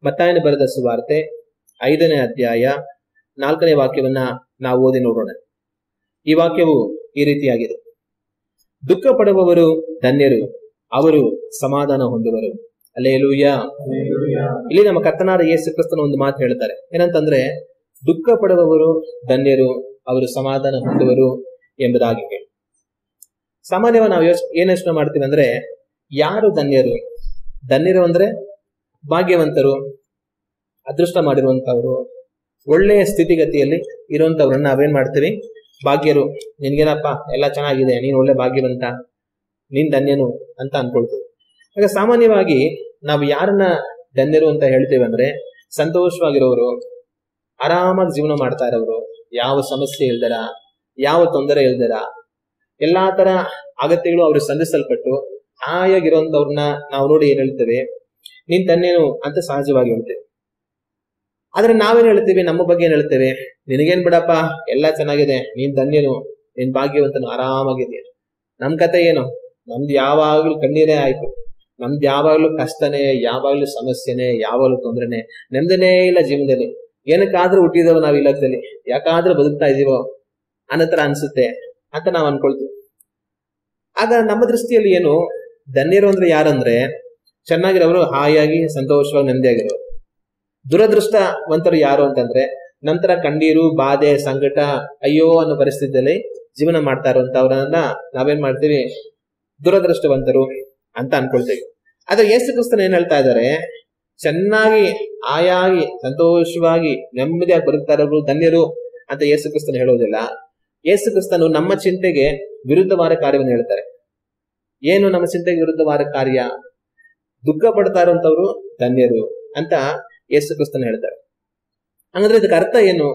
ಮತ್ತಾಯನ ಬರೆದ ಸುವಾರ್ತೆ 5ನೇ ಅಧ್ಯಾಯ 4ನೇ ವಾಕ್ಯವನ್ನ ನಾವು ಓದಿ ನೋಡೋಣ. ಈ ವಾಕ್ಯವು ಈ ರೀತಿಯಾಗಿದೆ: ದುಃಖ ಪಡುವವರು ಧನ್ಯರು, ಅವರು ಸಮಾಧಾನ ಹೊಂದುವರು. ಹಲ್ಲೆಲೂಯಾ. ಇಲ್ಲಿ ನಮ್ಮ ಕರ್ತನಾದ ಯೇಸು ಕ್ರಿಸ್ತನ ಒಂದು ಮಾತು ಹೇಳ್ತಾರೆ, ಏನಂತಂದ್ರೆ ದುಃಖ ಪಡುವವರು ಧನ್ಯರು, ಅವರು ಸಮಾಧಾನ ಹೊಂದುವರು ಎಂಬುದಾಗಿ. ಸಾಮಾನ್ಯವಾಗಿ ನಾವು ಏನ್ ಯೋಚನೆ ಮಾಡ್ತೀವಿ ಅಂದ್ರೆ, ಯಾರು ಧನ್ಯರು? ಧನ್ಯರು ಅಂದ್ರೆ ಭಾಗ್ಯವಂತರು, ಅದೃಷ್ಟ ಮಾಡಿರುವಂತವ್ರು, ಒಳ್ಳೆಯ ಸ್ಥಿತಿಗತಿಯಲ್ಲಿ ಇರುವಂತವ್ರನ್ನ ನಾವೇನ್ ಮಾಡ್ತೀವಿ? ಭಾಗ್ಯರು. ನಿನ್ಗೇನಪ್ಪ ಎಲ್ಲ ಚೆನ್ನಾಗಿದೆ, ನೀನ್ ಒಳ್ಳೆ ಭಾಗ್ಯವಂತ, ನೀನ್ ಧನ್ಯನು ಅಂತ ಅನ್ಕೊಳ್ತೀವಿ. ಆಗ ಸಾಮಾನ್ಯವಾಗಿ ನಾವು ಯಾರನ್ನ ಧನ್ಯರು ಅಂತ ಹೇಳ್ತೀವಿ ಅಂದ್ರೆ, ಸಂತೋಷವಾಗಿರೋರು, ಆರಾಮಾಗಿ ಜೀವನ ಮಾಡ್ತಾ ಇರೋರು, ಯಾವ ಸಮಸ್ಯೆ ಇಲ್ದರ, ಯಾವ ತೊಂದರೆ ಇಲ್ದರ, ಎಲ್ಲಾ ತರ ಅಗತ್ಯಗಳು ಅವ್ರಿಗೆ ಸಂಧಿಸಲ್ಪಟ್ಟು ಹಾಯಾಗಿರುವಂತವ್ರನ್ನ ನಾವು ನೋಡಿ ಏನ್ ಹೇಳ್ತೇವೆ? ನೀನ್ ಧನ್ಯನು ಅಂತ ಸಹಜವಾಗಿ ಹೇಳ್ತೇವೆ. ಆದ್ರೆ ನಾವೇನ್ ಹೇಳ್ತೀವಿ? ನಮ್ಮ ಬಗ್ಗೆ ಏನ್ ಹೇಳ್ತೇವೆ? ನಿನಗೇನ್ ಬಿಡಪ್ಪ, ಎಲ್ಲಾ ಚೆನ್ನಾಗಿದೆ, ನೀನ್ ಧನ್ಯನು, ನೀನ್ ಭಾಗ್ಯವಂತನು, ಆರಾಮಾಗಿದೆಯಾ. ನಮ್ ಕತೆ ಏನು? ನಮ್ದು ಯಾವಾಗ್ಲೂ ಕಣ್ಣೀರೇ ಆಯ್ತು, ನಮ್ದು ಯಾವಾಗ್ಲೂ ಕಷ್ಟನೇ, ಯಾವಾಗ್ಲೂ ಸಮಸ್ಯೆನೆ, ಯಾವಾಗ್ಲೂ ತೊಂದ್ರೆನೆ, ನೆಮ್ಮದಿನೇ ಇಲ್ಲ ಜೀವನದಲ್ಲಿ. ಏನಕ್ಕಾದ್ರೂ ಹುಟ್ಟಿದವ ನಾವ್ ಈ ಲೋಕದಲ್ಲಿ, ಯಾಕಾದ್ರೂ ಬದುಕ್ತಾ ಇದೀವೋ ಅನ್ನತ್ರ ಅನ್ಸುತ್ತೆ ಅಂತ ನಾವ್ ಅನ್ಕೊಳ್ತೀವಿ. ಆಗ ನಮ್ಮ ದೃಷ್ಟಿಯಲ್ಲಿ ಏನು? ಧನ್ಯರು ಅಂದ್ರೆ ಯಾರಂದ್ರೆ ಚೆನ್ನಾಗಿರೋರು, ಹಾಯಾಗಿ ಸಂತೋಷವಾಗಿ ನೆಮ್ಮದಿಯಾಗಿರೋರು. ದುರದೃಷ್ಟವಂತರು ಯಾರು ಅಂತಂದ್ರೆ ನಂತರ ಕಣ್ಣೀರು, ಬಾಧೆ, ಸಂಕಟ, ಅಯ್ಯೋ ಅನ್ನೋ ಪರಿಸ್ಥಿತಿಯಲ್ಲಿ ಜೀವನ ಮಾಡ್ತಾ ಇರುವಂತವ್ರನ್ನ ನಾವೇನ್ ಮಾಡ್ತೀವಿ? ದುರದೃಷ್ಟವಂತರು ಅಂತ ಅನ್ಕೊಳ್ತೇವೆ. ಆದ್ರೆ ಯೇಸು ಕ್ರಿಸ್ತನ ಏನ್ ಹೇಳ್ತಾ ಇದ್ದಾರೆ? ಚೆನ್ನಾಗಿ ಆಯಾಗಿ ಸಂತೋಷವಾಗಿ ನೆಮ್ಮದಿಯಾಗಿ ಬದುಕ್ತಾ ಇರೋರು ಧನ್ಯರು ಅಂತ ಯೇಸು ಕ್ರಿಸ್ತನ ಹೇಳೋದಿಲ್ಲ. ಯೇಸು ಕ್ರಿಸ್ತನು ನಮ್ಮ ಚಿಂತೆಗೆ ವಿರುದ್ಧವಾದ ಕಾರ್ಯವನ್ನು ಹೇಳ್ತಾರೆ. ಏನು ನಮ್ಮ ಚಿಂತೆಗೆ ವಿರುದ್ಧವಾದ ಕಾರ್ಯ? ದುಃಖ ಪಡ್ತಾ ಇರುವಂತವ್ರು ಧನ್ಯರು ಅಂತ ಯೇಸು ಕ್ರಿಸ್ತನ ಹೇಳ್ತಾರೆ. ಹಂಗಂದ್ರೆ ಇದಕ್ಕೆ ಅರ್ಥ ಏನು?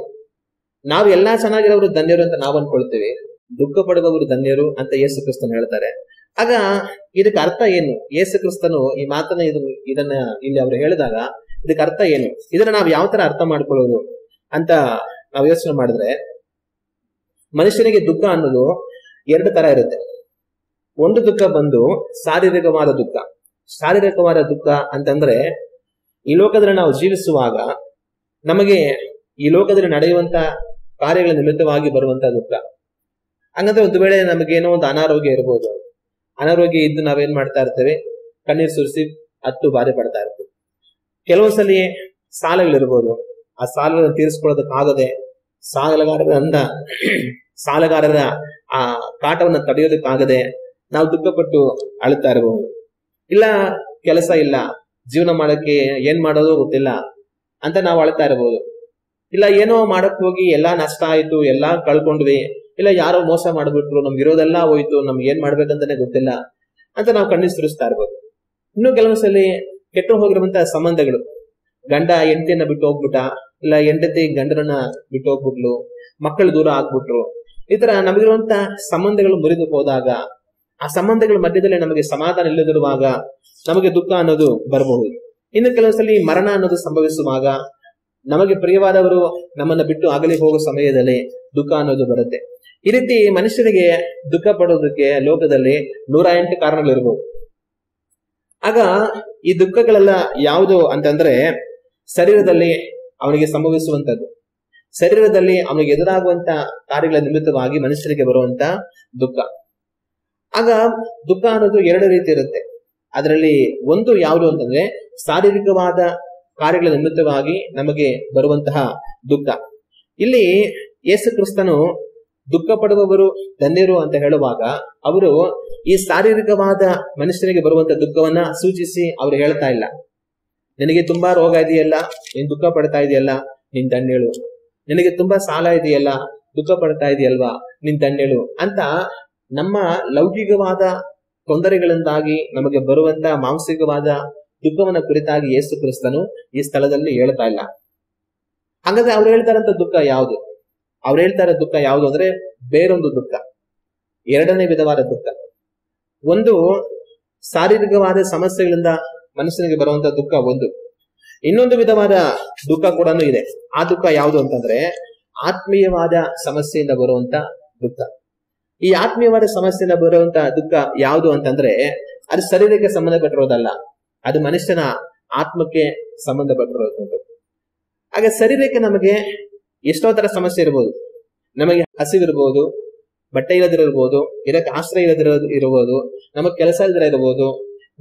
ನಾವು ಎಲ್ಲಾ ಚೆನ್ನಾಗಿರೋರು ಧನ್ಯರು ಅಂತ ನಾವು ಅನ್ಕೊಳ್ತೇವೆ, ದುಃಖ ಪಡುವವರು ಧನ್ಯರು ಅಂತ ಯೇಸು ಕ್ರಿಸ್ತನ ಹೇಳ್ತಾರೆ. ಆಗ ಇದಕ್ಕೆ ಅರ್ಥ ಏನು? ಯೇಸು ಕ್ರಿಸ್ತನು ಈ ಮಾತನ್ನ ಇದನ್ನ ಇಲ್ಲಿ ಅವರು ಹೇಳಿದಾಗ ಇದಕ್ಕೆ ಅರ್ಥ ಏನು? ಇದನ್ನ ನಾವು ಯಾವ ತರ ಅರ್ಥ ಮಾಡ್ಕೊಳ್ಳೋದು ಅಂತ ನಾವು ಯೋಚನೆ ಮಾಡಿದ್ರೆ, ಮನುಷ್ಯನಿಗೆ ದುಃಖ ಅನ್ನೋದು 2 ತರ ಇರುತ್ತೆ. ಒಂದು ದುಃಖ ಬಂದು ಶಾರೀರಿಕವಾದ ದುಃಖ. ಶಾರೀರಿಕವಾದ ದುಃಖ ಅಂತಂದ್ರೆ ಈ ಲೋಕದಲ್ಲಿ ನಾವು ಜೀವಿಸುವಾಗ ನಮಗೆ ಈ ಲೋಕದಲ್ಲಿ ನಡೆಯುವಂತ ಕಾರ್ಯಗಳ ನಿಮಿತ್ತವಾಗಿ ಬರುವಂತ ದುಃಖ. ಹಂಗಂದ್ರೆ ಒಂದು ವೇಳೆ ನಮಗೇನೋ ಒಂದು ಅನಾರೋಗ್ಯ ಇರ್ಬೋದು. ಅನಾರೋಗ್ಯ ಇದ್ದು ನಾವೇನ್ ಮಾಡ್ತಾ ಇರ್ತೇವೆ? ಕಣ್ಣೀರ್ ಸುರಿಸಿ 10 ಬಾರಿ ಪಡ್ತಾ ಇರ್ತೀವಿ. ಕೆಲವೊಂದ್ಸಲಿ ಸಾಲಗಳಿರ್ಬೋದು, ಆ ಸಾಲಗಳನ್ನು ತೀರಿಸ್ಕೊಳ್ಳೋದಕ್ಕಾಗದೆ ಸಾಲಗಾರರ ಆ ಕಾಟವನ್ನ ತಡೆಯೋದಕ್ಕಾಗದೆ ನಾವು ದುಃಖಪಟ್ಟು ಅಳುತ್ತಾ ಇರಬಹುದು. ಇಲ್ಲ ಕೆಲಸ ಇಲ್ಲ, ಜೀವನ ಮಾಡಕ್ಕೆ ಏನ್ ಮಾಡೋದು ಗೊತ್ತಿಲ್ಲ ಅಂತ ನಾವು ಅಳ್ತಾ ಇರಬಹುದು. ಇಲ್ಲ ಏನೋ ಮಾಡಕ್ ಹೋಗಿ ಎಲ್ಲಾ ನಷ್ಟ ಆಯ್ತು, ಎಲ್ಲಾ ಕಳ್ಕೊಂಡ್ವಿ, ಇಲ್ಲ ಯಾರೋ ಮೋಸ ಮಾಡ್ಬಿಟ್ರು, ನಮ್ಗಿರೋದೆಲ್ಲ ಹೋಯ್ತು, ನಮ್ಗೆ ಏನ್ ಮಾಡ್ಬೇಕಂತಾನೆ ಗೊತ್ತಿಲ್ಲ ಅಂತ ನಾವು ಕಣ್ಣೀರ್ ಸುರಿಸ್ತಾ ಇರ್ಬೋದು. ಇನ್ನು ಕೆಲವೊಂದ್ಸಲಿ ಕೆಟ್ಟು ಹೋಗಿರುವಂತಹ ಸಂಬಂಧಗಳು, ಗಂಡ ಹೆಂಡತಿಯನ್ನ ಬಿಟ್ಟು ಹೋಗ್ಬಿಟ್ಟ, ಇಲ್ಲ ಹೆಂಡತಿ ಗಂಡನನ್ನ ಬಿಟ್ಟು ಹೋಗ್ಬಿಟ್ಲು, ಮಕ್ಕಳು ದೂರ ಆಗ್ಬಿಟ್ರು. ಈ ತರ ನಮಗಿರುವಂತ ಸಂಬಂಧಗಳು ಮುರಿದು ಹೋದಾಗ, ಆ ಸಂಬಂಧಗಳ ಮಧ್ಯದಲ್ಲಿ ನಮಗೆ ಸಮಾಧಾನ ಇಲ್ಲದಿರುವಾಗ ನಮಗೆ ದುಃಖ ಅನ್ನೋದು ಬರಬಹುದು. ಇನ್ನು ಕೆಲವೊಂದ್ಸಲಿ ಮರಣ ಅನ್ನೋದು ಸಂಭವಿಸುವಾಗ, ನಮಗೆ ಪ್ರಿಯವಾದವರು ನಮ್ಮನ್ನ ಬಿಟ್ಟು ಅಗಲಿ ಹೋಗೋ ಸಮಯದಲ್ಲಿ ದುಃಖ ಅನ್ನೋದು ಬರುತ್ತೆ. ಈ ರೀತಿ ಮನುಷ್ಯನಿಗೆ ದುಃಖ ಪಡೋದಕ್ಕೆ ಲೋಕದಲ್ಲಿ 108 ಕಾರಣಗಳಿರ್ಬೋದು. ಆಗ ಈ ದುಃಖಗಳೆಲ್ಲ ಯಾವುದು ಅಂತಂದ್ರೆ ಶರೀರದಲ್ಲಿ ಅವನಿಗೆ ಸಂಭವಿಸುವಂತದ್ದು, ಶರೀರದಲ್ಲಿ ಅವನಿಗೆ ಎದುರಾಗುವಂತ ಕಾರ್ಯಗಳ ನಿಮಿತ್ತವಾಗಿ ಮನುಷ್ಯನಿಗೆ ಬರುವಂತ ದುಃಖ. ಆಗ ದುಃಖ ಅನ್ನೋದು 2 ರೀತಿ ಇರುತ್ತೆ. ಅದರಲ್ಲಿ ಒಂದು ಯಾವುದು ಅಂತಂದ್ರೆ ಶಾರೀರಿಕವಾದ ಕಾರ್ಯಗಳ ನಿಮಿತ್ತವಾಗಿ ನಮಗೆ ಬರುವಂತಹ ದುಃಖ. ಇಲ್ಲಿ ಯೇಸು ಕ್ರಿಸ್ತನು ದುಃಖ ಪಡುವವರು ಧನ್ಯರು ಅಂತ ಹೇಳುವಾಗ ಅವರು ಈ ಶಾರೀರಿಕವಾದ ಮನುಷ್ಯನಿಗೆ ಬರುವಂತ ದುಃಖವನ್ನ ಸೂಚಿಸಿ ಅವರು ಹೇಳ್ತಾ ಇಲ್ಲ, ನಿನಗೆ ತುಂಬಾ ರೋಗ ಇದೆಯಲ್ಲ, ನೀನ್ ದುಃಖ ಪಡ್ತಾ ಇದೆಯಲ್ಲ, ನೀನ್ ಧನ್ಯಳು. ನಿನಗೆ ತುಂಬಾ ಸಾಲ ಇದೆಯಲ್ಲ, ದುಃಖ ಪಡ್ತಾ ಇದೆಯಲ್ವಾ, ನೀನ್ ಧನ್ಯಳು ಅಂತ ನಮ್ಮ ಲೌಕಿಕವಾದ ತೊಂದರೆಗಳಿಂದಾಗಿ ನಮಗೆ ಬರುವಂತ ಮಾನಸಿಕವಾದ ದುಃಖವನ್ನ ಕುರಿತಾಗಿ ಯೇಸು ಕ್ರಿಸ್ತನು ಈ ಸ್ಥಳದಲ್ಲಿ ಹೇಳ್ತಾ ಇಲ್ಲ. ಹಾಗಾದ್ರೆ ಅವ್ರು ಹೇಳ್ತಾರಂತ ದುಃಖ ಯಾವುದು? ಅವ್ರು ಹೇಳ್ತಾ ಇರೋ ದುಃಖ ಯಾವುದು ಅಂದ್ರೆ ಬೇರೊಂದು ದುಃಖ, 2ನೇ ವಿಧವಾದ ದುಃಖ. ಒಂದು ಶಾರೀರಿಕವಾದ ಸಮಸ್ಯೆಗಳಿಂದ ಮನುಷ್ಯನಿಗೆ ಬರುವಂತ ದುಃಖ ಒಂದು. ಇನ್ನೊಂದು ವಿಧವಾದ ದುಃಖ ಕೂಡ ಇದೆ. ಆ ದುಃಖ ಯಾವುದು ಅಂತಂದ್ರೆ ಆತ್ಮೀಯವಾದ ಸಮಸ್ಯೆಯಿಂದ ಬರುವಂತ ದುಃಖ. ಈ ಆತ್ಮೀಯವಾದ ಸಮಸ್ಯೆಯಿಂದ ಬರುವಂತ ದುಃಖ ಯಾವುದು ಅಂತಂದ್ರೆ ಅದು ಶರೀರಕ್ಕೆ ಸಂಬಂಧಪಟ್ಟಿರೋದಲ್ಲ, ಅದು ಮನುಷ್ಯನ ಆತ್ಮಕ್ಕೆ ಸಂಬಂಧಪಟ್ಟಿರುವಂಥದ್ದು. ಹಾಗೆ ಶರೀರಕ್ಕೆ ನಮಗೆ ಎಷ್ಟೋ ತರ ಸಮಸ್ಯೆ ಇರ್ಬೋದು. ನಮಗೆ ಹಸಿವಿರ್ಬೋದು, ಬಟ್ಟೆ ಇಲ್ಲದಿರಬಹುದು, ಇದಕ್ಕೆ ಆಶ್ರಯ ಇರಬಹುದು, ನಮಗ್ ಕೆಲಸ ಇಲ್ಲದಿರ ಇರಬಹುದು,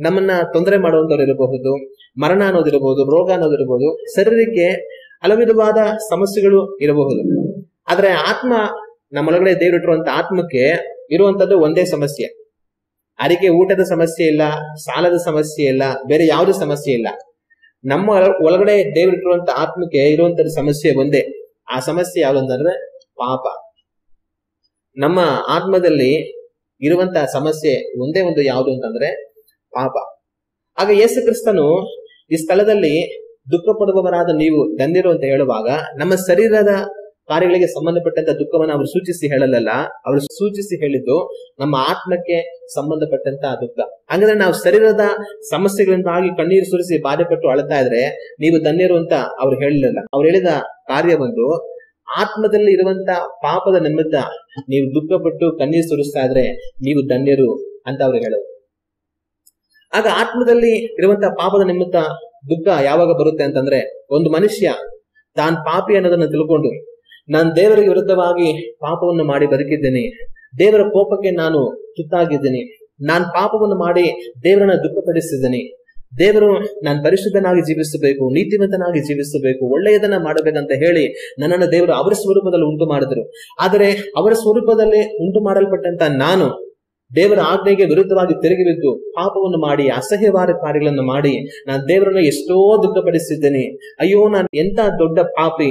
ನಮ್ಮನ್ನ ತೊಂದರೆ ಮಾಡುವಂತವ್ರು ಇರಬಹುದು, ಮರಣ ಅನ್ನೋದಿರಬಹುದು, ರೋಗ ಅನ್ನೋದಿರಬಹುದು. ಶರೀರಕ್ಕೆ ಹಲವಿಧವಾದ ಸಮಸ್ಯೆಗಳು ಇರಬಹುದು. ಆದ್ರೆ ಆತ್ಮ, ನಮ್ಮೊಳಗಡೆ ದೇವರಿಟ್ಟಿರುವಂತ ಆತ್ಮಕ್ಕೆ ಇರುವಂತದ್ದು ಒಂದೇ ಸಮಸ್ಯೆ. ಅದಕ್ಕೆ ಊಟದ ಸಮಸ್ಯೆ ಇಲ್ಲ, ಸಾಲದ ಸಮಸ್ಯೆ ಇಲ್ಲ, ಬೇರೆ ಯಾವುದೇ ಸಮಸ್ಯೆ ಇಲ್ಲ. ನಮ್ಮ ಒಳಗಡೆ ದೇವರಿಟ್ಟಿರುವಂತ ಆತ್ಮಕ್ಕೆ ಇರುವಂತ ಸಮಸ್ಯೆ ಒಂದೇ. ಆ ಸಮಸ್ಯೆ ಯಾವುದಂದ್ರೆ ಪಾಪ. ನಮ್ಮ ಆತ್ಮದಲ್ಲಿ ಇರುವಂತಹ ಸಮಸ್ಯೆ ಒಂದೇ ಒಂದು ಯಾವುದು ಅಂತಂದ್ರೆ ಪಾಪ. ಆಗ ಯೇಸು ಕ್ರಿಸ್ತನು ಈ ಸ್ಥಳದಲ್ಲಿ ದುಃಖ ಪಡುವವರಾದ ನೀವು ಧನ್ಯರು ಅಂತ ಹೇಳುವಾಗ ನಮ್ಮ ಶರೀರದ ಕಾರ್ಯಗಳಿಗೆ ಸಂಬಂಧಪಟ್ಟಂತ ದುಃಖವನ್ನು ಅವರು ಸೂಚಿಸಿ ಹೇಳಲ್ಲ. ಅವರು ಸೂಚಿಸಿ ಹೇಳಿದ್ದು ನಮ್ಮ ಆತ್ಮಕ್ಕೆ ಸಂಬಂಧಪಟ್ಟಂತ ದುಃಖ. ಹಾಗಾದ್ರೆ ನಾವು ಶರೀರದ ಸಮಸ್ಯೆಗಳಿಂದಾಗಿ ಕಣ್ಣೀರು ಸುರಿಸಿ ಬಾಧೆಪಟ್ಟು ಅಳ್ತಾ ಇದ್ರೆ ನೀವು ಧನ್ಯರು ಅಂತ ಅವ್ರು ಹೇಳಿಲ್ಲ. ಅವ್ರು ಹೇಳಿದ ಕಾರ್ಯ ಬಂದು ಆತ್ಮದಲ್ಲಿ ಇರುವಂತ ಪಾಪದ ನಿಮಿತ್ತ ನೀವು ದುಃಖಪಟ್ಟು ಕಣ್ಣೀರು ಸುರಿಸ್ತಾ ಇದ್ರೆ ನೀವು ಧನ್ಯರು ಅಂತ ಅವ್ರು ಹೇಳೋದು. ಆಗ ಆತ್ಮದಲ್ಲಿ ಇರುವಂತಹ ಪಾಪದ ನಿಮಿತ್ತ ದುಃಖ ಯಾವಾಗ ಬರುತ್ತೆ ಅಂತಂದ್ರೆ, ಒಂದು ಮನುಷ್ಯ ತಾನ್ ಪಾಪಿ ಅನ್ನೋದನ್ನ ತಿಳ್ಕೊಂಡು ನಾನು ದೇವರಿಗೆ ವಿರುದ್ಧವಾಗಿ ಪಾಪವನ್ನು ಮಾಡಿ ಬದುಕಿದ್ದೇನೆ, ದೇವರ ಕೋಪಕ್ಕೆ ನಾನು ತುತ್ತಾಗಿದ್ದೇನೆ, ನಾನು ಪಾಪವನ್ನು ಮಾಡಿ ದೇವರನ್ನ ದುಃಖಪಡಿಸಿದ್ದೇನೆ, ದೇವರು ನಾನು ಪರಿಶುದ್ಧನಾಗಿ ಜೀವಿಸಬೇಕು, ನೀತಿವಂತನಾಗಿ ಜೀವಿಸಬೇಕು, ಒಳ್ಳೆಯದನ್ನ ಮಾಡಬೇಕಂತ ಹೇಳಿ ನನ್ನನ್ನು ದೇವರು ಅವರ ಸ್ವರೂಪದಲ್ಲಿ ಉಂಟು ಮಾಡಿದ್ರು. ಆದರೆ ಅವರ ಸ್ವರೂಪದಲ್ಲಿ ಉಂಟು ಮಾಡಲ್ಪಟ್ಟಂತ ನಾನು ದೇವರ ಆಜ್ಞೆಗೆ ವಿರುದ್ಧವಾಗಿ ತಿರುಗಿ ಬಿದ್ದು ಪಾಪವನ್ನು ಮಾಡಿ ಅಸಹ್ಯವಾದ ಕಾರ್ಯಗಳನ್ನು ಮಾಡಿ ನಾನು ದೇವರನ್ನ ಎಷ್ಟೋ ದುಃಖಪಡಿಸಿದ್ದೇನೆ. ಅಯ್ಯೋ, ನಾನು ಎಂತ ದೊಡ್ಡ ಪಾಪಿ,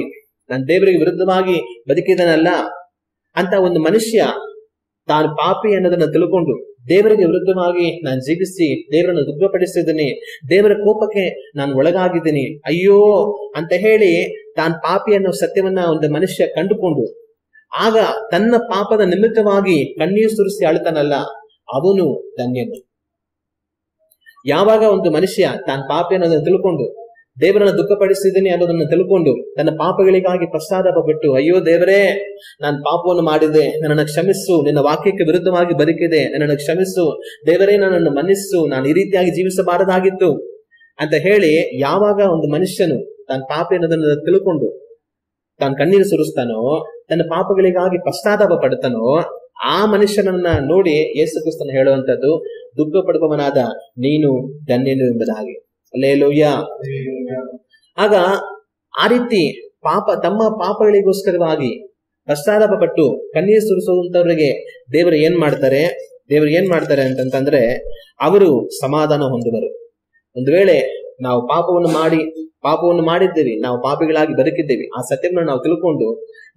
ನಾನು ದೇವರಿಗೆ ವಿರುದ್ಧವಾಗಿ ಬದುಕಿದನಲ್ಲ ಅಂತ ಒಂದು ಮನುಷ್ಯ ತಾನು ಪಾಪಿ ಅನ್ನೋದನ್ನ ತಿಳ್ಕೊಂಡು ದೇವರಿಗೆ ವಿರುದ್ಧವಾಗಿ ನಾನು ಜೀವಿಸಿ ದೇವರನ್ನು ದುಃಖಪಡಿಸಿದ್ದೀನಿ, ದೇವರ ಕೋಪಕ್ಕೆ ನಾನು ಒಳಗಾಗಿದ್ದೀನಿ, ಅಯ್ಯೋ ಅಂತ ಹೇಳಿ ತಾನು ಪಾಪಿ ಅನ್ನೋ ಸತ್ಯವನ್ನ ಒಂದು ಮನುಷ್ಯ ಕಂಡುಕೊಂಡು ಆಗ ತನ್ನ ಪಾಪದ ನಿಮಿತ್ತವಾಗಿ ಕಣ್ಣೀರು ಸುರಿಸಿ ಅಳ್ತಾನಲ್ಲ, ಅವನು ಧನ್ಯನು. ಯಾವಾಗ ಒಂದು ಮನುಷ್ಯ ತಾನು ಪಾಪಿ ಅನ್ನೋದನ್ನ ತಿಳ್ಕೊಂಡು ದೇವರನ್ನ ದುಃಖಪಡಿಸಿದ್ದೀನಿ ಅನ್ನೋದನ್ನ ತಿಳ್ಕೊಂಡು ತನ್ನ ಪಾಪಗಳಿಗಾಗಿ ಪಶ್ಚಾತ್ತಾಪ ಪಟ್ಟು, ಅಯ್ಯೋ ದೇವರೇ, ನಾನು ಪಾಪವನ್ನು ಮಾಡಿದೆ, ನನ್ನನ್ನು ಕ್ಷಮಿಸು, ನಿನ್ನ ವಾಕ್ಯಕ್ಕೆ ವಿರುದ್ಧವಾಗಿ ಬದುಕಿದೆ, ನನ್ನನ್ನು ಕ್ಷಮಿಸು ದೇವರೇ, ನನ್ನನ್ನು ಮನ್ನಿಸು, ನಾನು ಈ ರೀತಿಯಾಗಿ ಜೀವಿಸಬಾರದಾಗಿತ್ತು ಅಂತ ಹೇಳಿ ಯಾವಾಗ ಒಂದು ಮನುಷ್ಯನು ತಾನು ಪಾಪಿ ಅನ್ನೋದನ್ನ ತಿಳ್ಕೊಂಡು ತಾನು ಕಣ್ಣೀರು ಸುರಿಸ್ತಾನೋ, ತನ್ನ ಪಾಪಗಳಿಗಾಗಿ ಪಶ್ಚಾತ್ತಾಪ ಪಡ್ತಾನೋ, ಆ ಮನುಷ್ಯನನ್ನ ನೋಡಿ ಯೇಸು ಕ್ರಿಸ್ತನು ಹೇಳುವಂತದ್ದು, ದುಃಖ ಪಡುವವನಾದ ನೀನು ಧನ್ಯನು ಎಂಬುದಾಗಿ. ಹಲ್ಲೆಲೂಯಾ. ಆಗ ಆ ರೀತಿ ತಮ್ಮ ಪಾಪಗಳಿಗೋಸ್ಕರವಾಗಿ ಪಶ್ಚಾತ್ತಾಪ ಪಟ್ಟು ಕಣ್ಣೀರು ಸುರಿಸುವಂತವರಿಗೆ ದೇವರು ಏನ್ ಮಾಡ್ತಾರೆ ಅಂತಂತಂದ್ರೆ ಅವರು ಸಮಾಧಾನ ಹೊಂದುವರು. ಒಂದು ವೇಳೆ ನಾವು ಪಾಪವನ್ನು ಮಾಡಿದ್ದೇವೆ, ನಾವು ಪಾಪಿಗಳಾಗಿ ಬದುಕಿದ್ದೇವೆ, ಆ ಸತ್ಯವನ್ನು ನಾವು ತಿಳ್ಕೊಂಡು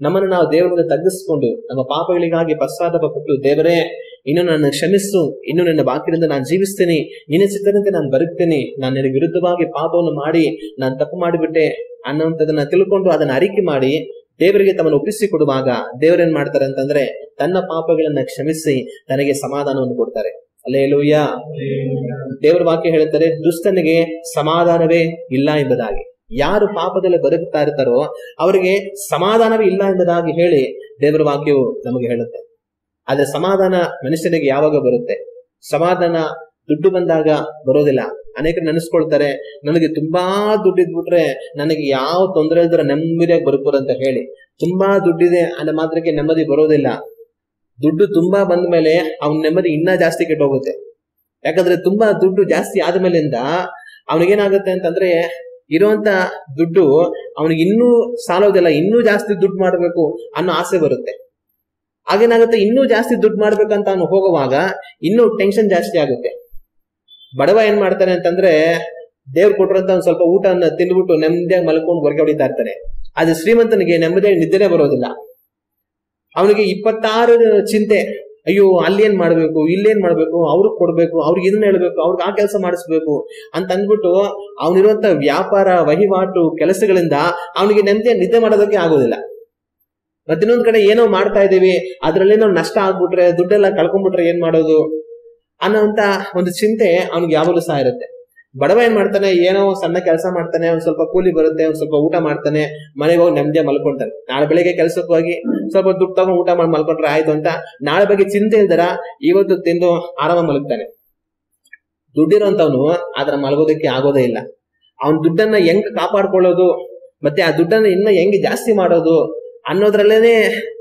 ನಮ್ಮನ್ನು ನಾವು ದೇವರಿಂದ ತಗ್ಗಿಸಿಕೊಂಡು ನಮ್ಮ ಪಾಪಗಳಿಗಾಗಿ ಪಶ್ಚಾತ್ತಾಪ ಪಟ್ಟು, ದೇವರೇ ಇನ್ನು ನನ್ನ ಕ್ಷಮಿಸು, ಇನ್ನು ನನ್ನ ಬಾಕಿಯಿಂದ ನಾನು ಜೀವಿಸ್ತೀನಿ, ನಿನ್ನ ಚಿತ್ತದಂತೆ ನಾನು ಬದುಕ್ತೀನಿ, ನಾನು ನಿನಗೆ ವಿರುದ್ಧವಾಗಿ ಪಾಪವನ್ನು ಮಾಡಿ ನಾನು ತಪ್ಪು ಮಾಡಿಬಿಟ್ಟೆ ಅನ್ನುವಂಥದನ್ನ ತಿಳ್ಕೊಂಡು ಅದನ್ನ ಅರಿಕೆ ಮಾಡಿ ದೇವರಿಗೆ ತಮ್ಮನ್ನು ಒಪ್ಪಿಸಿಕೊಡುವಾಗ ದೇವರೇನ್ ಮಾಡ್ತಾರೆ ಅಂತಂದ್ರೆ ತನ್ನ ಪಾಪಗಳನ್ನ ಕ್ಷಮಿಸಿ ತನಗೆ ಸಮಾಧಾನವನ್ನು ಕೊಡ್ತಾರೆ. ಹಲ್ಲೆಲೂಯಾ. ದೇವರ ವಾಕ್ಯ ಹೇಳ್ತಾರೆ, ದುಷ್ಟನಿಗೆ ಸಮಾಧಾನವೇ ಇಲ್ಲ ಎಂಬುದಾಗಿ. ಯಾರು ಪಾಪದಲ್ಲಿ ಬದುಕುತ್ತಾ ಇರ್ತಾರೋ ಅವರಿಗೆ ಸಮಾಧಾನವೇ ಇಲ್ಲ ಎಂಬುದಾಗಿ ಹೇಳಿ ದೇವರ ವಾಕ್ಯವು ನಮಗೆ ಹೇಳುತ್ತೆ. ಆದ್ರೆ ಸಮಾಧಾನ ಮನುಷ್ಯನಿಗೆ ಯಾವಾಗ ಬರುತ್ತೆ? ಸಮಾಧಾನ ದುಡ್ಡು ಬಂದಾಗ ಬರೋದಿಲ್ಲ. ಅನೇಕರು ನೆನೆಸ್ಕೊಳ್ತಾರೆ, ನನಗೆ ತುಂಬಾ ದುಡ್ಡು ಇದ್ಬಿಟ್ರೆ ನನಗೆ ಯಾವ ತೊಂದರೆ ಇದ್ರೆ ನೆಮ್ಮದಿಯಾಗಿ ಬದುಕಬಹುದು ಅಂತ ಹೇಳಿ. ತುಂಬಾ ದುಡ್ಡಿದೆ ಅನ್ನೋ ಮಾತ್ರಕ್ಕೆ ನೆಮ್ಮದಿ ಬರೋದಿಲ್ಲ. ದುಡ್ಡು ತುಂಬಾ ಬಂದ ಮೇಲೆ ಅವನ ನೆಮ್ಮದಿ ಇನ್ನೂ ಜಾಸ್ತಿ ಕೆಟ್ಟೋಗುತ್ತೆ. ಯಾಕಂದ್ರೆ ತುಂಬಾ ದುಡ್ಡು ಜಾಸ್ತಿ ಆದ್ಮೇಲಿಂದ ಅವನಿಗೇನಾಗುತ್ತೆ ಅಂತಂದ್ರೆ ಇರುವಂತ ದುಡ್ಡು ಅವನಿಗೆ ಇನ್ನೂ ಸಾಲೋದಿಲ್ಲ, ಇನ್ನೂ ಜಾಸ್ತಿ ದುಡ್ಡು ಮಾಡ್ಬೇಕು ಅನ್ನೋ ಆಸೆ ಬರುತ್ತೆ. ಆಗೇನಾಗುತ್ತೆ, ಇನ್ನೂ ಜಾಸ್ತಿ ದುಡ್ಡು ಮಾಡ್ಬೇಕಂತ ಅವನು ಹೋಗುವಾಗ ಇನ್ನೂ ಟೆನ್ಷನ್ ಜಾಸ್ತಿ ಆಗುತ್ತೆ. ಬಡವ ಏನ್ ಮಾಡ್ತಾನೆ ಅಂತಂದ್ರೆ ದೇವ್ರು ಕೊಟ್ಟಿರೋಂತ ಒಂದ್ ಸ್ವಲ್ಪ ಊಟನ ತಿಂದ್ಬಿಟ್ಟು ನೆಮ್ಮದಿಯಾಗಿ ಮಲ್ಕೊಂಡು ಹೊರಗೆ ಹೊಡಿತಾ ಇರ್ತಾನೆ. ಆದ್ರೆ ಶ್ರೀಮಂತನಿಗೆ ನೆಮ್ಮದಿಯಾಗಿ ನಿದ್ದೆನೇ ಬರೋದಿಲ್ಲ. ಅವನಿಗೆ 26 ಚಿಂತೆ, ಅಯ್ಯೋ ಅಲ್ಲಿ ಏನ್ ಮಾಡ್ಬೇಕು, ಇಲ್ಲೇನ್ ಮಾಡ್ಬೇಕು, ಅವ್ರಿಗೆ ಕೊಡ್ಬೇಕು, ಅವ್ರಿಗೆ ಇದನ್ನ ಹೇಳ್ಬೇಕು, ಅವ್ರಿಗೆ ಆ ಕೆಲಸ ಮಾಡಿಸ್ಬೇಕು ಅಂತ ಅಂದ್ಬಿಟ್ಟು ಅವನಿರುವಂತ ವ್ಯಾಪಾರ ವಹಿವಾಟು ಕೆಲಸಗಳಿಂದ ಅವನಿಗೆ ನೆಮ್ಮದಿಯಾಗಿ ನಿದ್ದೆ ಮಾಡೋದಕ್ಕೆ ಆಗೋದಿಲ್ಲ. ಮತ್ತೆ ಇನ್ನೊಂದ್ ಕಡೆ ಏನೋ ಮಾಡ್ತಾ ಇದೀವಿ, ಅದ್ರಲ್ಲೇನೋ ನಷ್ಟ ಆಗ್ಬಿಟ್ರೆ, ದುಡ್ಡೆಲ್ಲ ಕಳ್ಕೊಂಡ್ಬಿಟ್ರೆ ಏನ್ ಮಾಡೋದು ಅನ್ನೋಂತ ಒಂದು ಚಿಂತೆ ಅವ್ನಿಗೆ ಯಾವಾಗಲೂ ಸಹ ಇರುತ್ತೆ. ಬಡವ ಏನ್ ಮಾಡ್ತಾನೆ, ಏನೋ ಸಣ್ಣ ಕೆಲಸ ಮಾಡ್ತಾನೆ, ಒಂದ್ ಸ್ವಲ್ಪ ಕೂಲಿ ಬರುತ್ತೆ, ಒಂದ್ ಸ್ವಲ್ಪ ಊಟ ಮಾಡ್ತಾನೆ, ಮನೆಗೆ ಹೋಗಿ ನೆಮ್ಮದಿಯಾಗಿ ಮಲ್ಕೊಂತಾನೆ. ನಾಳೆ ಬೆಳಿಗ್ಗೆ ಕೆಲ್ಸಕ್ಕೆ ಹೋಗಿ ಸ್ವಲ್ಪ ದುಡ್ಡು ತಗೊಂಡು ಊಟ ಮಾಡಿ ಮಲ್ಕೊಂಡ್ರೆ ಆಯ್ತು ಅಂತ ನಾಳೆ ಬಗ್ಗೆ ಚಿಂತೆ ಇಲ್ದರ ಇವತ್ತು ತಿಂದು ಆರಾಮ ಮಲಗ್ತಾನೆ. ದುಡ್ಡಿರೋಂಥವ್ನು ಆದ್ರ ಮಲಗೋದಕ್ಕೆ ಆಗೋದೇ ಇಲ್ಲ. ಅವನ ದುಡ್ಡನ್ನ ಹೆಂಗ್ ಕಾಪಾಡ್ಕೊಳ್ಳೋದು, ಮತ್ತೆ ಆ ದುಡ್ಡನ್ನ ಇನ್ನ ಹೆಂಗೆ ಜಾಸ್ತಿ ಮಾಡೋದು ಅನ್ನೋದ್ರಲ್ಲೇನೆ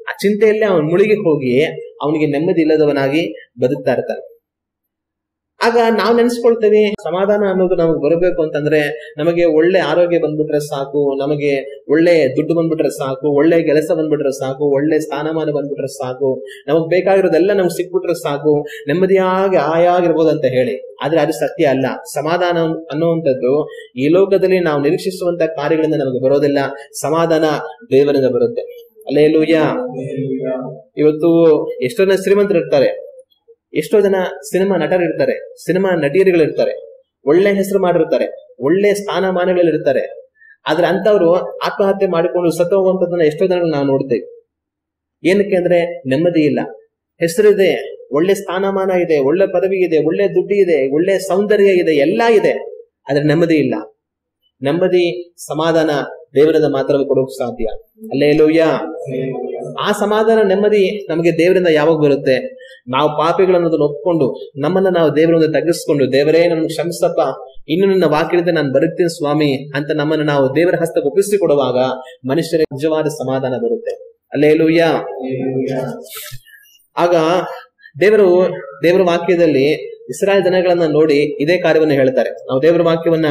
ಆ ಚಿಂತೆಯಲ್ಲೇ ಅವನ್ ಮುಳುಗಿ ಹೋಗಿ ಅವನಿಗೆ ನೆಮ್ಮದಿ ಇಲ್ಲದವನಾಗಿ ಬದುಕ್ತಾ ಇರ್ತಾನೆ. ಆಗ ನಾವು ನೆನ್ಸ್ಕೊಳ್ತೇವೆ ಸಮಾಧಾನ ಅನ್ನೋದು ನಮಗೆ ಬರಬೇಕು ಅಂತಂದ್ರೆ ನಮಗೆ ಒಳ್ಳೆ ಆರೋಗ್ಯ ಬಂದ್ಬಿಟ್ರೆ ಸಾಕು, ನಮಗೆ ಒಳ್ಳೆ ದುಡ್ಡು ಬಂದ್ಬಿಟ್ರೆ ಸಾಕು, ಒಳ್ಳೆ ಕೆಲಸ ಬಂದ್ಬಿಟ್ರೆ ಸಾಕು, ಒಳ್ಳೆ ಸ್ಥಾನಮಾನ ಬಂದ್ಬಿಟ್ರೆ ಸಾಕು, ನಮಗ್ ಬೇಕಾಗಿರೋದೆಲ್ಲ ನಮ್ಗೆ ಸಿಕ್ಬಿಟ್ರೆ ಸಾಕು, ನೆಮ್ಮದಿಯಾಗಿ ಆಯಾಗಿರ್ಬೋದು ಅಂತ ಹೇಳಿ. ಆದ್ರೆ ಅದು ಸತ್ಯ ಅಲ್ಲ. ಸಮಾಧಾನ ಅನ್ನುವಂಥದ್ದು ಈ ಲೋಕದಲ್ಲಿ ನಾವು ನಿರೀಕ್ಷಿಸುವಂತ ಕಾರ್ಯಗಳಿಂದ ನಮಗೆ ಬರೋದಿಲ್ಲ. ಸಮಾಧಾನ ದೇವರಿಂದ ಬರುತ್ತೆ. ಹಲ್ಲೆಲೂಯಾ. ಇವತ್ತು ಎಷ್ಟೋ ಜನ ಶ್ರೀಮಂತರು ಇರ್ತಾರೆ, ಎಷ್ಟೋ ಜನ ಸಿನಿಮಾ ನಟರಿರ್ತಾರೆ, ಸಿನಿಮಾ ನಟಿಯರುಗಳಿರ್ತಾರೆ, ಒಳ್ಳೆ ಹೆಸರು ಮಾಡಿರ್ತಾರೆ, ಒಳ್ಳೆ ಸ್ಥಾನಮಾನಗಳಿರ್ತಾರೆ. ಆದ್ರೆ ಅಂತವ್ರು ಆತ್ಮಹತ್ಯೆ ಮಾಡಿಕೊಂಡು ಸತ್ತು ಹೋಗುವಂತದನ್ನ ಎಷ್ಟೋ ಜನ ನಾವು ನೋಡ್ತೇವೆ. ಏನಕ್ಕೆ ಅಂದ್ರೆ ನೆಮ್ಮದಿ ಇಲ್ಲ. ಹೆಸರಿದೆ, ಒಳ್ಳೆ ಸ್ಥಾನಮಾನ ಇದೆ, ಒಳ್ಳೆ ಪದವಿ ಇದೆ, ಒಳ್ಳೆ ದುಡ್ಡು ಇದೆ, ಒಳ್ಳೆ ಸೌಂದರ್ಯ ಇದೆ, ಎಲ್ಲ ಇದೆ, ಆದ್ರೆ ನೆಮ್ಮದಿ ಇಲ್ಲ. ನೆಮ್ಮದಿ ಸಮಾಧಾನ ದೇವರಿಂದ ಮಾತ್ರ ಕೊಡೋಕ್ ಸಾಧ್ಯ. ಹಲ್ಲೆಲೂಯಾ. ಆ ಸಮಾಧಾನ ನೆಮ್ಮದಿ ನಮಗೆ ದೇವರಿಂದ ಯಾವಾಗ ಬರುತ್ತೆ? ನಾವು ಪಾಪಿಗಳನ್ನೋದನ್ನ ಒಪ್ಕೊಂಡು ನಮ್ಮನ್ನ ನಾವು ದೇವರಿಂದ ತಗ್ಗಿಸ್ಕೊಂಡು, ದೇವರೇ ನಮ್ಗೆ ಕ್ಷಮಿಸಪ್ಪ, ಇನ್ನು ನನ್ನ ವಾಕ್ಯದಿಂದ ನಾನು ಬರುತ್ತೀನಿ ಸ್ವಾಮಿ ಅಂತ ನಮ್ಮನ್ನು ನಾವು ದೇವರ ಹಸ್ತಕ್ಕೆ ಒಪ್ಪಿಸಿ ಕೊಡುವಾಗ ಮನುಷ್ಯರಿಗೆ ನಿಜವಾದ ಸಮಾಧಾನ ಬರುತ್ತೆ. ಹಲ್ಲೆಲೂಯಾ. ಆಗ ದೇವರ ವಾಕ್ಯದಲ್ಲಿ ಇಸ್ರಾಯೇಲ್ ಜನಗಳನ್ನ ನೋಡಿ ಇದೇ ಕಾರ್ಯವನ್ನು ಹೇಳ್ತಾರೆ. ನಾವು ದೇವರ ವಾಕ್ಯವನ್ನ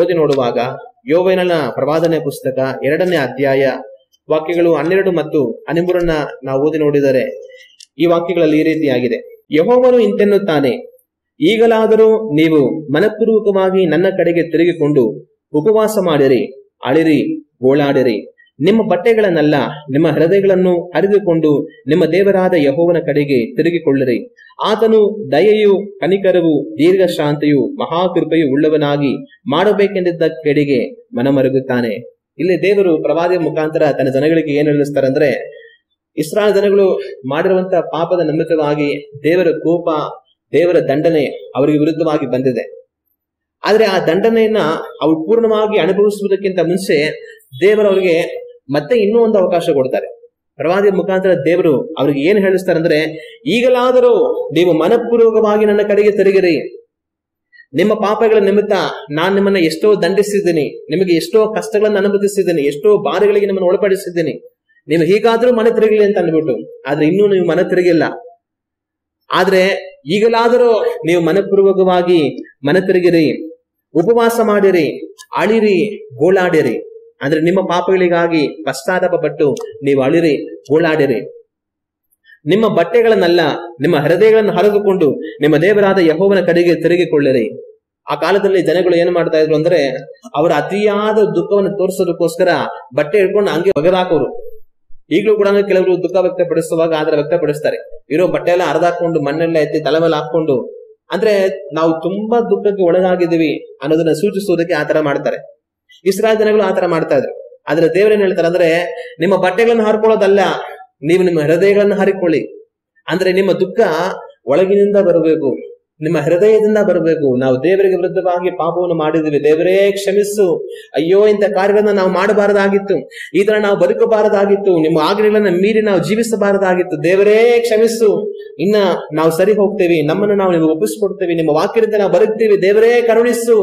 ಓದಿ ನೋಡುವಾಗ ಯೋವೇಲನ ಪ್ರವಾದನೆ ಪುಸ್ತಕ 2ನೇ ಅಧ್ಯಾಯ ವಾಕ್ಯಗಳು 12 ಮತ್ತು 13 ನಾವು ಓದಿ ನೋಡಿದರೆ ಈ ವಾಕ್ಯಗಳಲ್ಲಿ ಈ ರೀತಿಯಾಗಿದೆ. ಯೆಹೋವನು ಇಂತೆನ್ನುತ್ತಾನೆ, ಈಗಲಾದರೂ ನೀವು ಮನಪೂರ್ವಕವಾಗಿ ನನ್ನ ಕಡೆಗೆ ತಿರುಗಿಕೊಂಡು ಉಪವಾಸ ಮಾಡಿರಿ, ಅಳಿರಿ, ಗೋಳಾಡಿರಿ. ನಿಮ್ಮ ಬಟ್ಟೆಗಳನ್ನೆಲ್ಲ ನಿಮ್ಮ ಹೃದಯಗಳನ್ನು ಹರಿದುಕೊಂಡು ನಿಮ್ಮ ದೇವರಾದ ಯೆಹೋವನ ಕಡೆಗೆ ತಿರುಗಿಕೊಳ್ಳಿರಿ. ಆತನು ದಯೆಯು, ಕನಿಕರವು, ದೀರ್ಘ ಶಾಂತಿಯು, ಮಹಾಕೃಪೆಯು ಉಳ್ಳವನಾಗಿ ಮಾಡಬೇಕೆಂದಿದ್ದ ಕಡೆಗೆ ಮನಮರುಗುತ್ತಾನೆ. ಇಲ್ಲಿ ದೇವರು ಪ್ರವಾದಿಯ ಮುಖಾಂತರ ತನ್ನ ಜನಗಳಿಗೆ ಏನ್ ಹೇಳಿಸ್ತಾರೆ ಅಂದ್ರೆ, ಇಸ್ರಾಯೇಲ್ ಜನಗಳು ಮಾಡಿರುವಂತ ಪಾಪದ ನಿಮಿತ್ತವಾಗಿ ದೇವರ ಕೋಪ, ದೇವರ ದಂಡನೆ ಅವರಿಗೆ ವಿರುದ್ಧವಾಗಿ ಬಂದಿದೆ. ಆದ್ರೆ ಆ ದಂಡನೆಯನ್ನ ಅವ್ರು ಪೂರ್ಣವಾಗಿ ಅನುಭವಿಸುವುದಕ್ಕಿಂತ ಮುಂಚೆ ದೇವರವರಿಗೆ ಮತ್ತೆ ಇನ್ನೂ ಒಂದು ಅವಕಾಶ ಕೊಡ್ತಾರೆ. ಪ್ರವಾದಿಯ ಮುಖಾಂತರ ದೇವರು ಅವ್ರಿಗೆ ಏನ್ ಹೇಳಿಸ್ತಾರೆ ಅಂದ್ರೆ, ಈಗಲಾದರೂ ನೀವು ಮನಪೂರ್ವಕವಾಗಿ ನನ್ನ ಕಡೆಗೆ ತಿರುಗಿರಿ. ನಿಮ್ಮ ಪಾಪಗಳ ನಿಮಿತ್ತ ನಾನು ನಿಮ್ಮನ್ನ ಎಷ್ಟೋ ದಂಡಿಸಿದ್ದೀನಿ, ನಿಮಗೆ ಎಷ್ಟೋ ಕಷ್ಟಗಳನ್ನು ಅನುಮತಿಸಿದ್ದೀನಿ, ಎಷ್ಟೋ ಬಾಧೆಗಳಿಗೆ ನಿಮ್ಮನ್ನು ಒಳಪಡಿಸಿದ್ದೀನಿ, ನೀವು ಹೀಗಾದ್ರೂ ಮನ ತಿರುಗಲಿ ಅಂತ ಅಂದ್ಬಿಟ್ಟು. ಆದ್ರೆ ಇನ್ನೂ ನೀವು ಮನ ತಿರುಗಿಲ್ಲ. ಆದ್ರೆ ಈಗಲಾದರೂ ನೀವು ಮನಪೂರ್ವಕವಾಗಿ ಮನ ತಿರುಗಿರಿ, ಉಪವಾಸ ಮಾಡಿರಿ, ಅಳಿರಿ, ಗೋಳಾಡಿರಿ. ಅಂದ್ರೆ ನಿಮ್ಮ ಪಾಪಗಳಿಗಾಗಿ ಪಶ್ಚಾತ್ತಾಪ ಪಟ್ಟು ನೀವು ಅಳಿರಿ, ಗೋಳಾಡಿರಿ. ನಿಮ್ಮ ಬಟ್ಟೆಗಳನ್ನೆಲ್ಲ ನಿಮ್ಮ ಹೃದಯಗಳನ್ನು ಹರಿದುಕೊಂಡು ನಿಮ್ಮ ದೇವರಾದ ಯೆಹೋವನ ಕಡೆಗೆ ತಿರುಗಿಕೊಳ್ಳಿರಿ. ಆ ಕಾಲದಲ್ಲಿ ಜನಗಳು ಏನ್ ಮಾಡ್ತಾ ಇದ್ರು ಅಂದ್ರೆ, ಅವರ ಅತಿಯಾದ ದುಃಖವನ್ನು ತೋರಿಸೋದಕ್ಕೋಸ್ಕರ ಬಟ್ಟೆ ಹಿಡ್ಕೊಂಡು ಹಂಗೆ ಒಗೆದಾಕೋರು. ಈಗಲೂ ಕೂಡ ಕೆಲವರು ದುಃಖ ವ್ಯಕ್ತಪಡಿಸುವಾಗ ಆದ್ರೆ ವ್ಯಕ್ತಪಡಿಸ್ತಾರೆ, ಇರೋ ಬಟ್ಟೆ ಎಲ್ಲ ಹರಿದಾಕೊಂಡು ಮಣ್ಣೆಲ್ಲ ಎತ್ತಿ ತಲೆ ಮೇಲೆ ಹಾಕೊಂಡು, ಅಂದ್ರೆ ನಾವು ತುಂಬಾ ದುಃಖಕ್ಕೆ ಒಳಗಾಗಿದ್ದೀವಿ ಅನ್ನೋದನ್ನ ಸೂಚಿಸುವುದಕ್ಕೆ ಆತರ ಮಾಡ್ತಾರೆ. ಇಸ್ರಾಯೇಲ್ ಜನಗಳು ಆತರ ಮಾಡ್ತಾ ಇದ್ರು. ಆದ್ರೆ ದೇವರೇನ್ ಹೇಳ್ತಾರೆ ಅಂದ್ರೆ, ನಿಮ್ಮ ಬಟ್ಟೆಗಳನ್ನು ಹರ್ಕೊಳ್ಳೋದಲ್ಲ, ನೀವು ನಿಮ್ಮ ಹೃದಯಗಳನ್ನು ಹರಿಕೊಳ್ಳಿ. ಅಂದ್ರೆ ನಿಮ್ಮ ದುಃಖ ಒಳಗಿನಿಂದ ಬರಬೇಕು, ನಿಮ್ಮ ಹೃದಯದಿಂದ ಬರಬೇಕು. ನಾವು ದೇವರಿಗೆ ವಿರುದ್ಧವಾಗಿ ಪಾಪವನ್ನು ಮಾಡಿದ್ವಿ, ದೇವರೇ ಕ್ಷಮಿಸು, ಅಯ್ಯೋ ಇಂಥ ಕಾರ್ಯಗಳನ್ನ ನಾವು ಮಾಡಬಾರದಾಗಿತ್ತು, ಈ ತರ ನಾವು ಬದುಕಬಾರದಾಗಿತ್ತು, ನಿಮ್ಮ ಆಜ್ಞೆಗಳನ್ನ ಮೀರಿ ನಾವು ಜೀವಿಸಬಾರದಾಗಿತ್ತು, ದೇವರೇ ಕ್ಷಮಿಸು, ಇನ್ನ ನಾವು ಸರಿ ಹೋಗ್ತೇವೆ, ನಮ್ಮನ್ನು ನಾವು ನಿಮಗೆ ಒಪ್ಪಿಸ್ಕೊಡ್ತೇವೆ, ನಿಮ್ಮ ವಾಕ್ಯದಿಂದ ನಾವು ಬದುಕ್ತೀವಿ, ದೇವರೇ ಕರುಣಿಸು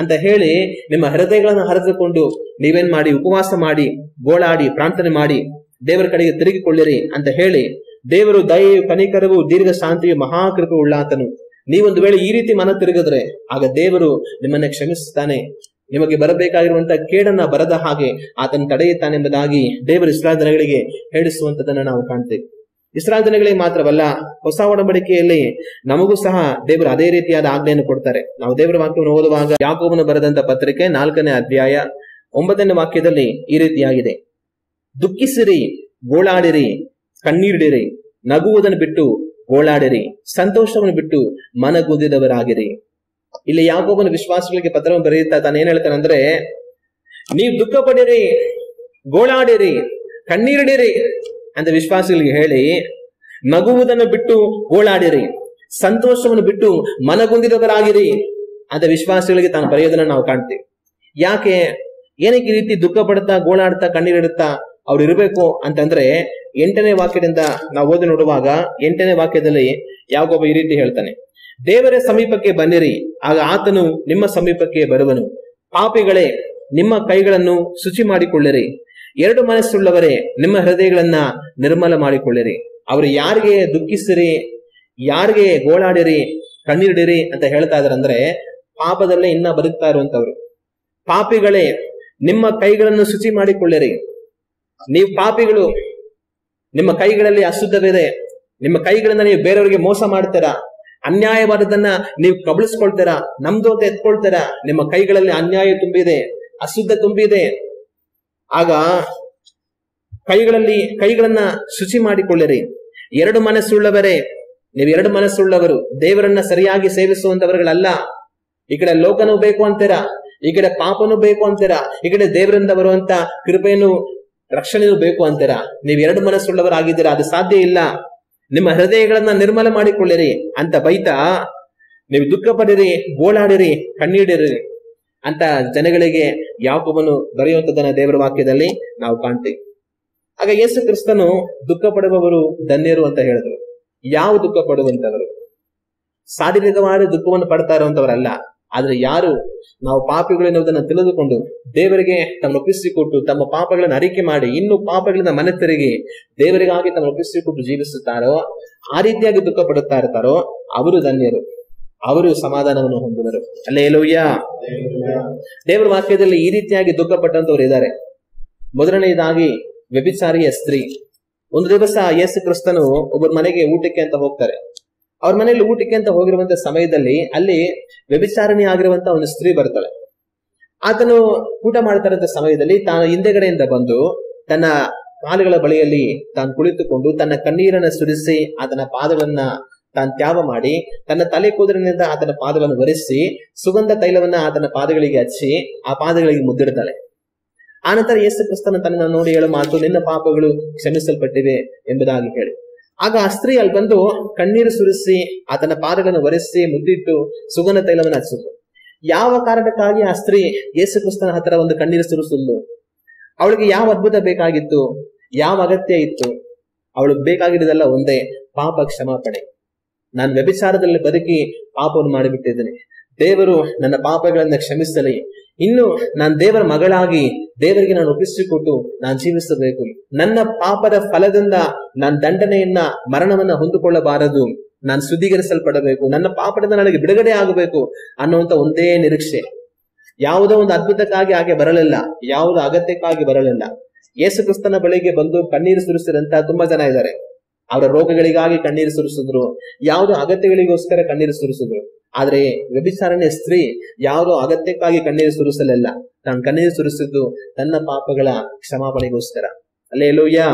ಅಂತ ಹೇಳಿ ನಿಮ್ಮ ಹೃದಯಗಳನ್ನು ಹರಿದುಕೊಂಡು ನೀವೇನ್ ಮಾಡಿ, ಉಪವಾಸ ಮಾಡಿ, ಗೋಳಾಡಿ, ಪ್ರಾರ್ಥನೆ ಮಾಡಿ ದೇವರ ಕಡೆಗೆ ತಿರುಗಿಕೊಳ್ಳಿರಿ ಅಂತ ಹೇಳಿ, ದೇವರು ದಯೆಯು, ಕನಿಕರವು, ದೀರ್ಘ ಶಾಂತಿಯು, ಮಹಾಕೃಪೆ ಉಳ್ಳಾತನು. ನೀವೊಂದು ವೇಳೆ ಈ ರೀತಿ ಮನ ತಿರುಗಿದ್ರೆ ಆಗ ದೇವರು ನಿಮ್ಮನ್ನ ಕ್ಷಮಿಸುತ್ತಾನೆ, ನಿಮಗೆ ಬರಬೇಕಾಗಿರುವಂತಹ ಕೇಡನ್ನ ಬರದ ಹಾಗೆ ಆತನ ತಡೆಯುತ್ತಾನೆಂಬುದಾಗಿ ದೇವರು ಇಸ್ರಾಯೇಲ್ ಜನಗಳಿಗೆ ಹೇಳಿಸುವಂತದನ್ನ ನಾವು ಕಾಣ್ತೇವೆ. ಇಸ್ರಾಯೇಲ್ ಜನಗಳಿಗೆ ಮಾತ್ರವಲ್ಲ, ಹೊಸ ಒಡಂಬಡಿಕೆಯಲ್ಲಿ ನಮಗೂ ಸಹ ದೇವರು ಅದೇ ರೀತಿಯಾದ ಆಜ್ಞೆಯನ್ನು ಕೊಡ್ತಾರೆ. ನಾವು ದೇವರ ವಾಕ್ಯವನ್ನು ಓದುವಾಗ ಯಾಕೋಬನು ಬರೆದಂತ ಪತ್ರಿಕೆ 4ನೇ ಅಧ್ಯಾಯ 9ನೇ ವಾಕ್ಯದಲ್ಲಿ ಈ ರೀತಿಯಾಗಿದೆ, ದುಃಖಿಸಿರಿ, ಗೋಳಾಡಿರಿ, ಕಣ್ಣೀರಿಡಿರಿ, ನಗುವುದನ್ನು ಬಿಟ್ಟು ಗೋಳಾಡಿರಿ, ಸಂತೋಷವನ್ನು ಬಿಟ್ಟು ಮನಗುಂದಿದವರಾಗಿರಿ. ಇಲ್ಲಿ ಯಾಕೋಬನ ವಿಶ್ವಾಸಗಳಿಗೆ ಪತ್ರವನ್ನು ಬರೆಯುತ್ತಾ ತಾನು ಏನ್ ಹೇಳ್ತಾನೆ ಅಂದ್ರೆ, ನೀವು ದುಃಖ ಪಡಿರಿ, ಗೋಳಾಡಿರಿ, ಕಣ್ಣೀರಿಡಿರಿ ಅಂತ ವಿಶ್ವಾಸಿಗಳಿಗೆ ಹೇಳಿ, ನಗುವುದನ್ನು ಬಿಟ್ಟು ಗೋಳಾಡಿರಿ, ಸಂತೋಷವನ್ನು ಬಿಟ್ಟು ಮನಗುಂದಿದವರಾಗಿರಿ ಅಂತ ವಿಶ್ವಾಸಿಗಳಿಗೆ ತಾನು ಬರೆಯೋದನ್ನ ನಾವು ಕಾಣ್ತೀವಿ. ಯಾಕೆ, ಏನಕ್ಕೆ ಈ ರೀತಿ ದುಃಖ ಪಡ್ತಾ, ಗೋಳಾಡ್ತಾ, ಕಣ್ಣೀರಿಡುತ್ತಾ ಅವ್ರು ಇರಬೇಕು ಅಂತಂದ್ರೆ, 8ನೇ ವಾಕ್ಯದಿಂದ ನಾವು ಓದಿ ನೋಡುವಾಗ 8ನೇ ವಾಕ್ಯದಲ್ಲಿ ಯಾಕೋಬ ಈ ರೀತಿ ಹೇಳ್ತಾನೆ, ದೇವರ ಸಮೀಪಕ್ಕೆ ಬನ್ನಿರಿ, ಆಗ ಆತನು ನಿಮ್ಮ ಸಮೀಪಕ್ಕೆ ಬರುವನು, ಪಾಪಿಗಳೇ, ನಿಮ್ಮ ಕೈಗಳನ್ನು ಶುಚಿ ಮಾಡಿಕೊಳ್ಳಿರಿ. ಎರಡು ಮನಸ್ಸುಳ್ಳವರೇ, ನಿಮ್ಮ ಹೃದಯಗಳನ್ನ ನಿರ್ಮಲ ಮಾಡಿಕೊಳ್ಳಿರಿ. ಅವರು ಯಾರಿಗೆ ದುಃಖಿಸಿರಿ, ಯಾರಿಗೆ ಗೋಳಾಡಿರಿ, ಕಣ್ಣೀರಿಡಿರಿ ಅಂತ ಹೇಳ್ತಾ ಇದಾರಂದ್ರೆ ಪಾಪದಲ್ಲೇ ಇನ್ನ ಬದುಕ್ತಾ ಇರುವಂತವ್ರು. ಪಾಪಿಗಳೇ, ನಿಮ್ಮ ಕೈಗಳನ್ನು ಶುಚಿ ಮಾಡಿಕೊಳ್ಳಿರಿ. ನೀವು ಪಾಪಿಗಳು, ನಿಮ್ಮ ಕೈಗಳಲ್ಲಿ ಅಶುದ್ಧವಿದೆ. ನಿಮ್ಮ ಕೈಗಳಿಂದ ನೀವು ಬೇರೆಯವರಿಗೆ ಮೋಸ ಮಾಡ್ತೀರಾ, ಅನ್ಯಾಯವಾದದನ್ನ ನೀವು ಕಬಳಿಸ್ಕೊಳ್ತೀರಾ, ನಮ್ದು ಅಂತ ಎತ್ಕೊಳ್ತೀರಾ. ನಿಮ್ಮ ಕೈಗಳಲ್ಲಿ ಅನ್ಯಾಯ ತುಂಬಿದೆ, ಅಶುದ್ಧ ತುಂಬಿದೆ. ಆಗ ಕೈಗಳನ್ನ ಶುಚಿ ಮಾಡಿಕೊಳ್ಳಿರಿ. ಎರಡು ಮನಸ್ಸುಳ್ಳವರೇ, ನೀವು ಎರಡು ಮನಸ್ಸುಳ್ಳವರು, ದೇವರನ್ನ ಸರಿಯಾಗಿ ಸೇವಿಸುವಂತವರುಗಳಲ್ಲ. ಈ ಕಡೆ ಲೋಕನೂ ಬೇಕು ಅಂತೀರಾ, ಈ ಕಡೆ ಪಾಪನೂ ಬೇಕು ಅಂತೀರಾ, ಈ ಕಡೆ ದೇವರಿಂದ ಬರುವಂತ ಕೃಪೆಯನ್ನು ರಕ್ಷಣೆಯೂ ಬೇಕು ಅಂತೀರಾ. ನೀವು ಎರಡು ಮನಸ್ಸುಳ್ಳವರಾಗಿದ್ದೀರಾ, ಅದು ಸಾಧ್ಯ ಇಲ್ಲ. ನಿಮ್ಮ ಹೃದಯಗಳನ್ನ ನಿರ್ಮಲ ಮಾಡಿಕೊಳ್ಳಿರಿ ಅಂತ ಬೈತಾ ನೀವು ದುಃಖ ಪಡಿರಿ, ಗೋಳಾಡಿರಿ, ಕಣ್ಣೀಡಿರಿ ಅಂತ ಜನಗಳಿಗೆ ಯಾಕೋಬನು ಬರೆಯುವಂತದನ್ನ ದೇವರ ವಾಕ್ಯದಲ್ಲಿ ನಾವು ಕಾಣ್ತೀವಿ. ಆಗ ಯೇಸು ಕ್ರಿಸ್ತನು ದುಃಖ ಪಡುವವರು ಧನ್ಯರು ಅಂತ ಹೇಳಿದ್ರು. ಯಾವ ದುಃಖ ಪಡುವಂತವರು? ಶಾರೀರಿಕವಾದ ದುಃಖವನ್ನು ಪಡ್ತಾ ಇರುವಂತವರಲ್ಲ. ಆದ್ರೆ ಯಾರು ನಾವು ಪಾಪಿಗಳೆನ್ನುವುದನ್ನು ತಿಳಿದುಕೊಂಡು ದೇವರಿಗೆ ತಮ್ಮ ಒಪ್ಪಿಸಿಕೊಟ್ಟು ತಮ್ಮ ಪಾಪಗಳನ್ನು ಅರಿಕೆ ಮಾಡಿ ಇನ್ನು ಪಾಪಗಳಿಂದ ಮನೆ ತಿರುಗಿ ದೇವರಿಗಾಗಿ ತಮ್ಮ ಒಪ್ಪಿಸಿಕೊಟ್ಟು ಜೀವಿಸುತ್ತಾರೋ, ಆ ರೀತಿಯಾಗಿ ದುಃಖ ಪಡುತ್ತಾ ಇರ್ತಾರೋ ಅವರು ಧನ್ಯರು, ಅವರು ಸಮಾಧಾನವನ್ನು ಹೊಂದುವರು. ಹಲ್ಲೆಲೂಯಾ. ದೇವರ ವಾಕ್ಯದಲ್ಲಿ ಈ ರೀತಿಯಾಗಿ ದುಃಖ ಪಟ್ಟಂತವ್ರು ಇದ್ದಾರೆ. ಮೊದಲನೆಯದಾಗಿ ವ್ಯಭಿಚಾರಿಯ ಸ್ತ್ರೀ. ಒಂದು ದಿವಸ ಯೇಸು ಕ್ರಿಸ್ತನು ಒಬ್ಬರ ಮನೆಗೆ ಊಟಕ್ಕೆ ಅಂತ ಹೋಗ್ತಾರೆ. ಅವ್ರ ಮನೆಯಲ್ಲಿ ಊಟಕ್ಕೆ ಅಂತ ಹೋಗಿರುವಂತ ಸಮಯದಲ್ಲಿ ಅಲ್ಲಿ ವ್ಯಭಿಚಾರಣಿ ಆಗಿರುವಂತ ಒಂದು ಸ್ತ್ರೀ ಬರ್ತಾಳೆ. ಆತನು ಊಟ ಮಾಡ್ತಾರಂತ ಸಮಯದಲ್ಲಿ ತಾನು ಹಿಂದೆಗಡೆಯಿಂದ ಬಂದು ತನ್ನ ಕಾಲುಗಳ ಬಳಿಯಲ್ಲಿ ತಾನು ಕುಳಿತುಕೊಂಡು ತನ್ನ ಕಣ್ಣೀರನ್ನ ಸುರಿಸಿ ಆತನ ಪಾದಗಳನ್ನ ತಾನು ತ್ಯಾವ ಮಾಡಿ ತನ್ನ ತಲೆ ಕೂದಲಿನಿಂದ ಆತನ ಪಾದಗಳನ್ನು ಒರೆಸಿ ಸುಗಂಧ ತೈಲವನ್ನ ಆತನ ಪಾದಗಳಿಗೆ ಹಚ್ಚಿ ಆ ಪಾದಗಳಿಗೆ ಮುದ್ದಿಡ್ತಾಳೆ. ಆನಂತರ ಯೇಸು ಕ್ರಿಸ್ತನ ತನ್ನ ನೋಡಿ ಹೇಳೋ ಮಾತು, ನಿನ್ನ ಪಾಪಗಳು ಕ್ಷಮಿಸಲ್ಪಟ್ಟಿವೆ ಎಂಬುದಾಗಿ ಹೇಳಿ. ಆಗ ಆ ಸ್ತ್ರೀ ಅಲ್ಲಿ ಬಂದು ಕಣ್ಣೀರು ಸುರಿಸಿ ಆತನ ಪಾದಗಳನ್ನು ಒರೆಸಿ ಮುದ್ದಿಟ್ಟು ಸುಗಂಧ ತೈಲವನ್ನು ಹಚ್ಚಿದ್ರು. ಯಾವ ಕಾರಣಕ್ಕಾಗಿ ಆ ಸ್ತ್ರೀ ಯೇಸು ಕ್ರಿಸ್ತನ ಹತ್ರ ಒಂದು ಕಣ್ಣೀರು ಸುರಿಸಲು? ಅವಳಿಗೆ ಯಾವ ಅದ್ಭುತ ಬೇಕಾಗಿತ್ತು? ಯಾವ ಅಗತ್ಯ ಇತ್ತು? ಅವಳಿಗೆ ಬೇಕಾಗಿರೋದೆಲ್ಲ ಒಂದೇ, ಪಾಪ ಕ್ಷಮಾಪಣೆ. ನಾನು ವ್ಯಭಿಚಾರದಲ್ಲಿ ಬದುಕಿ ಪಾಪವನ್ನು ಮಾಡಿಬಿಟ್ಟಿದ್ದೇನೆ, ದೇವರು ನನ್ನ ಪಾಪಗಳನ್ನ ಕ್ಷಮಿಸಲಿ, ಇನ್ನು ನಾನು ದೇವರ ಮಗಳಾಗಿ ದೇವರಿಗೆ ನಾನು ಒಪ್ಪಿಸಿಕೊಟ್ಟು ನಾನು ಜೀವಿಸಬೇಕು. ನನ್ನ ಪಾಪದ ಫಲದಿಂದ ನಾನು ದಂಡನೆಯನ್ನ ಮರಣವನ್ನ ಹೊಂದಿಕೊಳ್ಳಬಾರದು, ನಾನು ಶುದ್ಧೀಕರಿಸಲ್ಪಡಬೇಕು, ನನ್ನ ಪಾಪದಿಂದ ನನಗೆ ಬಿಡುಗಡೆ ಆಗಬೇಕು ಅನ್ನುವಂತ ಒಂದೇ ನಿರೀಕ್ಷೆ. ಯಾವುದೋ ಒಂದು ಅದ್ಭುತಕ್ಕಾಗಿ ಆಕೆ ಬರಲಿಲ್ಲ, ಯಾವುದೋ ಅಗತ್ಯಕ್ಕಾಗಿ ಬರಲಿಲ್ಲ. ಯೇಸು ಕ್ರಿಸ್ತನ ಬಳಿಗೆ ಬಂದು ಕಣ್ಣೀರು ಸುರಿಸಿದಂತ ತುಂಬಾ ಜನ ಇದ್ದಾರೆ. ಅವರ ರೋಗಗಳಿಗಾಗಿ ಕಣ್ಣೀರು ಸುರಿಸಿದ್ರು, ಯಾವುದೋ ಅಗತ್ಯಗಳಿಗೋಸ್ಕರ ಕಣ್ಣೀರು ಸುರಿಸಿದ್ರು. ಆದ್ರೆ ವ್ಯಭಿಚಾರಣೆ ಸ್ತ್ರೀ ಯಾವುದೋ ಅಗತ್ಯಕ್ಕಾಗಿ ಕಣ್ಣೀರು ಸುರಿಸಲಿಲ್ಲ, ನಾನು ಕಣ್ಣೀರು ಸುರಿಸಿದ್ದು ನನ್ನ ಪಾಪಗಳ ಕ್ಷಮಾಪಣೆಗೋಸ್ಕರ. ಹಲ್ಲೆಲೂಯಾ.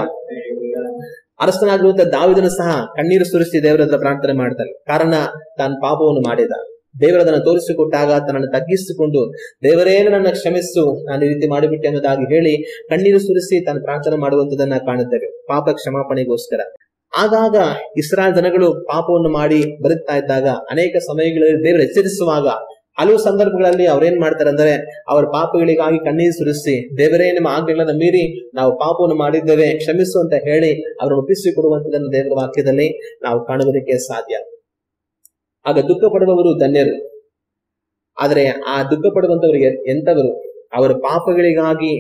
ಅರಸನಾಗಿರುವಂತ ದಾವೀದನು ಸಹ ಕಣ್ಣೀರು ಸುರಿಸಿ ದೇವರ ಹತ್ರ ಪ್ರಾರ್ಥನೆ ಮಾಡ್ತಾನೆ. ಕಾರಣ ತಾನು ಪಾಪವನ್ನು ಮಾಡಿದ. ದೇವರದನ್ನು ತೋರಿಸಿಕೊಟ್ಟಾಗ ತನ್ನನ್ನು ತಗ್ಗಿಸಿಕೊಂಡು ದೇವರೇ ನನ್ನ ಕ್ಷಮಿಸು, ನಾನು ಈ ರೀತಿ ಮಾಡಿಬಿಟ್ಟೆ ಅನ್ನೋದಾಗಿ ಹೇಳಿ ಕಣ್ಣೀರು ಸುರಿಸಿ ತಾನು ಪ್ರಾರ್ಥನೆ ಮಾಡುವಂತದನ್ನ ಕಾಣುತ್ತೇವೆ, ಪಾಪ ಕ್ಷಮಾಪಣೆಗೋಸ್ಕರ. ಆಗಾಗ ಇಸ್ರಾಯೇಲ್ ಜನಗಳು ಪಾಪವನ್ನು ಮಾಡಿ ಬದುಕ್ತಾ ಇದ್ದಾಗ ಅನೇಕ ಸಮಯಗಳಲ್ಲಿ ದೇವರು ಎಚ್ಚರಿಸುವಾಗ ಹಲವು ಸಂದರ್ಭಗಳಲ್ಲಿ ಅವ್ರೇನ್ ಮಾಡ್ತಾರೆ ಅಂದ್ರೆ ಅವರ ಪಾಪಗಳಿಗಾಗಿ ಕಣ್ಣೀರು ಸುರಿಸಿ ದೇವರೇ ನಿಮ್ಮ ಆಜ್ಞೆಗಳನ್ನ ಮೀರಿ ನಾವು ಪಾಪವನ್ನು ಮಾಡಿದ್ದೇವೆ, ಕ್ಷಮಿಸು ಅಂತ ಹೇಳಿ ಅವರನ್ನು ಒಪ್ಪಿಸಿಕೊಡುವಂತದನ್ನು ದೇವರ ವಾಕ್ಯದಲ್ಲಿ ನಾವು ಕಾಣುವುದಕ್ಕೆ ಸಾಧ್ಯ. ಆಗ ದುಃಖ ಪಡುವವರು ಧನ್ಯರು. ಆದ್ರೆ ಆ ದುಃಖ ಪಡುವಂತವರಿಗೆ ಎಂತವರು? ಅವರ ಪಾಪಗಳಿಗಾಗಿ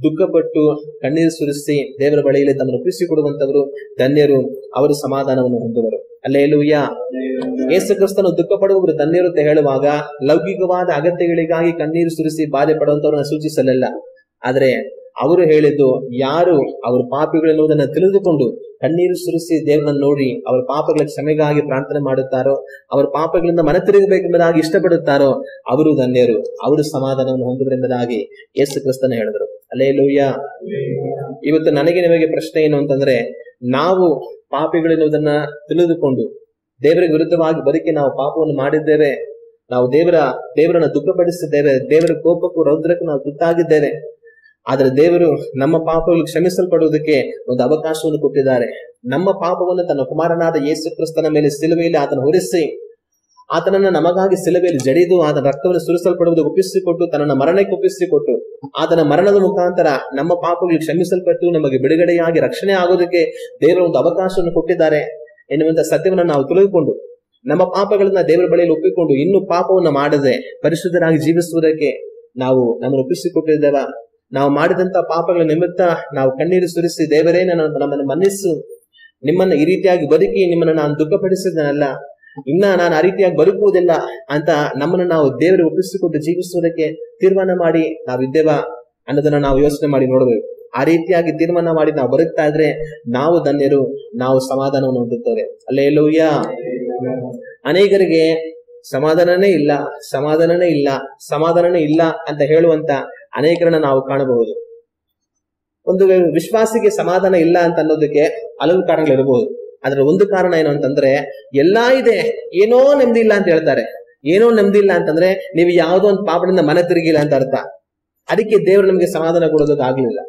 ದುಃಖಪಟ್ಟು ಕಣ್ಣೀರು ಸುರಿಸಿ ದೇವರ ಬಳಿಯಲ್ಲಿ ತಮ್ಮನ್ನು ಒಪ್ಪಿಸಿಕೊಡುವಂತವರು ಧನ್ಯರು, ಅವರು ಸಮಾಧಾನವನ್ನು ಹೊಂದುವರು. ಹಲ್ಲೆಲೂಯಾ. ಯೇಸು ಕ್ರಿಸ್ತನು ದುಃಖ ಪಡುವವರು ಧನ್ಯರು ಅಂತ ಹೇಳುವಾಗ ಲೌಕಿಕವಾದ ಅಗತ್ಯಗಳಿಗಾಗಿ ಕಣ್ಣೀರು ಸುರಿಸಿ ಬಾಧೆ ಪಡುವಂತವ್ರನ್ನ ಸೂಚಿಸಲಿಲ್ಲ. ಆದ್ರೆ ಅವರು ಹೇಳಿದ್ದು, ಯಾರು ಅವರು ಪಾಪಿಗಳೆನ್ನುವುದನ್ನು ತಿಳಿದುಕೊಂಡು ಕಣ್ಣೀರು ಸುರಿಸಿ ದೇವರನ್ನು ನೋಡಿ ಅವರ ಪಾಪಗಳ ಕ್ಷಮೆಗಾಗಿ ಪ್ರಾರ್ಥನೆ ಮಾಡುತ್ತಾರೋ, ಅವರ ಪಾಪಗಳಿಂದ ಮನ ತಿರುಗಬೇಕೆಂಬುದಾಗಿ ಇಷ್ಟಪಡುತ್ತಾರೋ ಅವರು ಧನ್ಯರು, ಅವರು ಸಮಾಧಾನವನ್ನು ಹೊಂದುವರೆಂಬುದಾಗಿ ಯೇಸು ಕ್ರಿಸ್ತನ ಹೇಳಿದ್ರು. ಹಲ್ಲೆಲೂಯಾ. ಇವತ್ತು ನನಗೆ ನಿಮಗೆ ಪ್ರಶ್ನೆ ಏನು ಅಂತಂದ್ರೆ, ನಾವು ಪಾಪಿಗಳೆನ್ನುವುದನ್ನ ತಿಳಿದುಕೊಂಡು ದೇವರಿಗೆ ವಿರುದ್ಧವಾಗಿ ಬದುಕಿ ನಾವು ಪಾಪವನ್ನು ಮಾಡಿದ್ದೇವೆ, ನಾವು ದೇವರನ್ನ ದುಃಖಪಡಿಸಿದ್ದೇವೆ, ದೇವರ ಕೋಪಕ್ಕೂ ರೌದ್ರಕ್ಕೂ ನಾವು ತುತ್ತಾಗಿದ್ದೇವೆ. ಆದ್ರೆ ದೇವರು ನಮ್ಮ ಪಾಪಗಳು ಕ್ಷಮಿಸಲ್ಪಡುವುದಕ್ಕೆ ಒಂದು ಅವಕಾಶವನ್ನು ಕೊಟ್ಟಿದ್ದಾರೆ. ನಮ್ಮ ಪಾಪವನ್ನು ತನ್ನ ಕುಮಾರನಾದ ಯೇಸು ಕ್ರಿಸ್ತನ ಮೇಲೆ ಸಿಲುಬೆಯಲ್ಲಿ ಆತನ ಹೊರಿಸಿ ಆತನನ್ನ ನಮಗಾಗಿ ಸಿಲುಬೆಯಲ್ಲಿ ಜಡಿದು ಆತನ ರಕ್ತವನ್ನು ಸುರಿಸಲ್ಪಡುವುದಕ್ಕೆ ಒಪ್ಪಿಸಿಕೊಟ್ಟು ತನ್ನ ಮರಣಕ್ಕೆ ಒಪ್ಪಿಸಿಕೊಟ್ಟು ಆತನ ಮರಣದ ಮುಖಾಂತರ ನಮ್ಮ ಪಾಪಗಳು ಕ್ಷಮಿಸಲ್ಪಟ್ಟು ನಮಗೆ ಬಿಡುಗಡೆಯಾಗಿ ರಕ್ಷಣೆ ಆಗೋದಕ್ಕೆ ದೇವರು ಒಂದು ಅವಕಾಶವನ್ನು ಕೊಟ್ಟಿದ್ದಾರೆ ಎನ್ನುವಂತ ಸತ್ಯವನ್ನು ನಾವು ತಿಳಿದುಕೊಂಡು ನಮ್ಮ ಪಾಪಗಳನ್ನ ದೇವರ ಬಳಿಯಲ್ಲಿ ಒಪ್ಪಿಕೊಂಡು ಇನ್ನು ಪಾಪವನ್ನು ಮಾಡದೆ ಪರಿಶುದ್ಧರಾಗಿ ಜೀವಿಸುವುದಕ್ಕೆ ನಾವು ನಮ್ಮನ್ನು ಒಪ್ಪಿಸಿಕೊಟ್ಟಿದ್ದೇವ? ನಾವು ಮಾಡಿದಂತ ಪಾಪಗಳ ನಿಮಿತ್ತ ನಾವು ಕಣ್ಣೀರು ಸುರಿಸಿ ದೇವರೇ ನಮ್ಮನ್ನು ಮನ್ನಿಸು, ನಿಮ್ಮನ್ನ ಈ ರೀತಿಯಾಗಿ ಬದುಕಿ ನಿಮ್ಮನ್ನ ನಾನು ದುಃಖಪಡಿಸಿದನಲ್ಲ, ಇನ್ನ ನಾನು ಆ ರೀತಿಯಾಗಿ ಬದುಕುವುದಿಲ್ಲ ಅಂತ ನಮ್ಮನ್ನು ನಾವು ದೇವರಿಗೆ ಒಪ್ಪಿಸಿಕೊಟ್ಟು ಜೀವಿಸುವುದಕ್ಕೆ ತೀರ್ಮಾನ ಮಾಡಿ ನಾವಿದ್ದೇವಾ ಅನ್ನೋದನ್ನ ನಾವು ಯೋಚನೆ ಮಾಡಿ ನೋಡಬೇಕು. ಆ ರೀತಿಯಾಗಿ ತೀರ್ಮಾನ ಮಾಡಿ ನಾವು ಬದುಕ್ತಾ ಇದ್ರೆ ನಾವು ಧನ್ಯರು, ನಾವು ಸಮಾಧಾನವನ್ನು ಹೊಂದುತ್ತೇವೆ. ಹಲ್ಲೆಲೂಯ. ಅನೇಕರಿಗೆ ಸಮಾಧಾನನೇ ಇಲ್ಲ, ಸಮಾಧಾನನೇ ಇಲ್ಲ, ಸಮಾಧಾನನೇ ಇಲ್ಲ ಅಂತ ಹೇಳುವಂತ ಅನೇಕರನ್ನ ನಾವು ಕಾಣಬಹುದು. ಒಂದು ವಿಶ್ವಾಸಿಗೆ ಸಮಾಧಾನ ಇಲ್ಲ ಅಂತ ಅನ್ನೋದಕ್ಕೆ ಹಲವು ಕಾರಣಗಳಿರಬಹುದು. ಅದ್ರ ಒಂದು ಕಾರಣ ಏನು ಅಂತಂದ್ರೆ, ಎಲ್ಲಾ ಇದೆ, ಏನೋ ನೆಮ್ಮದಿ ಇಲ್ಲ ಅಂತ ಹೇಳ್ತಾರೆ. ಏನೋ ನೆಮ್ಮದಿ ಇಲ್ಲ ಅಂತಂದ್ರೆ ನೀವು ಯಾವುದೋ ಒಂದು ಪಾಪದಿಂದ ಮನೆ ತಿರುಗಿಲ್ಲ ಅಂತ ಅರ್ಥ. ಅದಕ್ಕೆ ದೇವರು ನಮಗೆ ಸಮಾಧಾನ ಕೊಡೋದಕ್ಕಾಗ್ಲಿಲ್ಲ.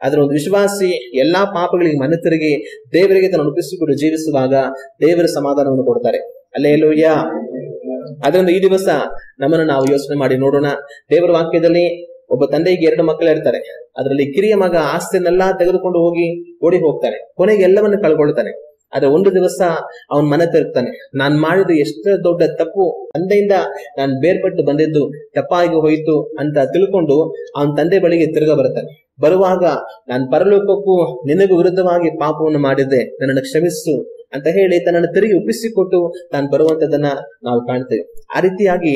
ಆದ್ರೆ ಒಂದು ವಿಶ್ವಾಸಿ ಎಲ್ಲಾ ಪಾಪಗಳಿಗೆ ಮನೆ ತಿರುಗಿ ದೇವರಿಗೆ ತನ್ನ ಒಪ್ಪಿಸಿಕೊಂಡು ಜೀವಿಸುವಾಗ ದೇವರ ಸಮಾಧಾನವನ್ನು ಕೊಡ್ತಾರೆ. ಹಲ್ಲೆಲೂಯ. ಅದರಿಂದ ಈ ದಿವಸ ನಮ್ಮನ್ನು ನಾವು ಯೋಚನೆ ಮಾಡಿ ನೋಡೋಣ. ದೇವರ ವಾಕ್ಯದಲ್ಲಿ ಒಬ್ಬ ತಂದೆಗೆ 2 ಮಕ್ಕಳು ಇರ್ತಾರೆ. ಅದರಲ್ಲಿ ಕಿರಿಯ ಮಗ ಆಸ್ತಿಯನ್ನೆಲ್ಲ ತೆಗೆದುಕೊಂಡು ಹೋಗಿ ಓಡಿ ಹೋಗ್ತಾನೆ, ಕೊನೆಗೆ ಎಲ್ಲವನ್ನು ಕಳ್ಕೊಳ್ತಾನೆ. ಆದ್ರೆ ಒಂದು ದಿವಸ ಅವನ್ ಮನೆ ತಿರುಗ್ತಾನೆ. ನಾನ್ ಮಾಡಿದ್ದು ಎಷ್ಟು ದೊಡ್ಡ ತಪ್ಪು, ತಂದೆಯಿಂದ ನಾನು ಬೇರ್ಪಟ್ಟು ಬಂದಿದ್ದು ತಪ್ಪಾಗಿ ಹೋಯಿತು ಅಂತ ತಿಳ್ಕೊಂಡು ಅವನ ತಂದೆ ಬಳಿಗೆ ತಿರುಗ ಬರ್ತಾನೆ. ಬರುವಾಗ ನಾನು ಪರಲೋಕಕ್ಕೂ ನಿನಗೂ ವಿರುದ್ಧವಾಗಿ ಪಾಪವನ್ನು ಮಾಡಿದ್ದೆ, ನನ್ನನ್ನು ಕ್ಷಮಿಸು ಅಂತ ಹೇಳಿ ತನ್ನನ್ನು ತಿರುಗಿ ಒಪ್ಪಿಸಿಕೊಟ್ಟು ತಾನು ಬರುವಂತದನ್ನ ನಾವು ಕಾಣ್ತೇವೆ. ಆ ರೀತಿಯಾಗಿ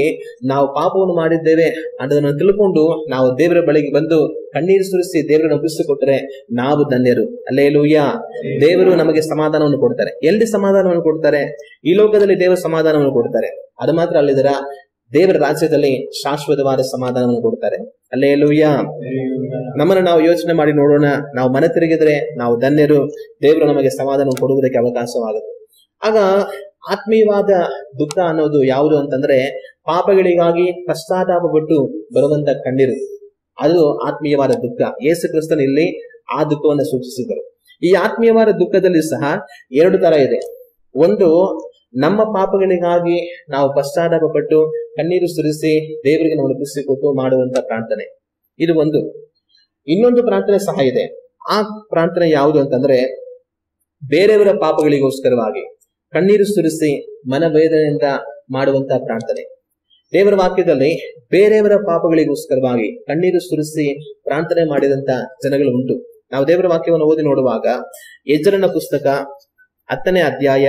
ನಾವು ಪಾಪವನ್ನು ಮಾಡಿದ್ದೇವೆ ಅನ್ನೋದನ್ನು ತಿಳ್ಕೊಂಡು ನಾವು ದೇವರ ಬಳಿಗೆ ಬಂದು ಕಣ್ಣೀರು ಸುರಿಸಿ ದೇವರನ್ನು ಒಪ್ಪಿಸಿಕೊಟ್ಟರೆ ನಾವು ಧನ್ಯರು. ಹಲ್ಲೆಲೂಯ. ದೇವರು ನಮಗೆ ಸಮಾಧಾನವನ್ನು ಕೊಡ್ತಾರೆ. ಎಲ್ಲಿ ಸಮಾಧಾನವನ್ನು ಕೊಡ್ತಾರೆ? ಈ ಲೋಕದಲ್ಲಿ ದೇವರ ಸಮಾಧಾನವನ್ನು ಕೊಡ್ತಾರೆ. ಅದು ಮಾತ್ರ ಅಲ್ಲಿದರ ದೇವರ ರಾಜ್ಯದಲ್ಲಿ ಶಾಶ್ವತವಾದ ಸಮಾಧಾನವನ್ನು ಕೊಡ್ತಾರೆ. ಹಲ್ಲೆಲೂಯ. ನಮ್ಮನ್ನು ನಾವು ಯೋಚನೆ ಮಾಡಿ ನೋಡೋಣ. ನಾವು ಮನೆ ತಿರುಗಿದ್ರೆ ನಾವು ಧನ್ಯರು, ದೇವರು ನಮಗೆ ಸಮಾಧಾನ ಕೊಡುವುದಕ್ಕೆ ಅವಕಾಶವಾಗುತ್ತೆ. ಆಗ ಆತ್ಮೀಯವಾದ ದುಃಖ ಅನ್ನೋದು ಯಾವುದು ಅಂತಂದ್ರೆ, ಪಾಪಗಳಿಗಾಗಿ ಪಶ್ಚಾತ್ತಾಪಪಟ್ಟು ಬರುವಂತ ಕಣ್ಣೀರು, ಅದು ಆತ್ಮೀಯವಾದ ದುಃಖ. ಯೇಸು ಕ್ರಿಸ್ತನು ಇಲ್ಲಿ ಆ ದುಃಖವನ್ನು ಸೂಚಿಸಿದರು. ಈ ಆತ್ಮೀಯವಾದ ದುಃಖದಲ್ಲಿ ಸಹ 2 ತರ ಇದೆ. ಒಂದು, ನಮ್ಮ ಪಾಪಗಳಿಗಾಗಿ ನಾವು ಪಶ್ಚಾತ್ತಾಪಪಟ್ಟು ಕಣ್ಣೀರು ಸುರಿಸಿ ದೇವರಿಗೆ ನಾವು ಒಪ್ಪಿಸಿಕೊಟ್ಟು ಮಾಡುವಂತ ಪ್ರಾರ್ಥನೆ, ಇದು ಒಂದು. ಇನ್ನೊಂದು ಪ್ರಾರ್ಥನೆ ಸಹ ಇದೆ. ಆ ಪ್ರಾರ್ಥನೆ ಯಾವುದು ಅಂತಂದ್ರೆ, ಬೇರೆಯವರ ಪಾಪಗಳಿಗೋಸ್ಕರವಾಗಿ ಕಣ್ಣೀರು ಸುರಿಸಿ ಮನವೇದನೆಯಿಂದ ಮಾಡುವಂತ ಪ್ರಾರ್ಥನೆ. ದೇವರ ವಾಕ್ಯದಲ್ಲಿ ಬೇರೆಯವರ ಪಾಪಗಳಿಗೋಸ್ಕರವಾಗಿ ಕಣ್ಣೀರು ಸುರಿಸಿ ಪ್ರಾರ್ಥನೆ ಮಾಡಿದಂತ ಜನಗಳು ಉಂಟು. ನಾವು ದೇವರ ವಾಕ್ಯವನ್ನು ಓದಿ ನೋಡುವಾಗ ಎಜ್ರನ ಪುಸ್ತಕ 10ನೇ ಅಧ್ಯಾಯ